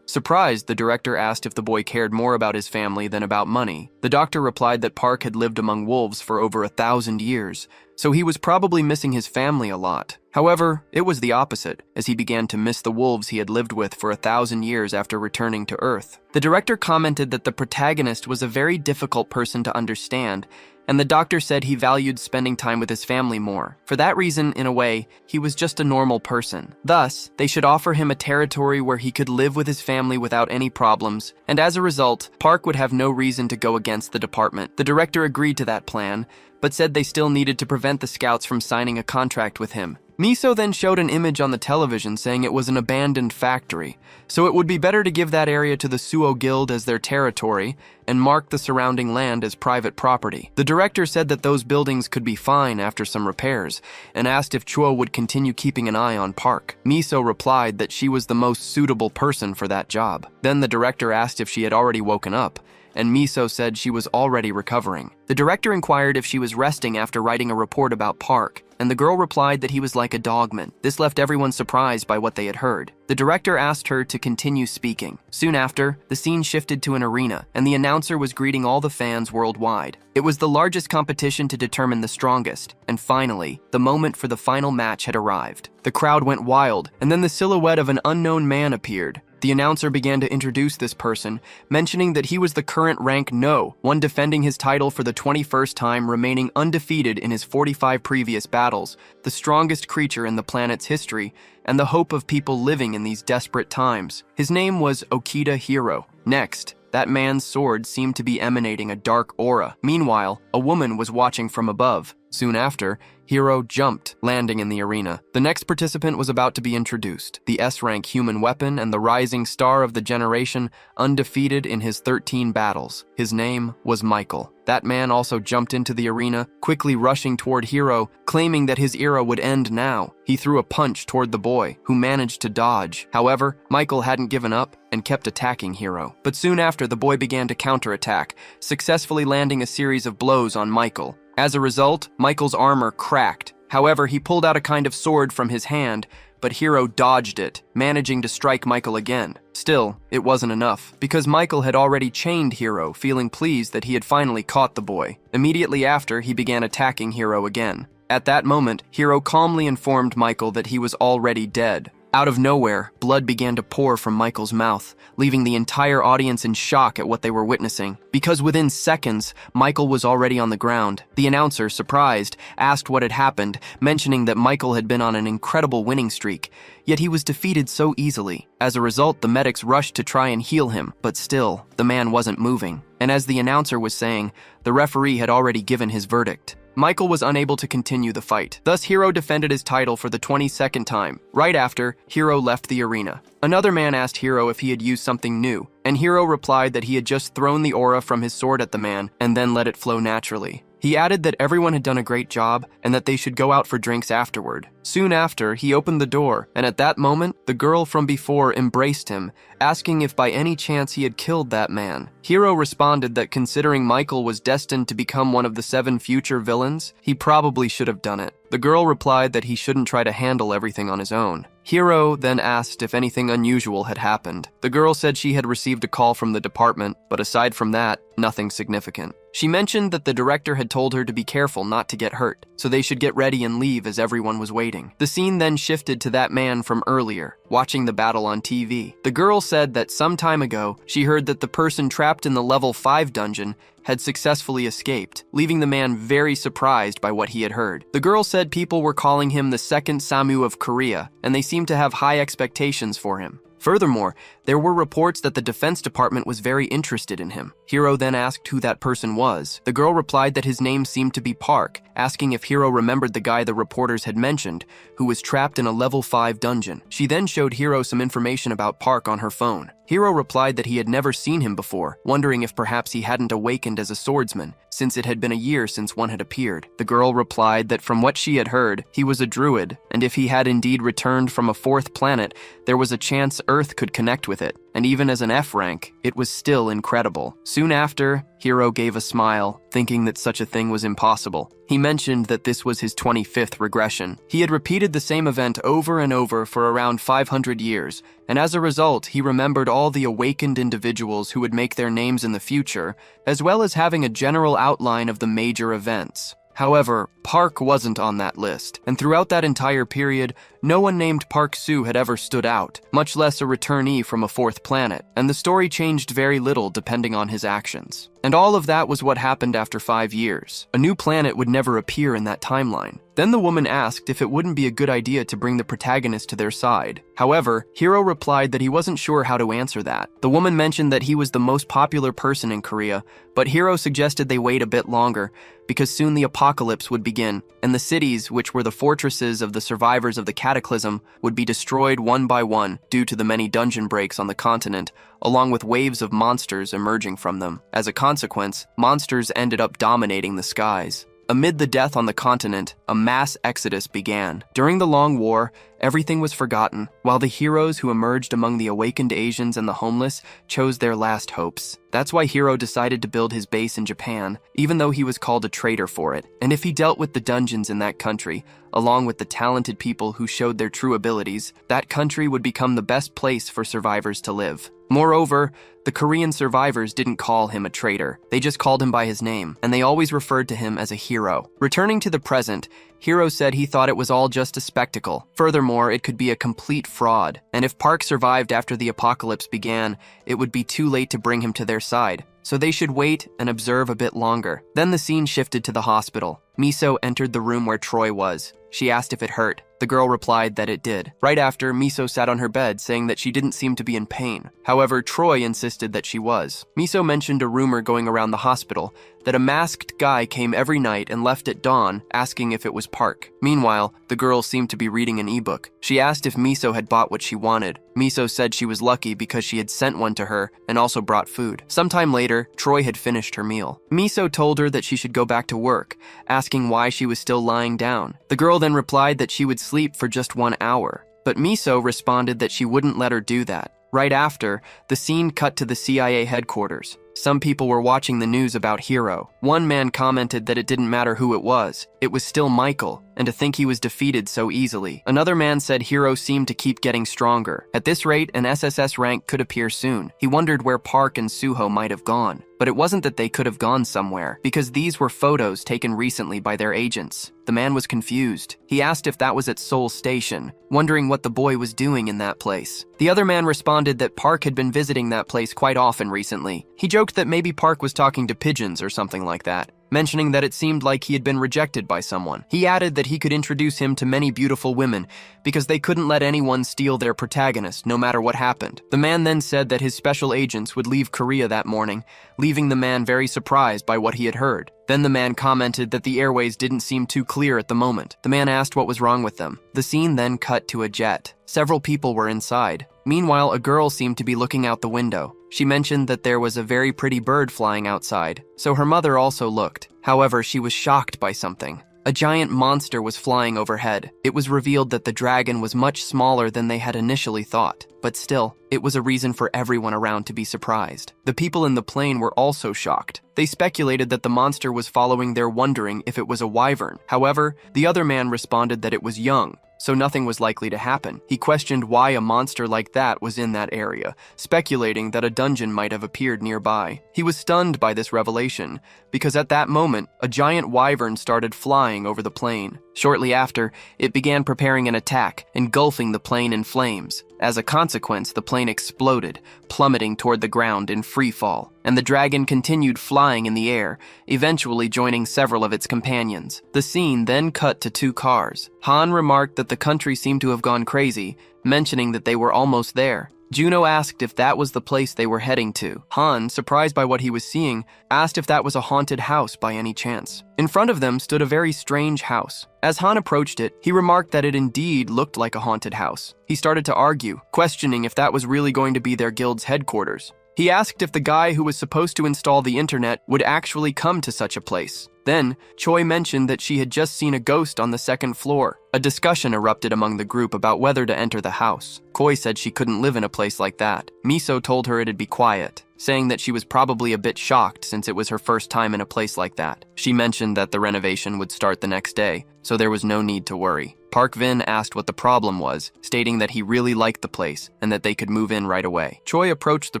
Speaker 1: Surprised, the director asked if the boy cared more about his family than about money. The doctor replied that Park had lived among wolves for over 1,000 years, so he was probably missing his family a lot. However, it was the opposite, as he began to miss the wolves he had lived with for 1,000 years after returning to Earth. The director commented that the protagonist was a very difficult person to understand, and the doctor said he valued spending time with his family more. For that reason, in a way, he was just a normal person. Thus, they should offer him a territory where he could live with his family without any problems, and as a result, Park would have no reason to go against the department. The director agreed to that plan, but said they still needed to prevent the scouts from signing a contract with him. Miso then showed an image on the television saying it was an abandoned factory, so it would be better to give that area to the Suo Guild as their territory and mark the surrounding land as private property. The director said that those buildings could be fine after some repairs and asked if Chuo would continue keeping an eye on Park. Miso replied that she was the most suitable person for that job. Then the director asked if she had already woken up, and Miso said she was already recovering. The director inquired if she was resting after writing a report about Park, and the girl replied that he was like a dogman. This left everyone surprised by what they had heard. The director asked her to continue speaking. Soon after, the scene shifted to an arena, and the announcer was greeting all the fans worldwide. It was the largest competition to determine the strongest, and finally, the moment for the final match had arrived. The crowd went wild, and then the silhouette of an unknown man appeared. The announcer began to introduce this person, mentioning that he was the current rank No, one defending his title for the 21st time, remaining undefeated in his 45 previous battles, the strongest creature in the planet's history, and the hope of people living in these desperate times. His name was Okita Hiro. Next, that man's sword seemed to be emanating a dark aura. Meanwhile, a woman was watching from above. Soon after, Hiro jumped, landing in the arena. The next participant was about to be introduced, the S-rank human weapon and the rising star of the generation, undefeated in his 13 battles. His name was Michael. That man also jumped into the arena, quickly rushing toward Hiro, claiming that his era would end now. He threw a punch toward the boy, who managed to dodge. However, Michael hadn't given up and kept attacking Hiro. But soon after, the boy began to counterattack, successfully landing a series of blows on Michael. As a result, Michael's armor cracked. However, he pulled out a kind of sword from his hand, but Hiro dodged it, managing to strike Michael again. Still, it wasn't enough, because Michael had already chained Hiro, feeling pleased that he had finally caught the boy. Immediately after, he began attacking Hiro again. At that moment, Hiro calmly informed Michael that he was already dead. Out of nowhere, blood began to pour from Michael's mouth, leaving the entire audience in shock at what they were witnessing. Because within seconds, Michael was already on the ground. The announcer, surprised, asked what had happened, mentioning that Michael had been on an incredible winning streak, yet he was defeated so easily. As a result, the medics rushed to try and heal him, but still, the man wasn't moving. And as the announcer was saying, the referee had already given his verdict. Michael was unable to continue the fight. Thus, Hiro defended his title for the 22nd time. Right after, Hiro left the arena. Another man asked Hiro if he had used something new, and Hiro replied that he had just thrown the aura from his sword at the man and then let it flow naturally. He added that everyone had done a great job and that they should go out for drinks afterward. Soon after, he opened the door, and at that moment, the girl from before embraced him, asking if by any chance he had killed that man. Hiro responded that considering Michael was destined to become one of the 7 future villains, he probably should have done it. The girl replied that he shouldn't try to handle everything on his own. Hiro then asked if anything unusual had happened. The girl said she had received a call from the department, but aside from that, nothing significant. She mentioned that the director had told her to be careful not to get hurt, so they should get ready and leave as everyone was waiting. The scene then shifted to that man from earlier, watching the battle on TV. The girl said that some time ago, she heard that the person trapped in the level 5 dungeon had successfully escaped, leaving the man very surprised by what he had heard. The girl said people were calling him the second Samu of Korea, and they seemed to have high expectations for him. Furthermore, there were reports that the Defense Department was very interested in him. Hiro then asked who that person was. The girl replied that his name seemed to be Park, asking if Hiro remembered the guy the reporters had mentioned, who was trapped in a level 5 dungeon. She then showed Hiro some information about Park on her phone. Hiro replied that he had never seen him before, wondering if perhaps he hadn't awakened as a swordsman, since it had been a year since one had appeared. The girl replied that from what she had heard, he was a druid, and if he had indeed returned from a 4th planet, there was a chance Earth could connect with it. And even as an F rank, it was still incredible. Soon after, Hiro gave a smile, thinking that such a thing was impossible. He mentioned that this was his 25th regression. He had repeated the same event over and over for around 500 years, and as a result, he remembered all the awakened individuals who would make their names in the future, as well as having a general outline of the major events. However, Park wasn't on that list, and throughout that entire period, no one named Park Soo had ever stood out, much less a returnee from a 4th planet, and the story changed very little depending on his actions. And all of that was what happened after 5 years. A new planet would never appear in that timeline. Then the woman asked if it wouldn't be a good idea to bring the protagonist to their side. However, Hiro replied that he wasn't sure how to answer that. The woman mentioned that he was the most popular person in Korea, but Hiro suggested they wait a bit longer, because soon the apocalypse would begin, and the cities, which were the fortresses of the survivors of the cataclysm, would be destroyed one by one due to the many dungeon breaks on the continent, along with waves of monsters emerging from them. As a consequence, monsters ended up dominating the skies. Amid the death on the continent, a mass exodus began. During the long war, everything was forgotten, while the heroes who emerged among the awakened Asians and the homeless chose their last hopes. That's why Hiro decided to build his base in Japan, even though he was called a traitor for it. And if he dealt with the dungeons in that country, along with the talented people who showed their true abilities, that country would become the best place for survivors to live. Moreover, the Korean survivors didn't call him a traitor. They just called him by his name, and they always referred to him as a hero. Returning to the present, Hiro said he thought it was all just a spectacle. Furthermore, it could be a complete fraud, and if Park survived after the apocalypse began, it would be too late to bring him to their side. So they should wait and observe a bit longer. Then the scene shifted to the hospital. Miso entered the room where Troy was. She asked if it hurt. The girl replied that it did. Right after, Miso sat on her bed, saying that she didn't seem to be in pain. However, Troy insisted that she was. Miso mentioned a rumor going around the hospital that a masked guy came every night and left at dawn, asking if it was Park. Meanwhile, the girl seemed to be reading an ebook. She asked if Miso had bought what she wanted. Miso said she was lucky because she had sent one to her and also brought food. Sometime later, Troy had finished her meal. Miso told her that she should go back to work, asking why she was still lying down. The girl then replied that she would sleep for just 1 hour, but Miso responded that she wouldn't let her do that. Right after, the scene cut to the CIA headquarters. Some people were watching the news about Hiro. One man commented that it didn't matter who it was still Michael, and to think he was defeated so easily. Another man said Hiro seemed to keep getting stronger. At this rate, an SSS rank could appear soon. He wondered where Park and Suho might have gone. But it wasn't that they could have gone somewhere, because these were photos taken recently by their agents. The man was confused. He asked if that was at Seoul Station, wondering what the boy was doing in that place. The other man responded that Park had been visiting that place quite often recently. He joked that maybe Park was talking to pigeons or something like that, mentioning that it seemed like he had been rejected by someone. He added that he could introduce him to many beautiful women because they couldn't let anyone steal their protagonist, no matter what happened. The man then said that his special agents would leave Korea that morning, leaving the man very surprised by what he had heard. Then the man commented that the airways didn't seem too clear at the moment. The man asked what was wrong with them. The scene then cut to a jet. Several people were inside. Meanwhile, a girl seemed to be looking out the window. She mentioned that there was a very pretty bird flying outside, so her mother also looked. However, she was shocked by something. A giant monster was flying overhead. It was revealed that the dragon was much smaller than they had initially thought, but still, it was a reason for everyone around to be surprised. The people in the plane were also shocked. They speculated that the monster was following them, wondering if it was a wyvern. However, the other man responded that it was young, so nothing was likely to happen. He questioned why a monster like that was in that area, speculating that a dungeon might have appeared nearby. He was stunned by this revelation, because at that moment, a giant wyvern started flying over the plain. Shortly after, it began preparing an attack, engulfing the plane in flames. As a consequence, the plane exploded, plummeting toward the ground in free fall, and the dragon continued flying in the air, eventually joining several of its companions. The scene then cut to 2 cars. Han remarked that the country seemed to have gone crazy, mentioning that they were almost there. Juno asked if that was the place they were heading to. Han, surprised by what he was seeing, asked if that was a haunted house by any chance. In front of them stood a very strange house. As Han approached it, he remarked that it indeed looked like a haunted house. He started to argue, questioning if that was really going to be their guild's headquarters. He asked if the guy who was supposed to install the internet would actually come to such a place. Then, Choi mentioned that she had just seen a ghost on the 2nd floor. A discussion erupted among the group about whether to enter the house. Koi said she couldn't live in a place like that. Miso told her it'd be quiet, saying that she was probably a bit shocked since it was her first time in a place like that. She mentioned that the renovation would start the next day, so there was no need to worry. Park Vin asked what the problem was, stating that he really liked the place and that they could move in right away. Choi approached the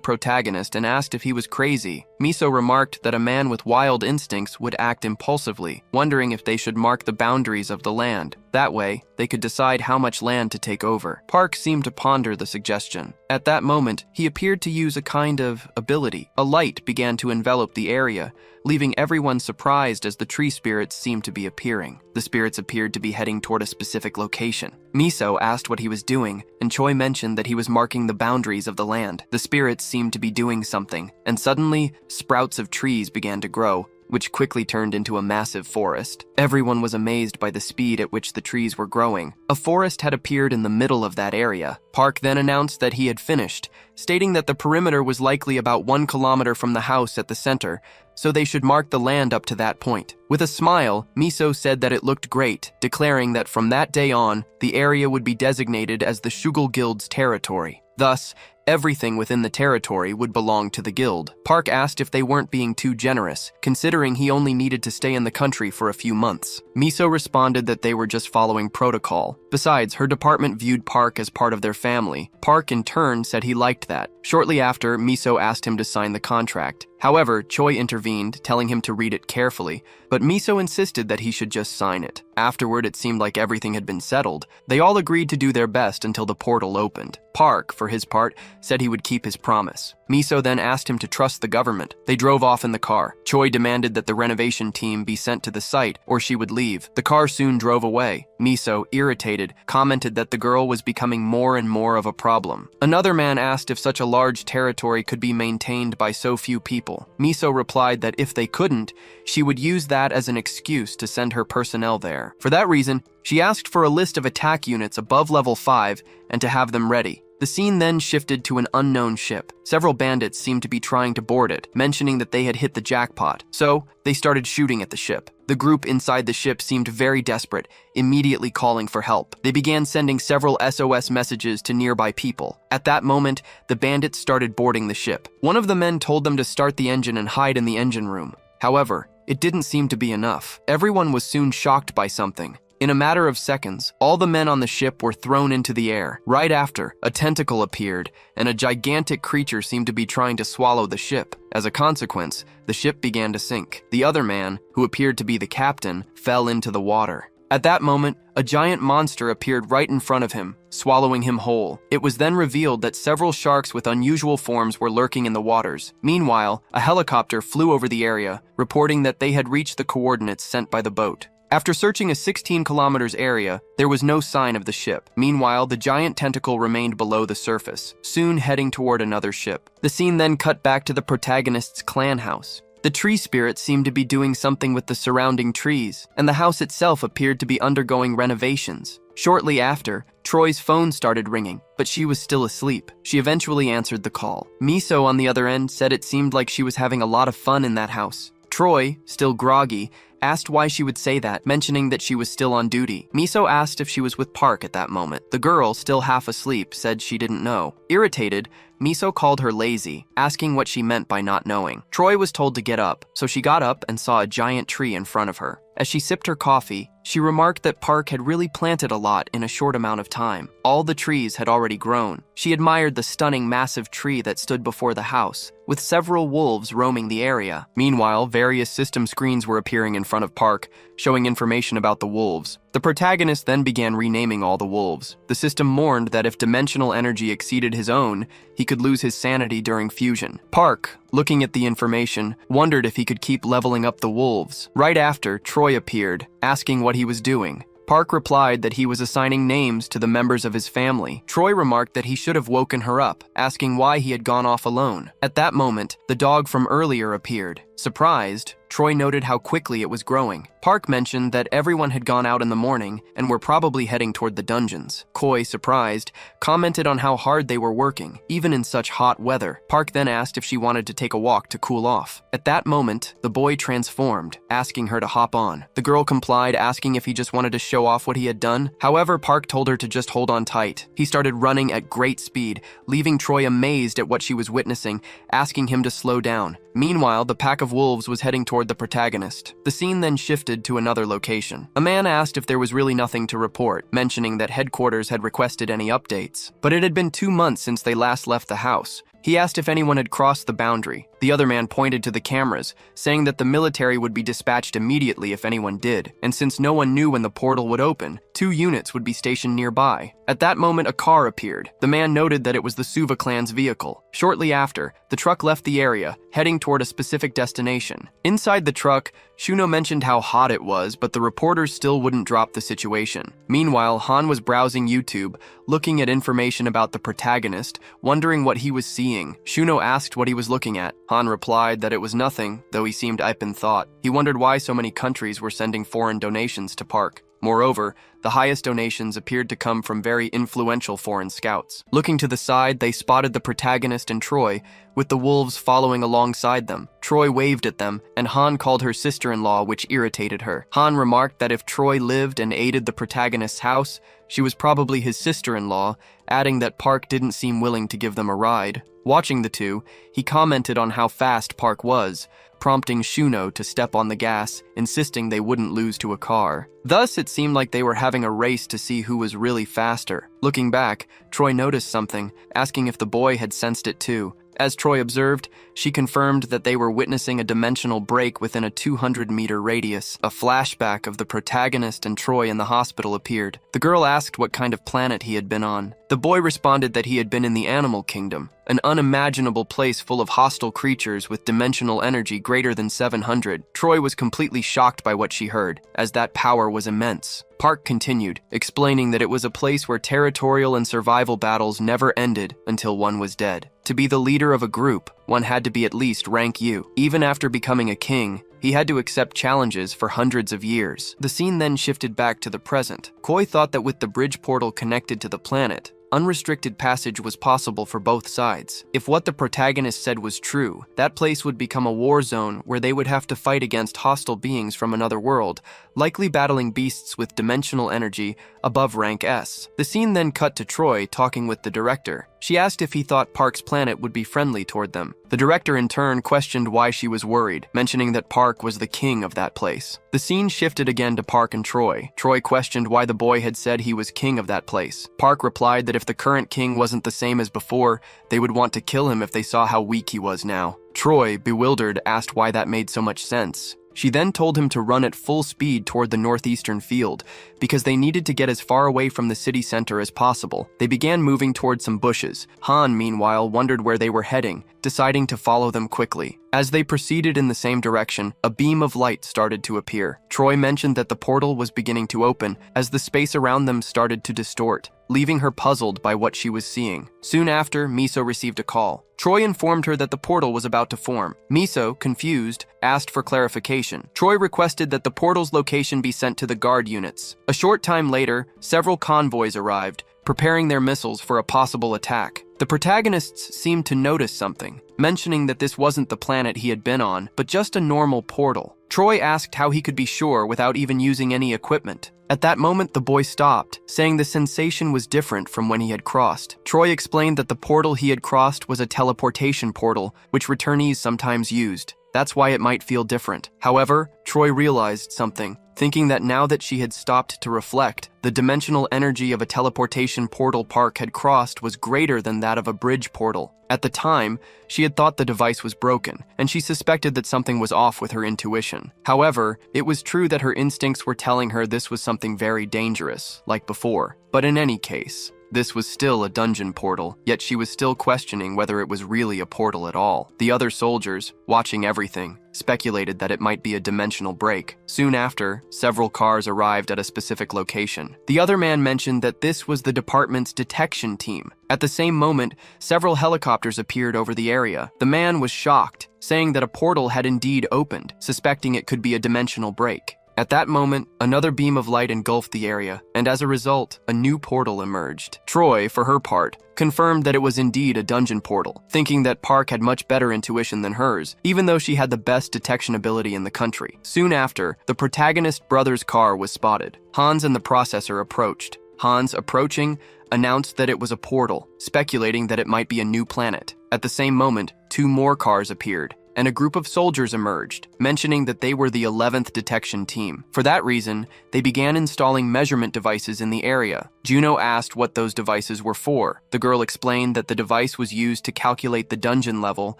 Speaker 1: protagonist and asked if he was crazy. Miso remarked that a man with wild instincts would act impulsively, wondering if they should mark the boundaries of the land. That way, they could decide how much land to take over. Park seemed to ponder the suggestion. At that moment, he appeared to use a kind of ability. A light began to envelop the area, leaving everyone surprised as the tree spirits seemed to be appearing. The spirits appeared to be heading toward a specific location. Miso asked what he was doing, and Choi mentioned that he was marking the boundaries of the land. The spirits seemed to be doing something, and suddenly, sprouts of trees began to grow, which quickly turned into a massive forest. Everyone was amazed by the speed at which the trees were growing. A forest had appeared in the middle of that area. Park then announced that he had finished, stating that the perimeter was likely about 1 kilometer from the house at the center, so they should mark the land up to that point. With a smile, Miso said that it looked great, declaring that from that day on, the area would be designated as the Shugal Guild's territory. Thus, everything within the territory would belong to the guild. Park asked if they weren't being too generous, considering he only needed to stay in the country for a few months. Miso responded that they were just following protocol. Besides, her department viewed Park as part of their family. Park, in turn, said he liked that. Shortly after, Miso asked him to sign the contract. However, Choi intervened, telling him to read it carefully, but Miso insisted that he should just sign it. Afterward, it seemed like everything had been settled. They all agreed to do their best until the portal opened. Park, for his part, said he would keep his promise. Miso then asked him to trust the government. They drove off in the car. Choi demanded that the renovation team be sent to the site, or she would leave. The car soon drove away. Miso, irritated, commented that the girl was becoming more and more of a problem. Another man asked if such a large territory could be maintained by so few people. Miso replied that if they couldn't, she would use that as an excuse to send her personnel there. For that reason, she asked for a list of attack units above level 5 and to have them ready. The scene then shifted to an unknown ship. Several bandits seemed to be trying to board it, mentioning that they had hit the jackpot. So, they started shooting at the ship. The group inside the ship seemed very desperate, immediately calling for help. They began sending several SOS messages to nearby people. At that moment, the bandits started boarding the ship. One of the men told them to start the engine and hide in the engine room. However, it didn't seem to be enough. Everyone was soon shocked by something. In a matter of seconds, all the men on the ship were thrown into the air. Right after, a tentacle appeared, and a gigantic creature seemed to be trying to swallow the ship. As a consequence, the ship began to sink. The other man, who appeared to be the captain, fell into the water. At that moment, a giant monster appeared right in front of him, swallowing him whole. It was then revealed that several sharks with unusual forms were lurking in the waters. Meanwhile, a helicopter flew over the area, reporting that they had reached the coordinates sent by the boat. After searching a 16 kilometers area, there was no sign of the ship. Meanwhile, the giant tentacle remained below the surface, soon heading toward another ship. The scene then cut back to the protagonist's clan house. The tree spirits seemed to be doing something with the surrounding trees, and the house itself appeared to be undergoing renovations. Shortly after, Troy's phone started ringing, but she was still asleep. She eventually answered the call. Miso, on the other end, said it seemed like she was having a lot of fun in that house. Troy, still groggy, asked why she would say that, mentioning that she was still on duty. Miso asked if she was with Park at that moment. The girl, still half asleep, said she didn't know. Irritated, Miso called her lazy, asking what she meant by not knowing. Troy was told to get up, so she got up and saw a giant tree in front of her. As she sipped her coffee, she remarked that Park had really planted a lot in a short amount of time. All the trees had already grown. She admired the stunning massive tree that stood before the house, with several wolves roaming the area. Meanwhile, various system screens were appearing in front of Park, showing information about the wolves. The protagonist then began renaming all the wolves. The system mourned that if dimensional energy exceeded his own, he could lose his sanity during fusion. Park, looking at the information, wondered if he could keep leveling up the wolves. Right after, Troy appeared, asking what he was doing. Park replied that he was assigning names to the members of his family. Troy remarked that he should have woken her up, asking why he had gone off alone. At that moment, the dog from earlier appeared. Surprised, Troy noted how quickly it was growing. Park mentioned that everyone had gone out in the morning and were probably heading toward the dungeons. Koi, surprised, commented on how hard they were working, even in such hot weather. Park then asked if she wanted to take a walk to cool off. At that moment, the boy transformed, asking her to hop on. The girl complied, asking if he just wanted to show off what he had done. However, Park told her to just hold on tight. He started running at great speed, leaving Troy amazed at what she was witnessing, asking him to slow down. Meanwhile, the pack of wolves was heading toward the protagonist. The scene then shifted to another location. A man asked if there was really nothing to report, mentioning that headquarters had requested any updates. But it had been 2 months since they last left the house. He asked if anyone had crossed the boundary. The other man pointed to the cameras, saying that the military would be dispatched immediately if anyone did, and since no one knew when the portal would open, 2 units would be stationed nearby. At that moment, a car appeared. The man noted that it was the Suva clan's vehicle. Shortly after, the truck left the area, heading toward a specific destination. Inside the truck, Shuno mentioned how hot it was, but the reporters still wouldn't drop the situation. Meanwhile, Han was browsing YouTube, looking at information about the protagonist, wondering what he was seeing. Shuno asked what he was looking at. Han replied that it was nothing, though he seemed up in thought. He wondered why so many countries were sending foreign donations to Park. Moreover, the highest donations appeared to come from very influential foreign scouts. Looking to the side, they spotted the protagonist and Troy, with the wolves following alongside them. Troy waved at them, and Han called her sister-in-law, which irritated her. Han remarked that if Troy lived and aided the protagonist's house, she was probably his sister-in-law, adding that Park didn't seem willing to give them a ride. Watching the two, he commented on how fast Park was, prompting Shuno to step on the gas, insisting they wouldn't lose to a car. Thus, it seemed like they were having a race to see who was really faster. Looking back, Troy noticed something, asking if the boy had sensed it too. As Troy observed, she confirmed that they were witnessing a dimensional break within a 200-meter radius. A flashback of the protagonist and Troy in the hospital appeared. The girl asked what kind of planet he had been on. The boy responded that he had been in the animal kingdom, an unimaginable place full of hostile creatures with dimensional energy greater than 700. Troy was completely shocked by what she heard, as that power was immense. Park continued, explaining that it was a place where territorial and survival battles never ended until one was dead. To be the leader of a group, one had to be at least rank U. Even after becoming a king, he had to accept challenges for hundreds of years. The scene then shifted back to the present. Koi thought that with the bridge portal connected to the planet, unrestricted passage was possible for both sides. If what the protagonist said was true, that place would become a war zone where they would have to fight against hostile beings from another world, likely battling beasts with dimensional energy above rank S. The scene then cut to Troy talking with the director. She asked if he thought Park's planet would be friendly toward them. The director in turn questioned why she was worried, mentioning that Park was the king of that place. The scene shifted again to Park and Troy. Troy questioned why the boy had said he was king of that place. Park replied that if the current king wasn't the same as before, they would want to kill him if they saw how weak he was now. Troy, bewildered, asked why that made so much sense. She then told him to run at full speed toward the northeastern field, because they needed to get as far away from the city center as possible. They began moving toward some bushes. Han, meanwhile, wondered where they were heading, deciding to follow them quickly. As they proceeded in the same direction, a beam of light started to appear. Troy mentioned that the portal was beginning to open as the space around them started to distort, leaving her puzzled by what she was seeing. Soon after, Miso received a call. Troy informed her that the portal was about to form. Miso, confused, asked for clarification. Troy requested that the portal's location be sent to the guard units. A short time later, several convoys arrived, preparing their missiles for a possible attack. The protagonists seemed to notice something, mentioning that this wasn't the planet he had been on, but just a normal portal. Troy asked how he could be sure without even using any equipment. At that moment, the boy stopped, saying the sensation was different from when he had crossed. Troy explained that the portal he had crossed was a teleportation portal, which returnees sometimes used. That's why it might feel different. However, Troy realized something, thinking that now that she had stopped to reflect, the dimensional energy of a teleportation portal Park had crossed was greater than that of a bridge portal. At the time, she had thought the device was broken, and she suspected that something was off with her intuition. However, it was true that her instincts were telling her this was something very dangerous, like before. But in any case, this was still a dungeon portal, yet she was still questioning whether it was really a portal at all. The other soldiers, watching everything, speculated that it might be a dimensional break. Soon after, several cars arrived at a specific location. The other man mentioned that this was the department's detection team. At the same moment, several helicopters appeared over the area. The man was shocked, saying that a portal had indeed opened, suspecting it could be a dimensional break. At that moment, another beam of light engulfed the area, and as a result, a new portal emerged. Troy, for her part, confirmed that it was indeed a dungeon portal, thinking that Park had much better intuition than hers, even though she had the best detection ability in the country. Soon after, the protagonist brother's car was spotted. Hans and the processor approached. Hans, approaching, announced that it was a portal, speculating that it might be a new planet. At the same moment, 2 more cars appeared, and a group of soldiers emerged, mentioning that they were the 11th detection team. For that reason, they began installing measurement devices in the area. Juno asked what those devices were for. The girl explained that the device was used to calculate the dungeon level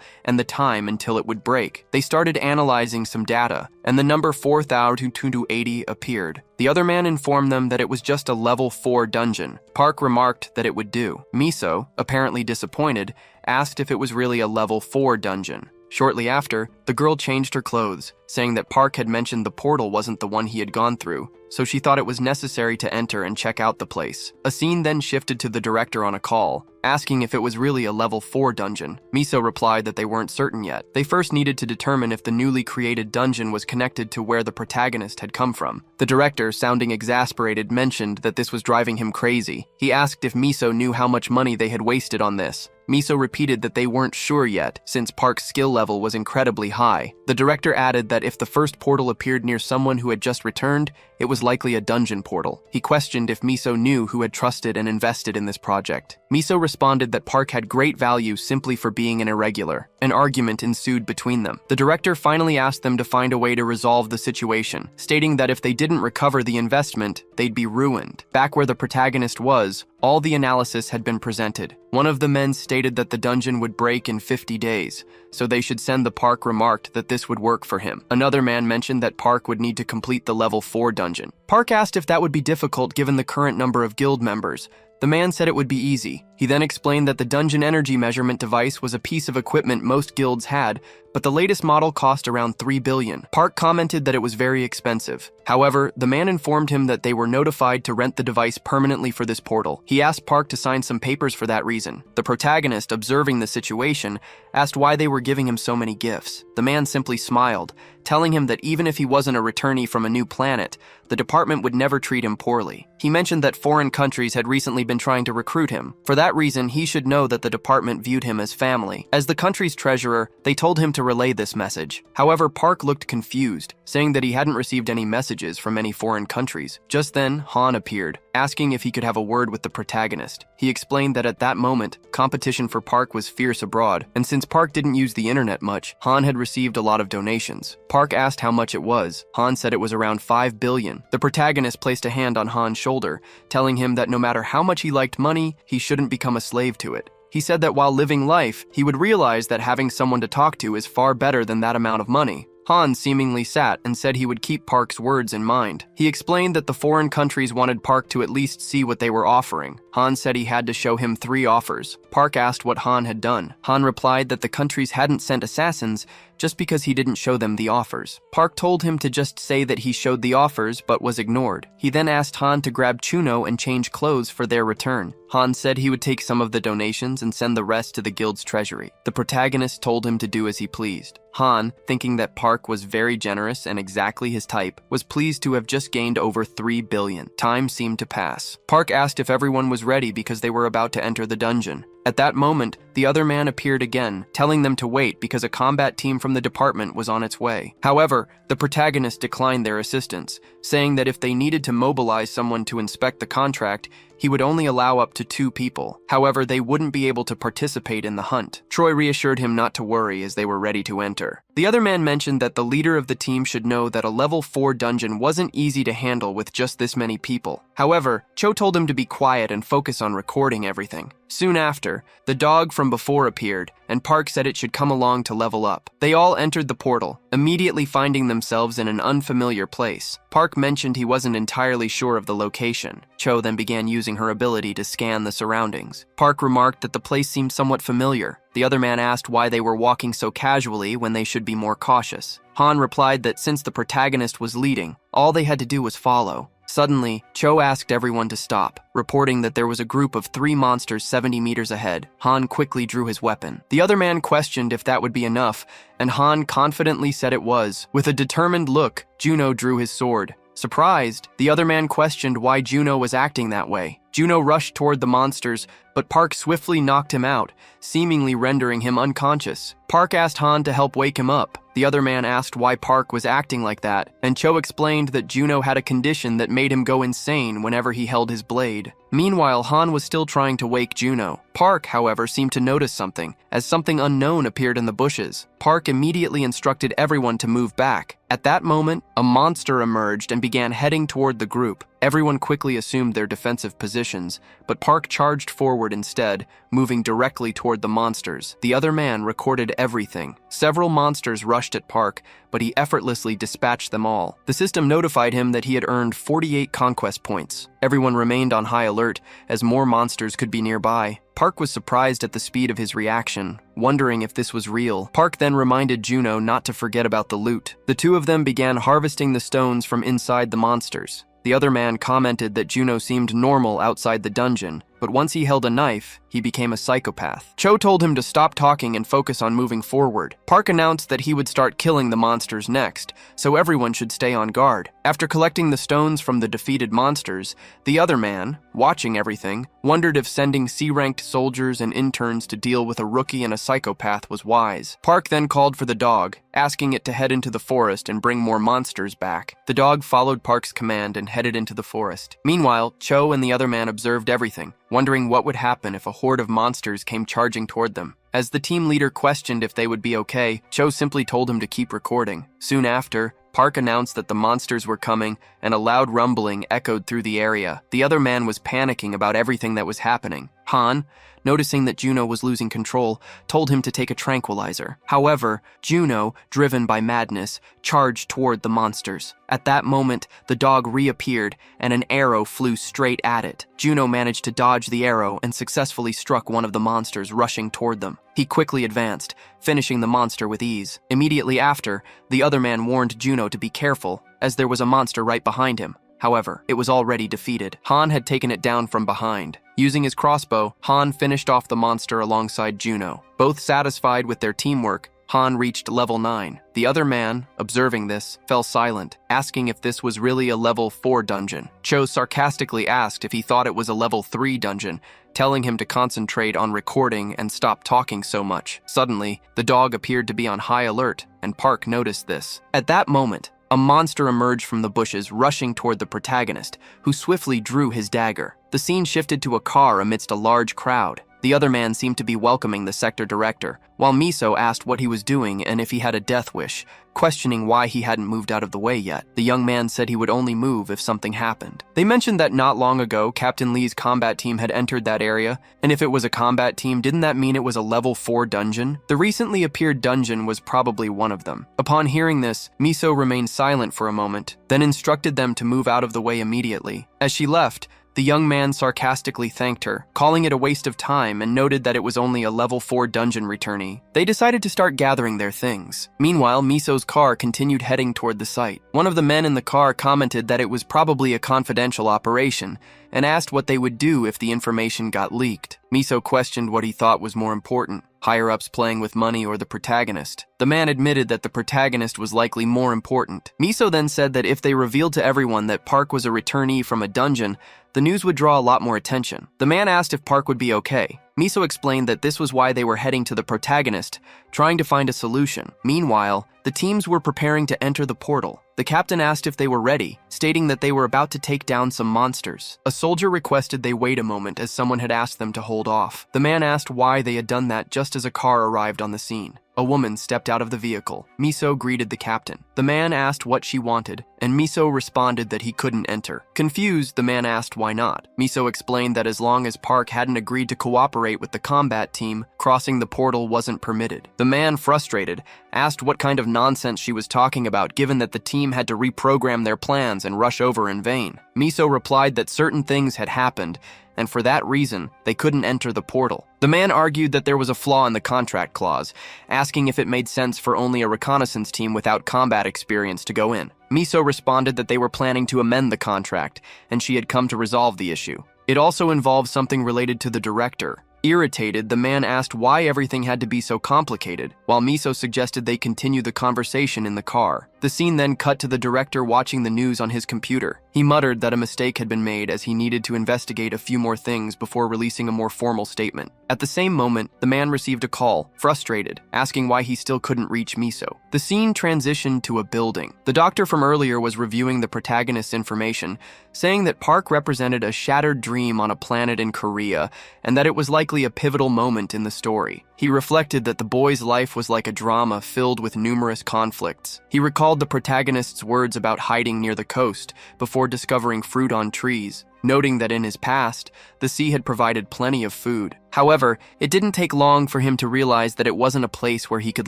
Speaker 1: and the time until it would break. They started analyzing some data, and the number 4280 appeared. The other man informed them that it was just a level 4 dungeon. Park remarked that it would do. Miso, apparently disappointed, asked if it was really a level 4 dungeon. Shortly after, the girl changed her clothes, saying that Park had mentioned the portal wasn't the one he had gone through, so she thought it was necessary to enter and check out the place. A scene then shifted to the director on a call, asking if it was really a level 4 dungeon. Miso replied that they weren't certain yet. They first needed to determine if the newly created dungeon was connected to where the protagonist had come from. The director, sounding exasperated, mentioned that this was driving him crazy. He asked if Miso knew how much money they had wasted on this. Miso repeated that they weren't sure yet, since Park's skill level was incredibly high. The director added that if the first portal appeared near someone who had just returned, it was likely a dungeon portal. He questioned if Miso knew who had trusted and invested in this project. Miso responded that Park had great value simply for being an irregular. An argument ensued between them. The director finally asked them to find a way to resolve the situation, stating that if they didn't recover the investment, they'd be ruined. Back where the protagonist was, all the analysis had been presented. One of the men stated that the dungeon would break in 50 days, so they should send the Park remarked that this would work for him. Another man mentioned that Park would need to complete the level 4 dungeon. Park asked if that would be difficult given the current number of guild members. The man said it would be easy. He then explained that the dungeon energy measurement device was a piece of equipment most guilds had, but the latest model cost around 3 billion. Park commented that it was very expensive. However, the man informed him that they were notified to rent the device permanently for this portal. He asked Park to sign some papers for that reason. The protagonist, observing the situation, asked why they were giving him so many gifts. The man simply smiled, telling him that even if he wasn't a returnee from a new planet, the department would never treat him poorly. He mentioned that foreign countries had recently been trying to recruit him. For that reason, he should know that the department viewed him as family. As the country's treasurer, they told him to relay this message. However, Park looked confused, saying that he hadn't received any messages from any foreign countries. Just then, Han appeared, asking if he could have a word with the protagonist. He explained that at that moment, competition for Park was fierce abroad, and since Park didn't use the internet much, Han had received a lot of donations. Park asked how much it was. Han said it was around 5 billion. The protagonist placed a hand on Han's shoulder, telling him that no matter how much he liked money, he shouldn't become a slave to it. He said that while living life, he would realize that having someone to talk to is far better than that amount of money. Han seemingly sat and said he would keep Park's words in mind. He explained that the foreign countries wanted Park to at least see what they were offering. Han said he had to show him 3 offers. Park asked what Han had done. Han replied that the countries hadn't sent assassins just because he didn't show them the offers. Park told him to just say that he showed the offers but was ignored. He then asked Han to grab Chuno and change clothes for their return. Han said he would take some of the donations and send the rest to the guild's treasury. The protagonist told him to do as he pleased. Han, thinking that Park was very generous and exactly his type, was pleased to have just gained over 3 billion. Time seemed to pass. Park asked if everyone was ready because they were about to enter the dungeon. At that moment, the other man appeared again, telling them to wait because a combat team from the department was on its way. However, the protagonist declined their assistance, saying that if they needed to mobilize someone to inspect the contract, he would only allow up to 2 people. However, they wouldn't be able to participate in the hunt. Troy reassured him not to worry as they were ready to enter. The other man mentioned that the leader of the team should know that a level 4 dungeon wasn't easy to handle with just this many people. However, Cho told him to be quiet and focus on recording everything. Soon after, the dog from before appeared, and Park said it should come along to level up. They all entered the portal, immediately finding themselves in an unfamiliar place. Park mentioned he wasn't entirely sure of the location. Cho then began using her ability to scan the surroundings. Park remarked that the place seemed somewhat familiar. The other man asked why they were walking so casually when they should be more cautious. Han replied that since the protagonist was leading, all they had to do was follow. Suddenly, Cho asked everyone to stop, reporting that there was a group of 3 monsters 70 meters ahead. Han quickly drew his weapon. The other man questioned if that would be enough, and Han confidently said it was. With a determined look, Juno drew his sword. Surprised, the other man questioned why Juno was acting that way. Juno rushed toward the monsters, but Park swiftly knocked him out, seemingly rendering him unconscious. Park asked Han to help wake him up. The other man asked why Park was acting like that, and Cho explained that Juno had a condition that made him go insane whenever he held his blade. Meanwhile, Han was still trying to wake Juno. Park, however, seemed to notice something, as something unknown appeared in the bushes. Park immediately instructed everyone to move back. At that moment, a monster emerged and began heading toward the group. Everyone quickly assumed their defensive positions, but Park charged forward instead, moving directly toward the monsters. The other man recorded everything. Several monsters rushed at Park, but he effortlessly dispatched them all. The system notified him that he had earned 48 conquest points. Everyone remained on high alert, as more monsters could be nearby. Park was surprised at the speed of his reaction, wondering if this was real. Park then reminded Juno not to forget about the loot. The two of them began harvesting the stones from inside the monsters. The other man commented that Juno seemed normal outside the dungeon, but once he held a knife, he became a psychopath. Cho told him to stop talking and focus on moving forward. Park announced that he would start killing the monsters next, so everyone should stay on guard. After collecting the stones from the defeated monsters, the other man, watching everything, wondered if sending C-ranked soldiers and interns to deal with a rookie and a psychopath was wise. Park then called for the dog, asking it to head into the forest and bring more monsters back. The dog followed Park's command and headed into the forest. Meanwhile, Cho and the other man observed everything, wondering what would happen if a horde of monsters came charging toward them. As the team leader questioned if they would be okay, Cho simply told him to keep recording. Soon after, Park announced that the monsters were coming, and a loud rumbling echoed through the area. The other man was panicking about everything that was happening. Han, noticing that Juno was losing control, told him to take a tranquilizer. However, Juno, driven by madness, charged toward the monsters. At that moment, the dog reappeared, and an arrow flew straight at it. Juno managed to dodge the arrow and successfully struck one of the monsters rushing toward them. He quickly advanced, finishing the monster with ease. Immediately after, the other man warned Juno to be careful, as there was a monster right behind him. However, it was already defeated. Han had taken it down from behind. Using his crossbow, Han finished off the monster alongside Juno. Both satisfied with their teamwork, Han reached level 9. The other man, observing this, fell silent, asking if this was really a level 4 dungeon. Cho sarcastically asked if he thought it was a level 3 dungeon, telling him to concentrate on recording and stop talking so much. Suddenly, the dog appeared to be on high alert, and Park noticed this. At that moment, a monster emerged from the bushes, rushing toward the protagonist, who swiftly drew his dagger. The scene shifted to a car amidst a large crowd. The other man seemed to be welcoming the sector director, while Miso asked what he was doing and if he had a death wish, questioning why he hadn't moved out of the way yet. The young man said he would only move if something happened. They mentioned that not long ago, Captain Lee's combat team had entered that area, and if it was a combat team, didn't that mean it was a level 4 dungeon? The recently appeared dungeon was probably one of them. Upon hearing this, Miso remained silent for a moment, then instructed them to move out of the way immediately. As she left, the young man sarcastically thanked her, calling it a waste of time, and noted that it was only a level 4 dungeon returnee. They decided to start gathering their things. Meanwhile, Miso's car continued heading toward the site. One of the men in the car commented that it was probably a confidential operation, and asked what they would do if the information got leaked. Miso questioned what he thought was more important, higher-ups playing with money or the protagonist. The man admitted that the protagonist was likely more important. Miso then said that if they revealed to everyone that Park was a returnee from a dungeon, the news would draw a lot more attention. The man asked if Park would be okay. Miso explained that this was why they were heading to the protagonist, trying to find a solution. Meanwhile, the teams were preparing to enter the portal. The captain asked if they were ready, stating that they were about to take down some monsters. A soldier requested they wait a moment as someone had asked them to hold off. The man asked why they had done that just as a car arrived on the scene. A woman stepped out of the vehicle. Miso greeted the captain. The man asked what she wanted, and Miso responded that he couldn't enter. Confused, the man asked why not. Miso explained that as long as Park hadn't agreed to cooperate with the combat team, crossing the portal wasn't permitted. The man, frustrated, asked what kind of nonsense she was talking about given that the team had to reprogram their plans and rush over in vain. Miso replied that certain things had happened, and for that reason, they couldn't enter the portal. The man argued that there was a flaw in the contract clause, asking if it made sense for only a reconnaissance team without combat experience to go in. Miso responded that they were planning to amend the contract, and she had come to resolve the issue. It also involved something related to the director. Irritated, the man asked why everything had to be so complicated, while Miso suggested they continue the conversation in the car. The scene then cut to the director watching the news on his computer. He muttered that a mistake had been made as he needed to investigate a few more things before releasing a more formal statement. At the same moment, the man received a call, frustrated, asking why he still couldn't reach Miso. The scene transitioned to a building. The doctor from earlier was reviewing the protagonist's information, saying that Park represented a shattered dream on a planet in Korea, and that it was likely a pivotal moment in the story. He reflected that the boy's life was like a drama filled with numerous conflicts. He recalled the protagonist's words about hiding near the coast before discovering fruit on trees, noting that in his past, the sea had provided plenty of food. However, it didn't take long for him to realize that it wasn't a place where he could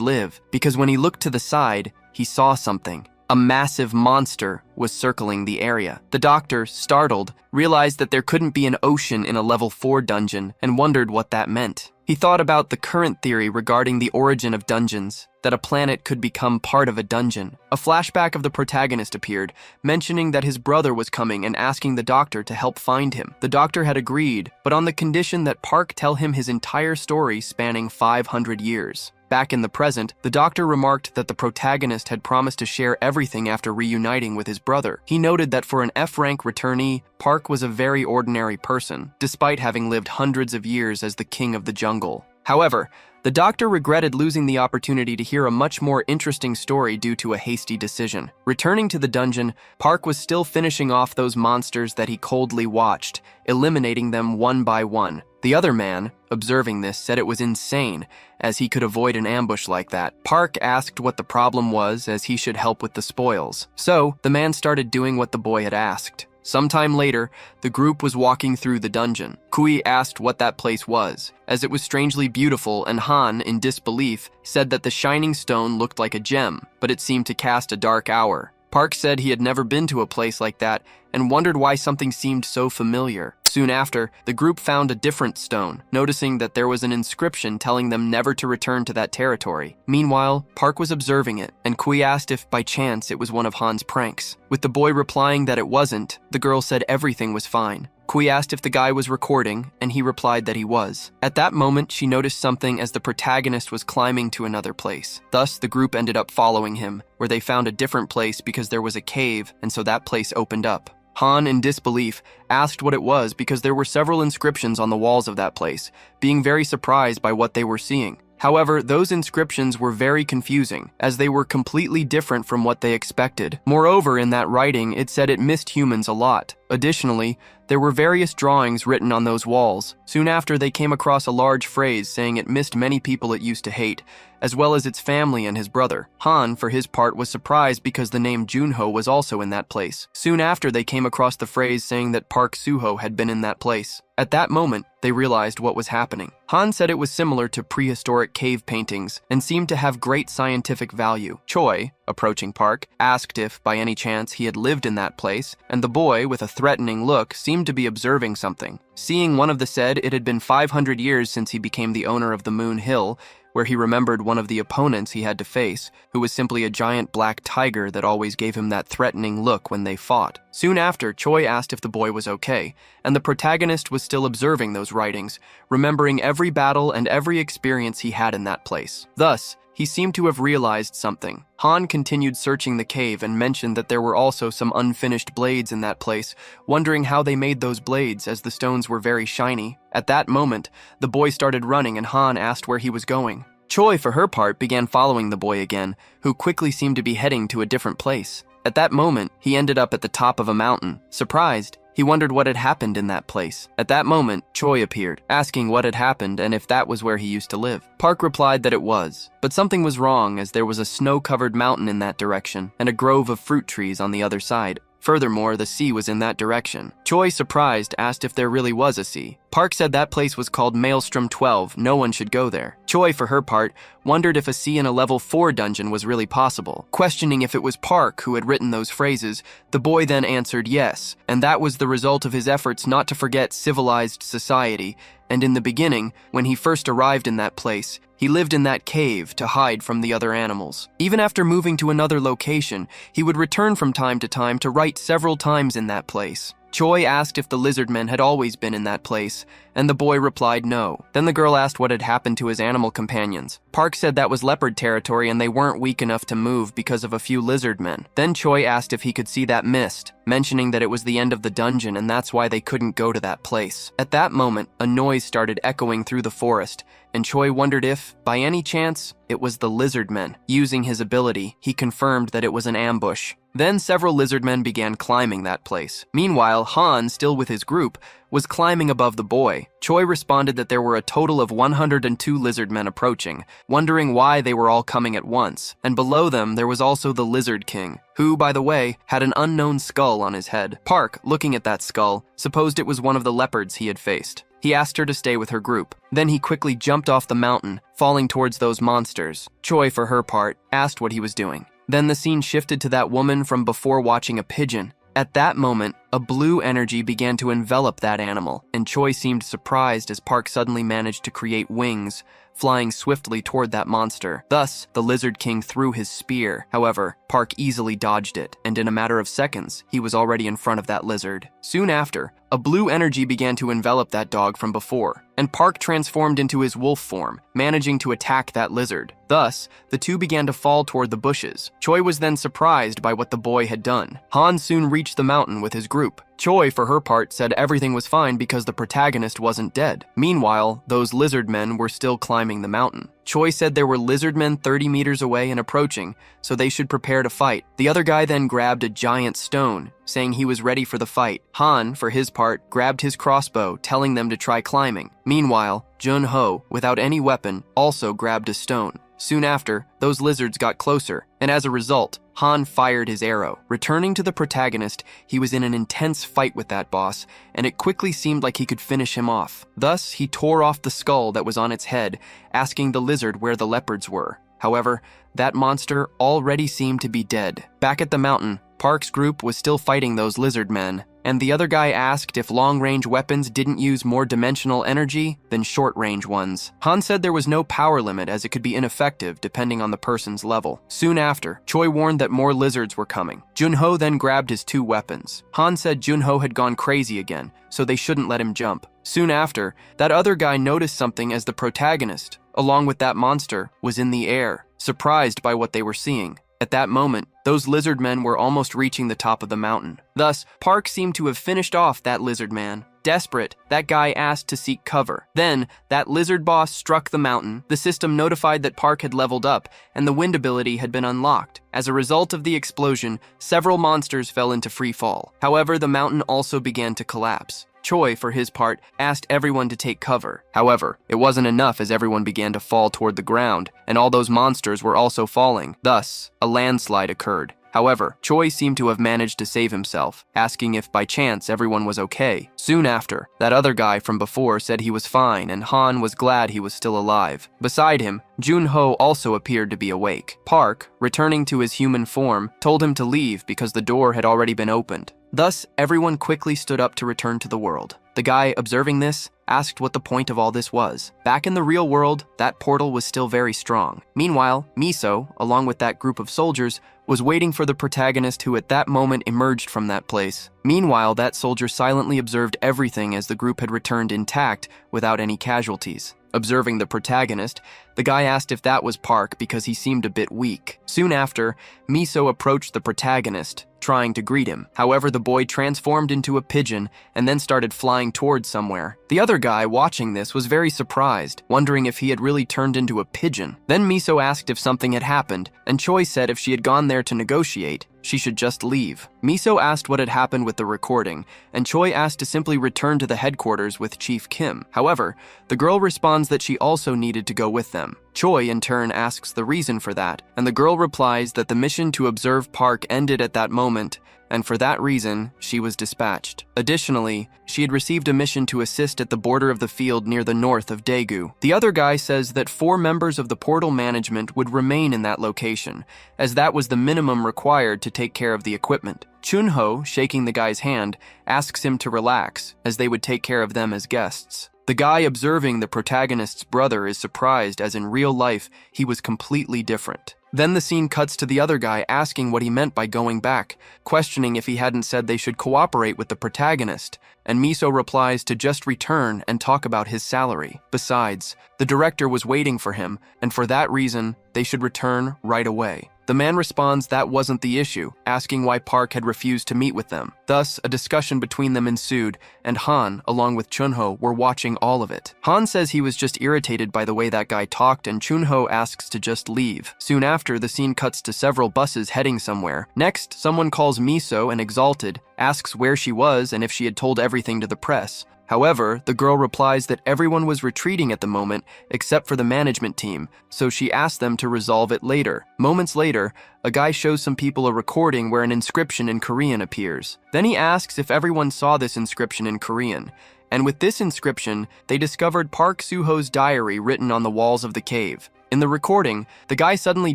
Speaker 1: live, because when he looked to the side, he saw something. A massive monster was circling the area. The doctor, startled, realized that there couldn't be an ocean in a level 4 dungeon and wondered what that meant. He thought about the current theory regarding the origin of dungeons, that a planet could become part of a dungeon. A flashback of the protagonist appeared, mentioning that his brother was coming and asking the doctor to help find him. The doctor had agreed, but on the condition that Park tell him his entire story spanning 500 years. Back in the present, the doctor remarked that the protagonist had promised to share everything after reuniting with his brother. He noted that for an F-rank returnee, Park was a very ordinary person, despite having lived hundreds of years as the king of the jungle. However, the doctor regretted losing the opportunity to hear a much more interesting story due to a hasty decision. Returning to the dungeon, Park was still finishing off those monsters that he coldly watched, eliminating them one by one. The other man, observing this, said it was insane, as he could avoid an ambush like that. Park asked what the problem was, as he should help with the spoils. So, the man started doing what the boy had asked. Sometime later, the group was walking through the dungeon. Kui asked what that place was, as it was strangely beautiful, and Han, in disbelief, said that the shining stone looked like a gem, but it seemed to cast a dark hour. Park said he had never been to a place like that and wondered why something seemed so familiar. Soon after, the group found a different stone, noticing that there was an inscription telling them never to return to that territory. Meanwhile, Park was observing it, and Kui asked if by chance it was one of Han's pranks. With the boy replying that it wasn't, the girl said everything was fine. Kui asked if the guy was recording, and he replied that he was. At that moment, she noticed something as the protagonist was climbing to another place. Thus, the group ended up following him, where they found a different place because there was a cave, and so that place opened up. Han, in disbelief, asked what it was because there were several inscriptions on the walls of that place, being very surprised by what they were seeing. However, those inscriptions were very confusing, as they were completely different from what they expected. Moreover, in that writing, it said it missed humans a lot. Additionally, there were various drawings written on those walls. Soon after, they came across a large phrase saying it missed many people it used to hate, as well as its family and his brother. Han, for his part, was surprised because the name Junho was also in that place. Soon after, they came across the phrase saying that Park Suho had been in that place. At that moment, they realized what was happening. Han said it was similar to prehistoric cave paintings and seemed to have great scientific value. Choi, approaching Park, asked if, by any chance, he had lived in that place, and the boy, with a threatening look, seemed to be observing something. Seeing one of the said it had been 500 years since he became the owner of the Moon Hill, where he remembered one of the opponents he had to face, who was simply a giant black tiger that always gave him that threatening look when they fought. Soon after, Choi asked if the boy was okay, and the protagonist was still observing those writings, remembering every battle and every experience he had in that place. Thus, he seemed to have realized something. Han continued searching the cave and mentioned that there were also some unfinished blades in that place, wondering how they made those blades as the stones stones were very shiny. At that moment, the boy started running and Han asked where he was going. Choi, for her part, began following the boy again, who quickly seemed to be heading to a different place. At that moment, he ended up at the top of a mountain. Surprised, he wondered what had happened in that place. At that moment, Choi appeared, asking what had happened and if that was where he used to live. Park replied that it was, but something was wrong as there was a snow-covered mountain in that direction and a grove of fruit trees on the other side. Furthermore, the sea was in that direction. Choi, surprised, asked if there really was a sea. Park said that place was called Maelstrom 12, no one should go there. Choi, for her part, wondered if a sea in a level 4 dungeon was really possible. Questioning if it was Park who had written those phrases, the boy then answered yes, and that was the result of his efforts not to forget civilized society. And in the beginning, when he first arrived in that place, he lived in that cave to hide from the other animals. Even after moving to another location, he would return from time to write several times in that place. Choi asked if the lizard men had always been in that place, and the boy replied no. Then the girl asked what had happened to his animal companions. Park said that was leopard territory and they weren't weak enough to move because of a few lizard men. Then Choi asked if he could see that mist, mentioning that it was the end of the dungeon and that's why they couldn't go to that place. At that moment, a noise started echoing through the forest, and Choi wondered if, by any chance, it was the lizard men. Using his ability, he confirmed that it was an ambush. Then several lizard men began climbing that place. Meanwhile, Han, still with his group, was climbing above the boy. Choi responded that there were a total of 102 lizard men approaching, wondering why they were all coming at once. And below them, there was also the Lizard King, who, by the way, had an unknown skull on his head. Park, looking at that skull, supposed it was one of the leopards he had faced. He asked her to stay with her group. Then he quickly jumped off the mountain, falling towards those monsters. Choi, for her part, asked what he was doing. Then the scene shifted to that woman from before watching a pigeon. At that moment, a blue energy began to envelop that animal, and Choi seemed surprised as Park suddenly managed to create wings, flying swiftly toward that monster. Thus, the Lizard King threw his spear. However, Park easily dodged it, and in a matter of seconds, he was already in front of that lizard. Soon after, a blue energy began to envelop that dog from before, and Park transformed into his wolf form, managing to attack that lizard. Thus, the two began to fall toward the bushes. Choi was then surprised by what the boy had done. Han soon reached the mountain with his group. Choi, for her part, said everything was fine because the protagonist wasn't dead. Meanwhile, those lizard men were still climbing the mountain. Choi said there were lizard men 30 meters away and approaching, so they should prepare to fight. The other guy then grabbed a giant stone, saying he was ready for the fight. Han, for his part, grabbed his crossbow, telling them to try climbing. Meanwhile, Jun-ho, without any weapon, also grabbed a stone. Soon after, those lizards got closer, and as a result, Han fired his arrow. Returning to the protagonist, he was in an intense fight with that boss, and it quickly seemed like he could finish him off. Thus, he tore off the skull that was on its head, asking the lizard where the leopards were. However, that monster already seemed to be dead. Back at the mountain, Park's group was still fighting those lizard men, and the other guy asked if long-range weapons didn't use more dimensional energy than short-range ones. Han said there was no power limit as it could be ineffective depending on the person's level. Soon after, Choi warned that more lizards were coming. Jun-ho then grabbed his two weapons. Han said Jun-ho had gone crazy again, so they shouldn't let him jump. Soon after, that other guy noticed something as the protagonist, along with that monster, was in the air, surprised by what they were seeing. At that moment, those lizard men were almost reaching the top of the mountain. Thus, Park seemed to have finished off that lizard man. Desperate, that guy asked to seek cover. Then, that lizard boss struck the mountain. The system notified that Park had leveled up, and the wind ability had been unlocked. As a result of the explosion, several monsters fell into free fall. However, the mountain also began to collapse. Choi, for his part, asked everyone to take cover. However, it wasn't enough as everyone began to fall toward the ground, and all those monsters were also falling. Thus, a landslide occurred. However, Choi seemed to have managed to save himself, asking if by chance everyone was okay. Soon after, that other guy from before said he was fine and Han was glad he was still alive. Beside him, Jun-ho also appeared to be awake. Park, returning to his human form, told him to leave because the door had already been opened. Thus, everyone quickly stood up to return to the world. The guy observing this asked what the point of all this was. Back in the real world, that portal was still very strong. Meanwhile, Miso, along with that group of soldiers, was waiting for the protagonist who at that moment emerged from that place. Meanwhile, that soldier silently observed everything as the group had returned intact without any casualties. Observing the protagonist, the guy asked if that was Park because he seemed a bit weak. Soon after, Miso approached the protagonist, trying to greet him. However, the boy transformed into a pigeon and then started flying towards somewhere. The other guy watching this was very surprised, wondering if he had really turned into a pigeon. Then Miso asked if something had happened, and Choi said if she had gone there to negotiate, she should just leave. Miso asked what had happened with the recording, and Choi asked to simply return to the headquarters with Chief Kim. However, the girl responds that she also needed to go with them. Choi, in turn, asks the reason for that, and the girl replies that the mission to observe Park ended at that moment, and for that reason, she was dispatched. Additionally, she had received a mission to assist at the border of the field near the north of Daegu. The other guy says that 4 members of the portal management would remain in that location, as that was the minimum required to take care of the equipment. Chunho, shaking the guy's hand, asks him to relax, as they would take care of them as guests. The guy observing the protagonist's brother is surprised, as in real life, he was completely different. Then the scene cuts to the other guy asking what he meant by going back, questioning if he hadn't said they should cooperate with the protagonist, and Miso replies to just return and talk about his salary. Besides, the director was waiting for him, and for that reason, they should return right away. The man responds that wasn't the issue, asking why Park had refused to meet with them. Thus, a discussion between them ensued, and Han, along with Chunho, were watching all of it. Han says he was just irritated by the way that guy talked, and Chunho asks to just leave. Soon after, the scene cuts to several buses heading somewhere. Next, someone calls Miso and, exalted, asks where she was and if she had told everything to the press. However, the girl replies that everyone was retreating at the moment except for the management team, so she asked them to resolve it later. Moments later, a guy shows some people a recording where an inscription in Korean appears. Then he asks if everyone saw this inscription in Korean. And with this inscription, they discovered Park Suho's diary written on the walls of the cave. In the recording, the guy suddenly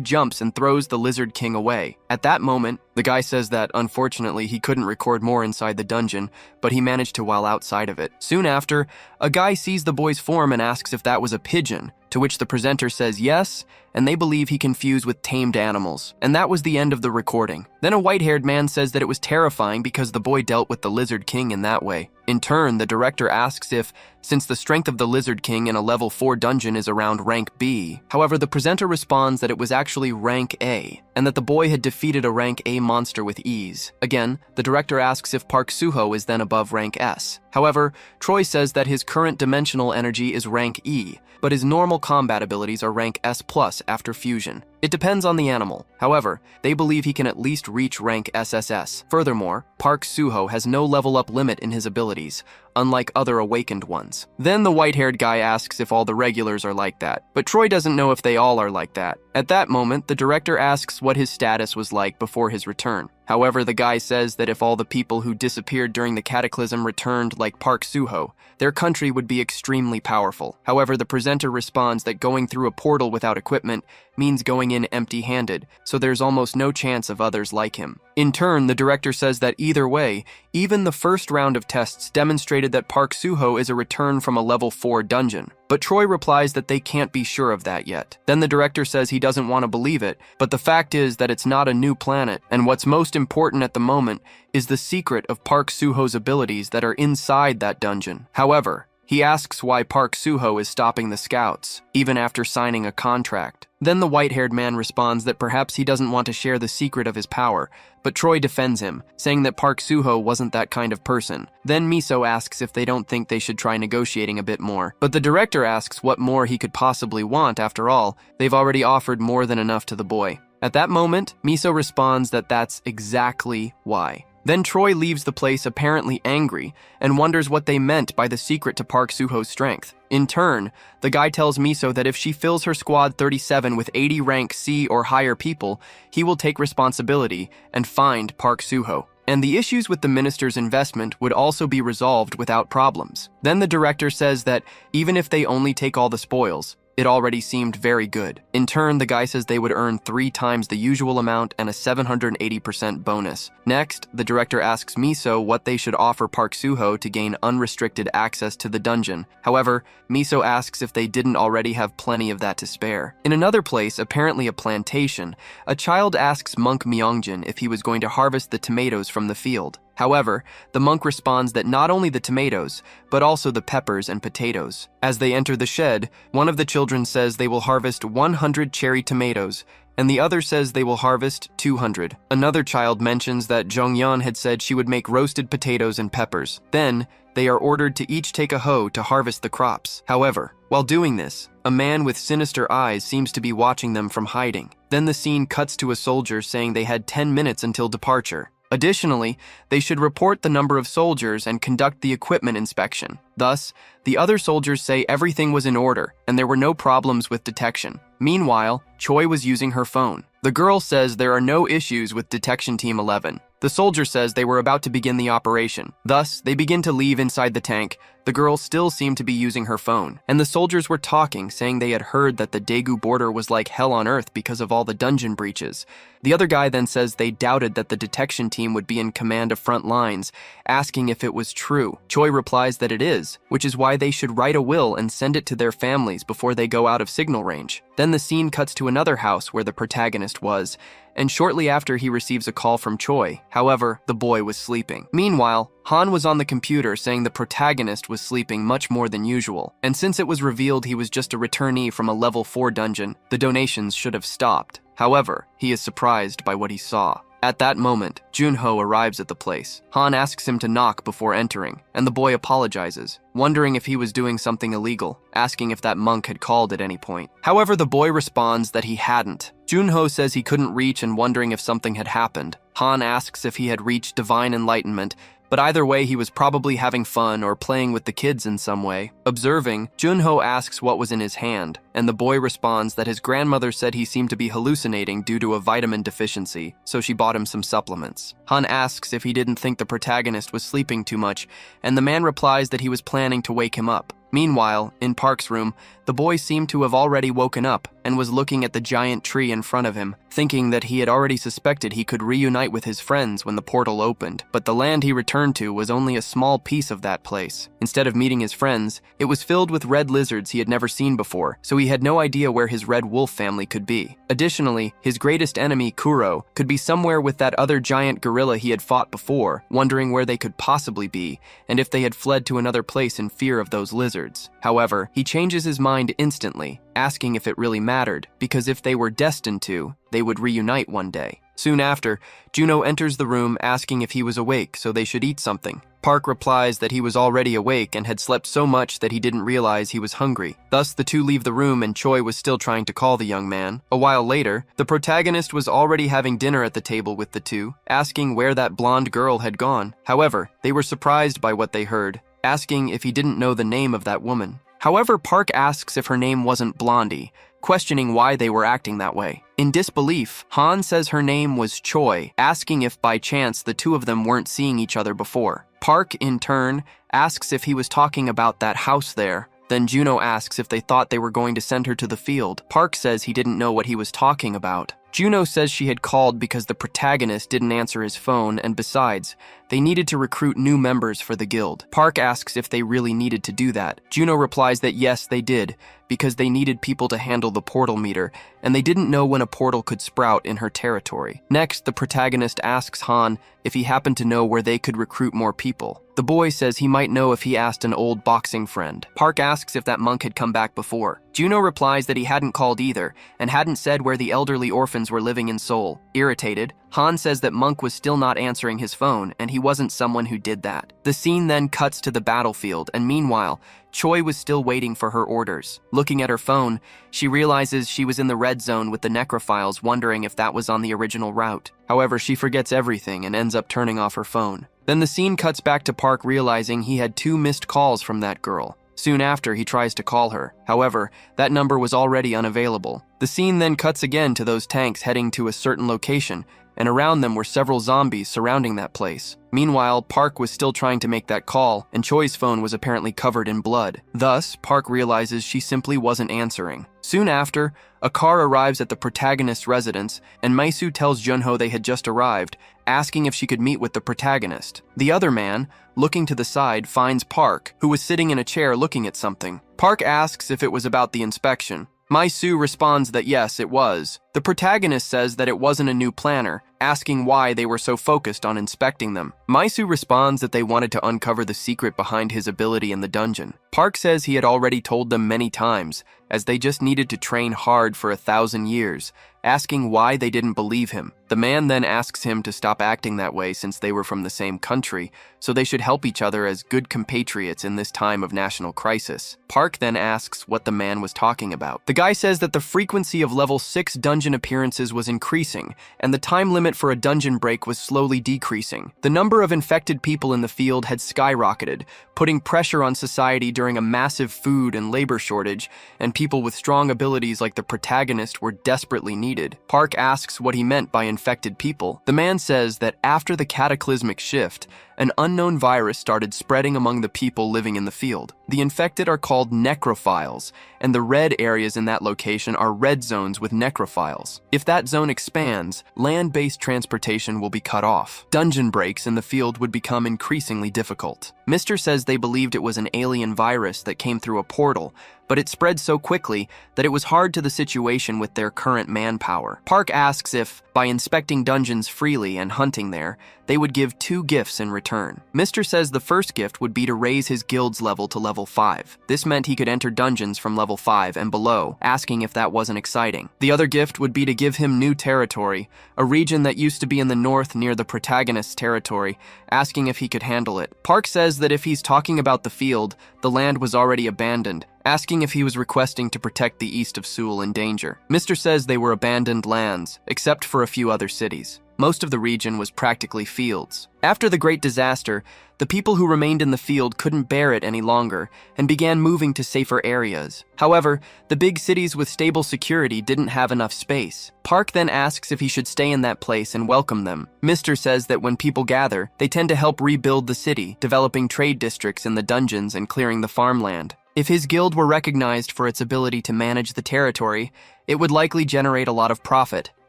Speaker 1: jumps and throws the Lizard King away. At that moment, the guy says that, unfortunately, he couldn't record more inside the dungeon, but he managed to while outside of it. Soon after, a guy sees the boy's form and asks if that was a pigeon, to which the presenter says yes, and they believe he confused with tamed animals. And that was the end of the recording. Then a white-haired man says that it was terrifying because the boy dealt with the Lizard King in that way. In turn, the director asks if, since the strength of the Lizard King in a level 4 dungeon is around rank B. However, the presenter responds that it was actually rank A, and that the boy had defeated a rank A monster with ease. Again, the director asks if Park Suho is then above rank S. However, Troy says that his current dimensional energy is rank E, but his normal combat abilities are rank S+ after fusion. It depends on the animal. However, they believe he can at least reach rank SSS. Furthermore, Park Suho has no level up limit in his abilities, unlike other awakened ones. Then the white-haired guy asks if all the regulars are like that, but Troy doesn't know if they all are like that. At that moment, the director asks what his status was like before his return. However, the guy says that if all the people who disappeared during the cataclysm returned like Park Suho, their country would be extremely powerful. However, the presenter responds that going through a portal without equipment means going in empty-handed, so there's almost no chance of others like him. In turn, the director says that either way, even the first round of tests demonstrated that Park Suho is a return from a level 4 dungeon. But Troy replies that they can't be sure of that yet. Then the director says he doesn't want to believe it, but the fact is that it's not a new planet, and what's most important at the moment is the secret of Park Suho's abilities that are inside that dungeon. However, he asks why Park Suho is stopping the scouts, even after signing a contract. Then the white-haired man responds that perhaps he doesn't want to share the secret of his power, but Troy defends him, saying that Park Suho wasn't that kind of person. Then Miso asks if they don't think they should try negotiating a bit more, but the director asks what more he could possibly want. After all, they've already offered more than enough to the boy. At that moment, Miso responds that that's exactly why. Then Troy leaves the place apparently angry and wonders what they meant by the secret to Park Suho's strength. In turn, the guy tells Miso that if she fills her squad 37 with 80 rank C or higher people, he will take responsibility and find Park Suho. And the issues with the minister's investment would also be resolved without problems. Then the director says that even if they only take all the spoils, it already seemed very good. In turn, the guy says they would earn 3 times the usual amount and a 780% bonus. Next, the director asks Miso what they should offer Park Suho to gain unrestricted access to the dungeon. However, Miso asks if they didn't already have plenty of that to spare. In another place, apparently a plantation, a child asks Monk Myeongjin if he was going to harvest the tomatoes from the field. However, the monk responds that not only the tomatoes, but also the peppers and potatoes. As they enter the shed, one of the children says they will harvest 100 cherry tomatoes, and the other says they will harvest 200. Another child mentions that Jongyeon had said she would make roasted potatoes and peppers. Then, they are ordered to each take a hoe to harvest the crops. However, while doing this, a man with sinister eyes seems to be watching them from hiding. Then the scene cuts to a soldier saying they had 10 minutes until departure. Additionally, they should report the number of soldiers and conduct the equipment inspection. Thus, the other soldiers say everything was in order and there were no problems with detection. Meanwhile, Choi was using her phone. The girl says there are no issues with Detection Team 11. The soldier says they were about to begin the operation. Thus, they begin to leave inside the tank. The girl still seemed to be using her phone. And the soldiers were talking, saying they had heard that the Daegu border was like hell on earth because of all the dungeon breaches. The other guy then says they doubted that the detection team would be in command of front lines, asking if it was true. Choi replies that it is, which is why they should write a will and send it to their families before they go out of signal range. Then the scene cuts to another house where the protagonist was, and shortly after he receives a call from Choi. However, the boy was sleeping. Meanwhile, Han was on the computer saying the protagonist was sleeping much more than usual, and since it was revealed he was just a returnee from a level 4 dungeon, the donations should have stopped. However, he is surprised by what he saw. At that moment, Junho arrives at the place. Han asks him to knock before entering, and the boy apologizes, wondering if he was doing something illegal, asking if that monk had called at any point. However, the boy responds that he hadn't. Junho says he couldn't reach and wondering if something had happened. Han asks if he had reached divine enlightenment, but either way he was probably having fun or playing with the kids in some way. Observing, Junho asks what was in his hand, and the boy responds that his grandmother said he seemed to be hallucinating due to a vitamin deficiency, so she bought him some supplements. Han asks if he didn't think the protagonist was sleeping too much, and the man replies that he was planning to wake him up. Meanwhile, in Park's room, the boy seemed to have already woken up and was looking at the giant tree in front of him, thinking that he had already suspected he could reunite with his friends when the portal opened. But the land he returned to was only a small piece of that place. Instead of meeting his friends, it was filled with red lizards he had never seen before, so he had no idea where his red wolf family could be. Additionally, his greatest enemy, Kuro, could be somewhere with that other giant gorilla he had fought before, wondering where they could possibly be, and if they had fled to another place in fear of those lizards. However, he changes his mind instantly, asking if it really mattered, because if they were destined to, they would reunite one day. Soon after, Juno enters the room asking if he was awake so they should eat something. Park replies that he was already awake and had slept so much that he didn't realize he was hungry. Thus, the two leave the room and Choi was still trying to call the young man. A while later, the protagonist was already having dinner at the table with the two, asking where that blonde girl had gone. However, they were surprised by what they heard, asking if he didn't know the name of that woman. However, Park asks if her name wasn't Blondie, questioning why they were acting that way. In disbelief, Han says her name was Choi, asking if by chance the two of them weren't seeing each other before. Park, in turn, asks if he was talking about that house there. Then Juno asks if they thought they were going to send her to the field. Park says he didn't know what he was talking about. Juno says she had called because the protagonist didn't answer his phone, and besides, they needed to recruit new members for the guild. Park asks if they really needed to do that. Juno replies that yes, they did, because they needed people to handle the portal meter, and they didn't know when a portal could sprout in her territory. Next, the protagonist asks Han if he happened to know where they could recruit more people. The boy says he might know if he asked an old boxing friend. Park asks if that monk had come back before. Juno replies that he hadn't called either, and hadn't said where the elderly orphans were living in Seoul. Irritated, Han says that Monk was still not answering his phone, and he wasn't someone who did that. The scene then cuts to the battlefield, and meanwhile, Choi was still waiting for her orders. Looking at her phone, she realizes she was in the red zone with the necrophiles, wondering if that was on the original route. However, she forgets everything and ends up turning off her phone. Then the scene cuts back to Park realizing he had 2 missed calls from that girl. Soon after, he tries to call her. However, that number was already unavailable. The scene then cuts again to those tanks heading to a certain location, and around them were several zombies surrounding that place. Meanwhile, Park was still trying to make that call, and Choi's phone was apparently covered in blood. Thus, Park realizes she simply wasn't answering. Soon after, a car arrives at the protagonist's residence, and Maisu tells Junho they had just arrived, asking if she could meet with the protagonist. The other man, looking to the side, finds Park, who was sitting in a chair looking at something. Park asks if it was about the inspection. Maisu responds that yes, it was. The protagonist says that it wasn't a new planner, asking why they were so focused on inspecting them. Maisu responds that they wanted to uncover the secret behind his ability in the dungeon. Park says he had already told them many times, as they just needed to train hard for 1,000 years, asking why they didn't believe him. The man then asks him to stop acting that way since they were from the same country, so they should help each other as good compatriots in this time of national crisis. Park then asks what the man was talking about. The guy says that the frequency of level 6 dungeon appearances was increasing, and the time limit for a dungeon break was slowly decreasing. The number of infected people in the field had skyrocketed, putting pressure on society during a massive food and labor shortage, and people with strong abilities like the protagonist were desperately needed. Park asks what he meant by infected people. The man says that after the cataclysmic shift, an unknown virus started spreading among the people living in the field. The infected are called necrophiles, and the red areas in that location are red zones with necrophiles. If that zone expands, land-based transportation will be cut off. Dungeon breaks in the field would become increasingly difficult. Mr. says they believed it was an alien virus that came through a portal, but it spread so quickly that it was hard to the situation with their current manpower. Park asks if, by inspecting dungeons freely and hunting there, they would give 2 gifts in return. Mr. says the first gift would be to raise his guild's level to level 5. This meant he could enter dungeons from level 5 and below, asking if that wasn't exciting. The other gift would be to give him new territory, a region that used to be in the north near the protagonist's territory, asking if he could handle it. Park says that if he's talking about the field, the land was already abandoned, asking if he was requesting to protect the east of Seoul in danger. Mr. says they were abandoned lands, except for a few other cities. Most of the region was practically fields. After the Great Disaster, the people who remained in the field couldn't bear it any longer and began moving to safer areas. However, the big cities with stable security didn't have enough space. Park then asks if he should stay in that place and welcome them. Mr. says that when people gather, they tend to help rebuild the city, developing trade districts in the dungeons and clearing the farmland. If his guild were recognized for its ability to manage the territory, it would likely generate a lot of profit.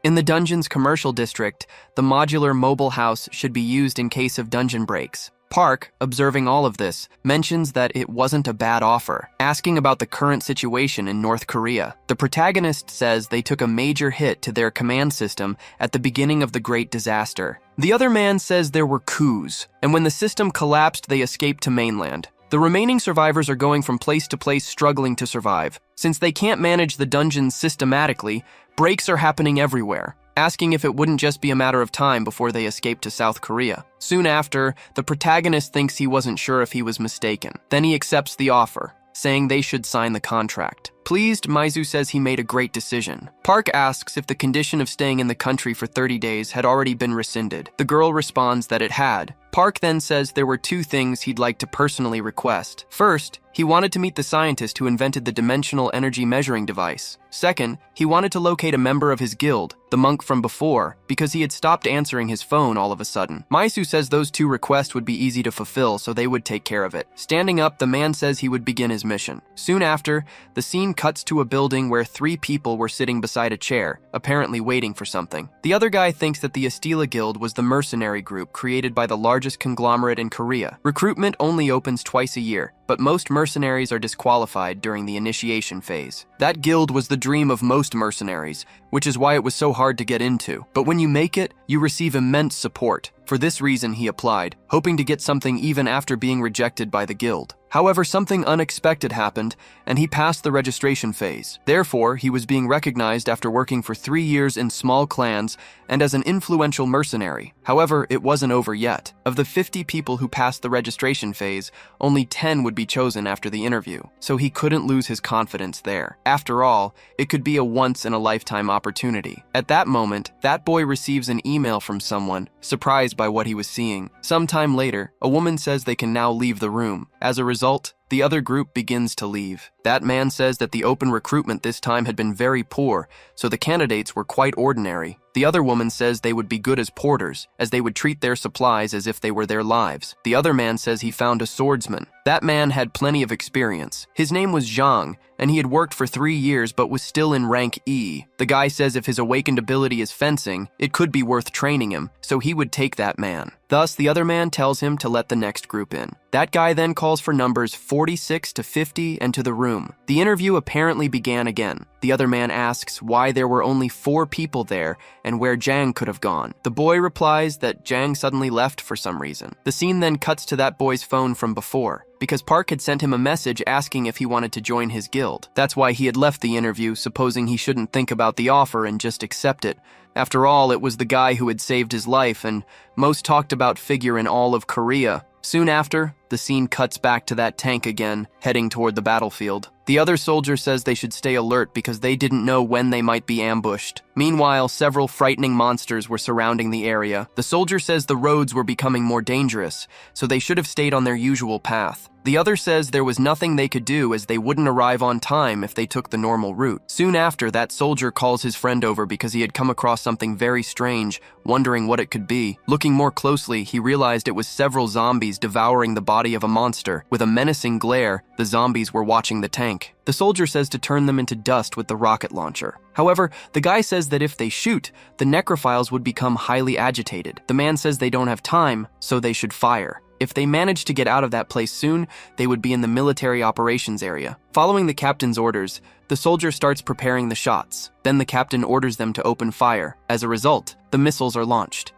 Speaker 1: In the dungeon's commercial district, the modular mobile house should be used in case of dungeon breaks. Park, observing all of this, mentions that it wasn't a bad offer, asking about the current situation in North Korea. The protagonist says they took a major hit to their command system at the beginning of the Great Disaster. The other man says there were coups, and when the system collapsed, they escaped to mainland. The remaining survivors are going from place to place struggling to survive. Since they can't manage the dungeons systematically, breaks are happening everywhere, asking if it wouldn't just be a matter of time before they escape to South Korea. Soon after, the protagonist thinks he wasn't sure if he was mistaken. Then he accepts the offer, saying they should sign the contract. Pleased, Maizu says he made a great decision. Park asks if the condition of staying in the country for 30 days had already been rescinded. The girl responds that it had. Park then says there were 2 things he'd like to personally request. First, he wanted to meet the scientist who invented the dimensional energy measuring device. Second, he wanted to locate a member of his guild, the monk from before, because he had stopped answering his phone all of a sudden. Maisu says those 2 requests would be easy to fulfill, so they would take care of it. Standing up, the man says he would begin his mission. Soon after, the scene cuts to a building where 3 people were sitting beside a chair, apparently waiting for something. The other guy thinks that the Estila Guild was the mercenary group created by the largest conglomerate in Korea. Recruitment only opens twice a year, but most mercenaries are disqualified during the initiation phase. That guild was the dream of most mercenaries, which is why it was so hard to get into. But when you make it, you receive immense support. For this reason, he applied, hoping to get something even after being rejected by the guild. However, something unexpected happened, and he passed the registration phase. Therefore, he was being recognized after working for 3 years in small clans and as an influential mercenary. However, it wasn't over yet. Of the 50 people who passed the registration phase, only 10 would be chosen after the interview, so he couldn't lose his confidence there. After all, it could be a once-in-a-lifetime opportunity. At that moment, that boy receives an email from someone, surprised by what he was seeing. Sometime later, a woman says they can now leave the room. As a result, the other group begins to leave. That man says that the open recruitment this time had been very poor, so the candidates were quite ordinary. The other woman says they would be good as porters, as they would treat their supplies as if they were their lives. The other man says he found a swordsman. That man had plenty of experience. His name was Zhang, and he had worked for 3 years but was still in rank E. The guy says if his awakened ability is fencing, it could be worth training him, so he would take that man. Thus, the other man tells him to let the next group in. That guy then calls for numbers 46 to 50 and to the room. The interview apparently began again. The other man asks why there were only 4 people there and where Jang could have gone. The boy replies that Jang suddenly left for some reason. The scene then cuts to that boy's phone from before, because Park had sent him a message asking if he wanted to join his guild. That's why he had left the interview, supposing he shouldn't think about the offer and just accept it. After all, it was the guy who had saved his life and most talked about figure in all of Korea. Soon after, the scene cuts back to that tank again, heading toward the battlefield. The other soldier says they should stay alert because they didn't know when they might be ambushed. Meanwhile, several frightening monsters were surrounding the area. The soldier says the roads were becoming more dangerous, so they should have stayed on their usual path. The other says there was nothing they could do as they wouldn't arrive on time if they took the normal route. Soon after, that soldier calls his friend over because he had come across something very strange, wondering what it could be. Looking more closely, he realized it was several zombies devouring the body of a monster. With a menacing glare, the zombies were watching the tank. The soldier says to turn them into dust with the rocket launcher. However, the guy says that if they shoot, the necrophiles would become highly agitated. The man says they don't have time, so they should fire. If they managed to get out of that place soon, they would be in the military operations area. Following the captain's orders, the soldier starts preparing the shots. Then the captain orders them to open fire. As a result, the missiles are launched.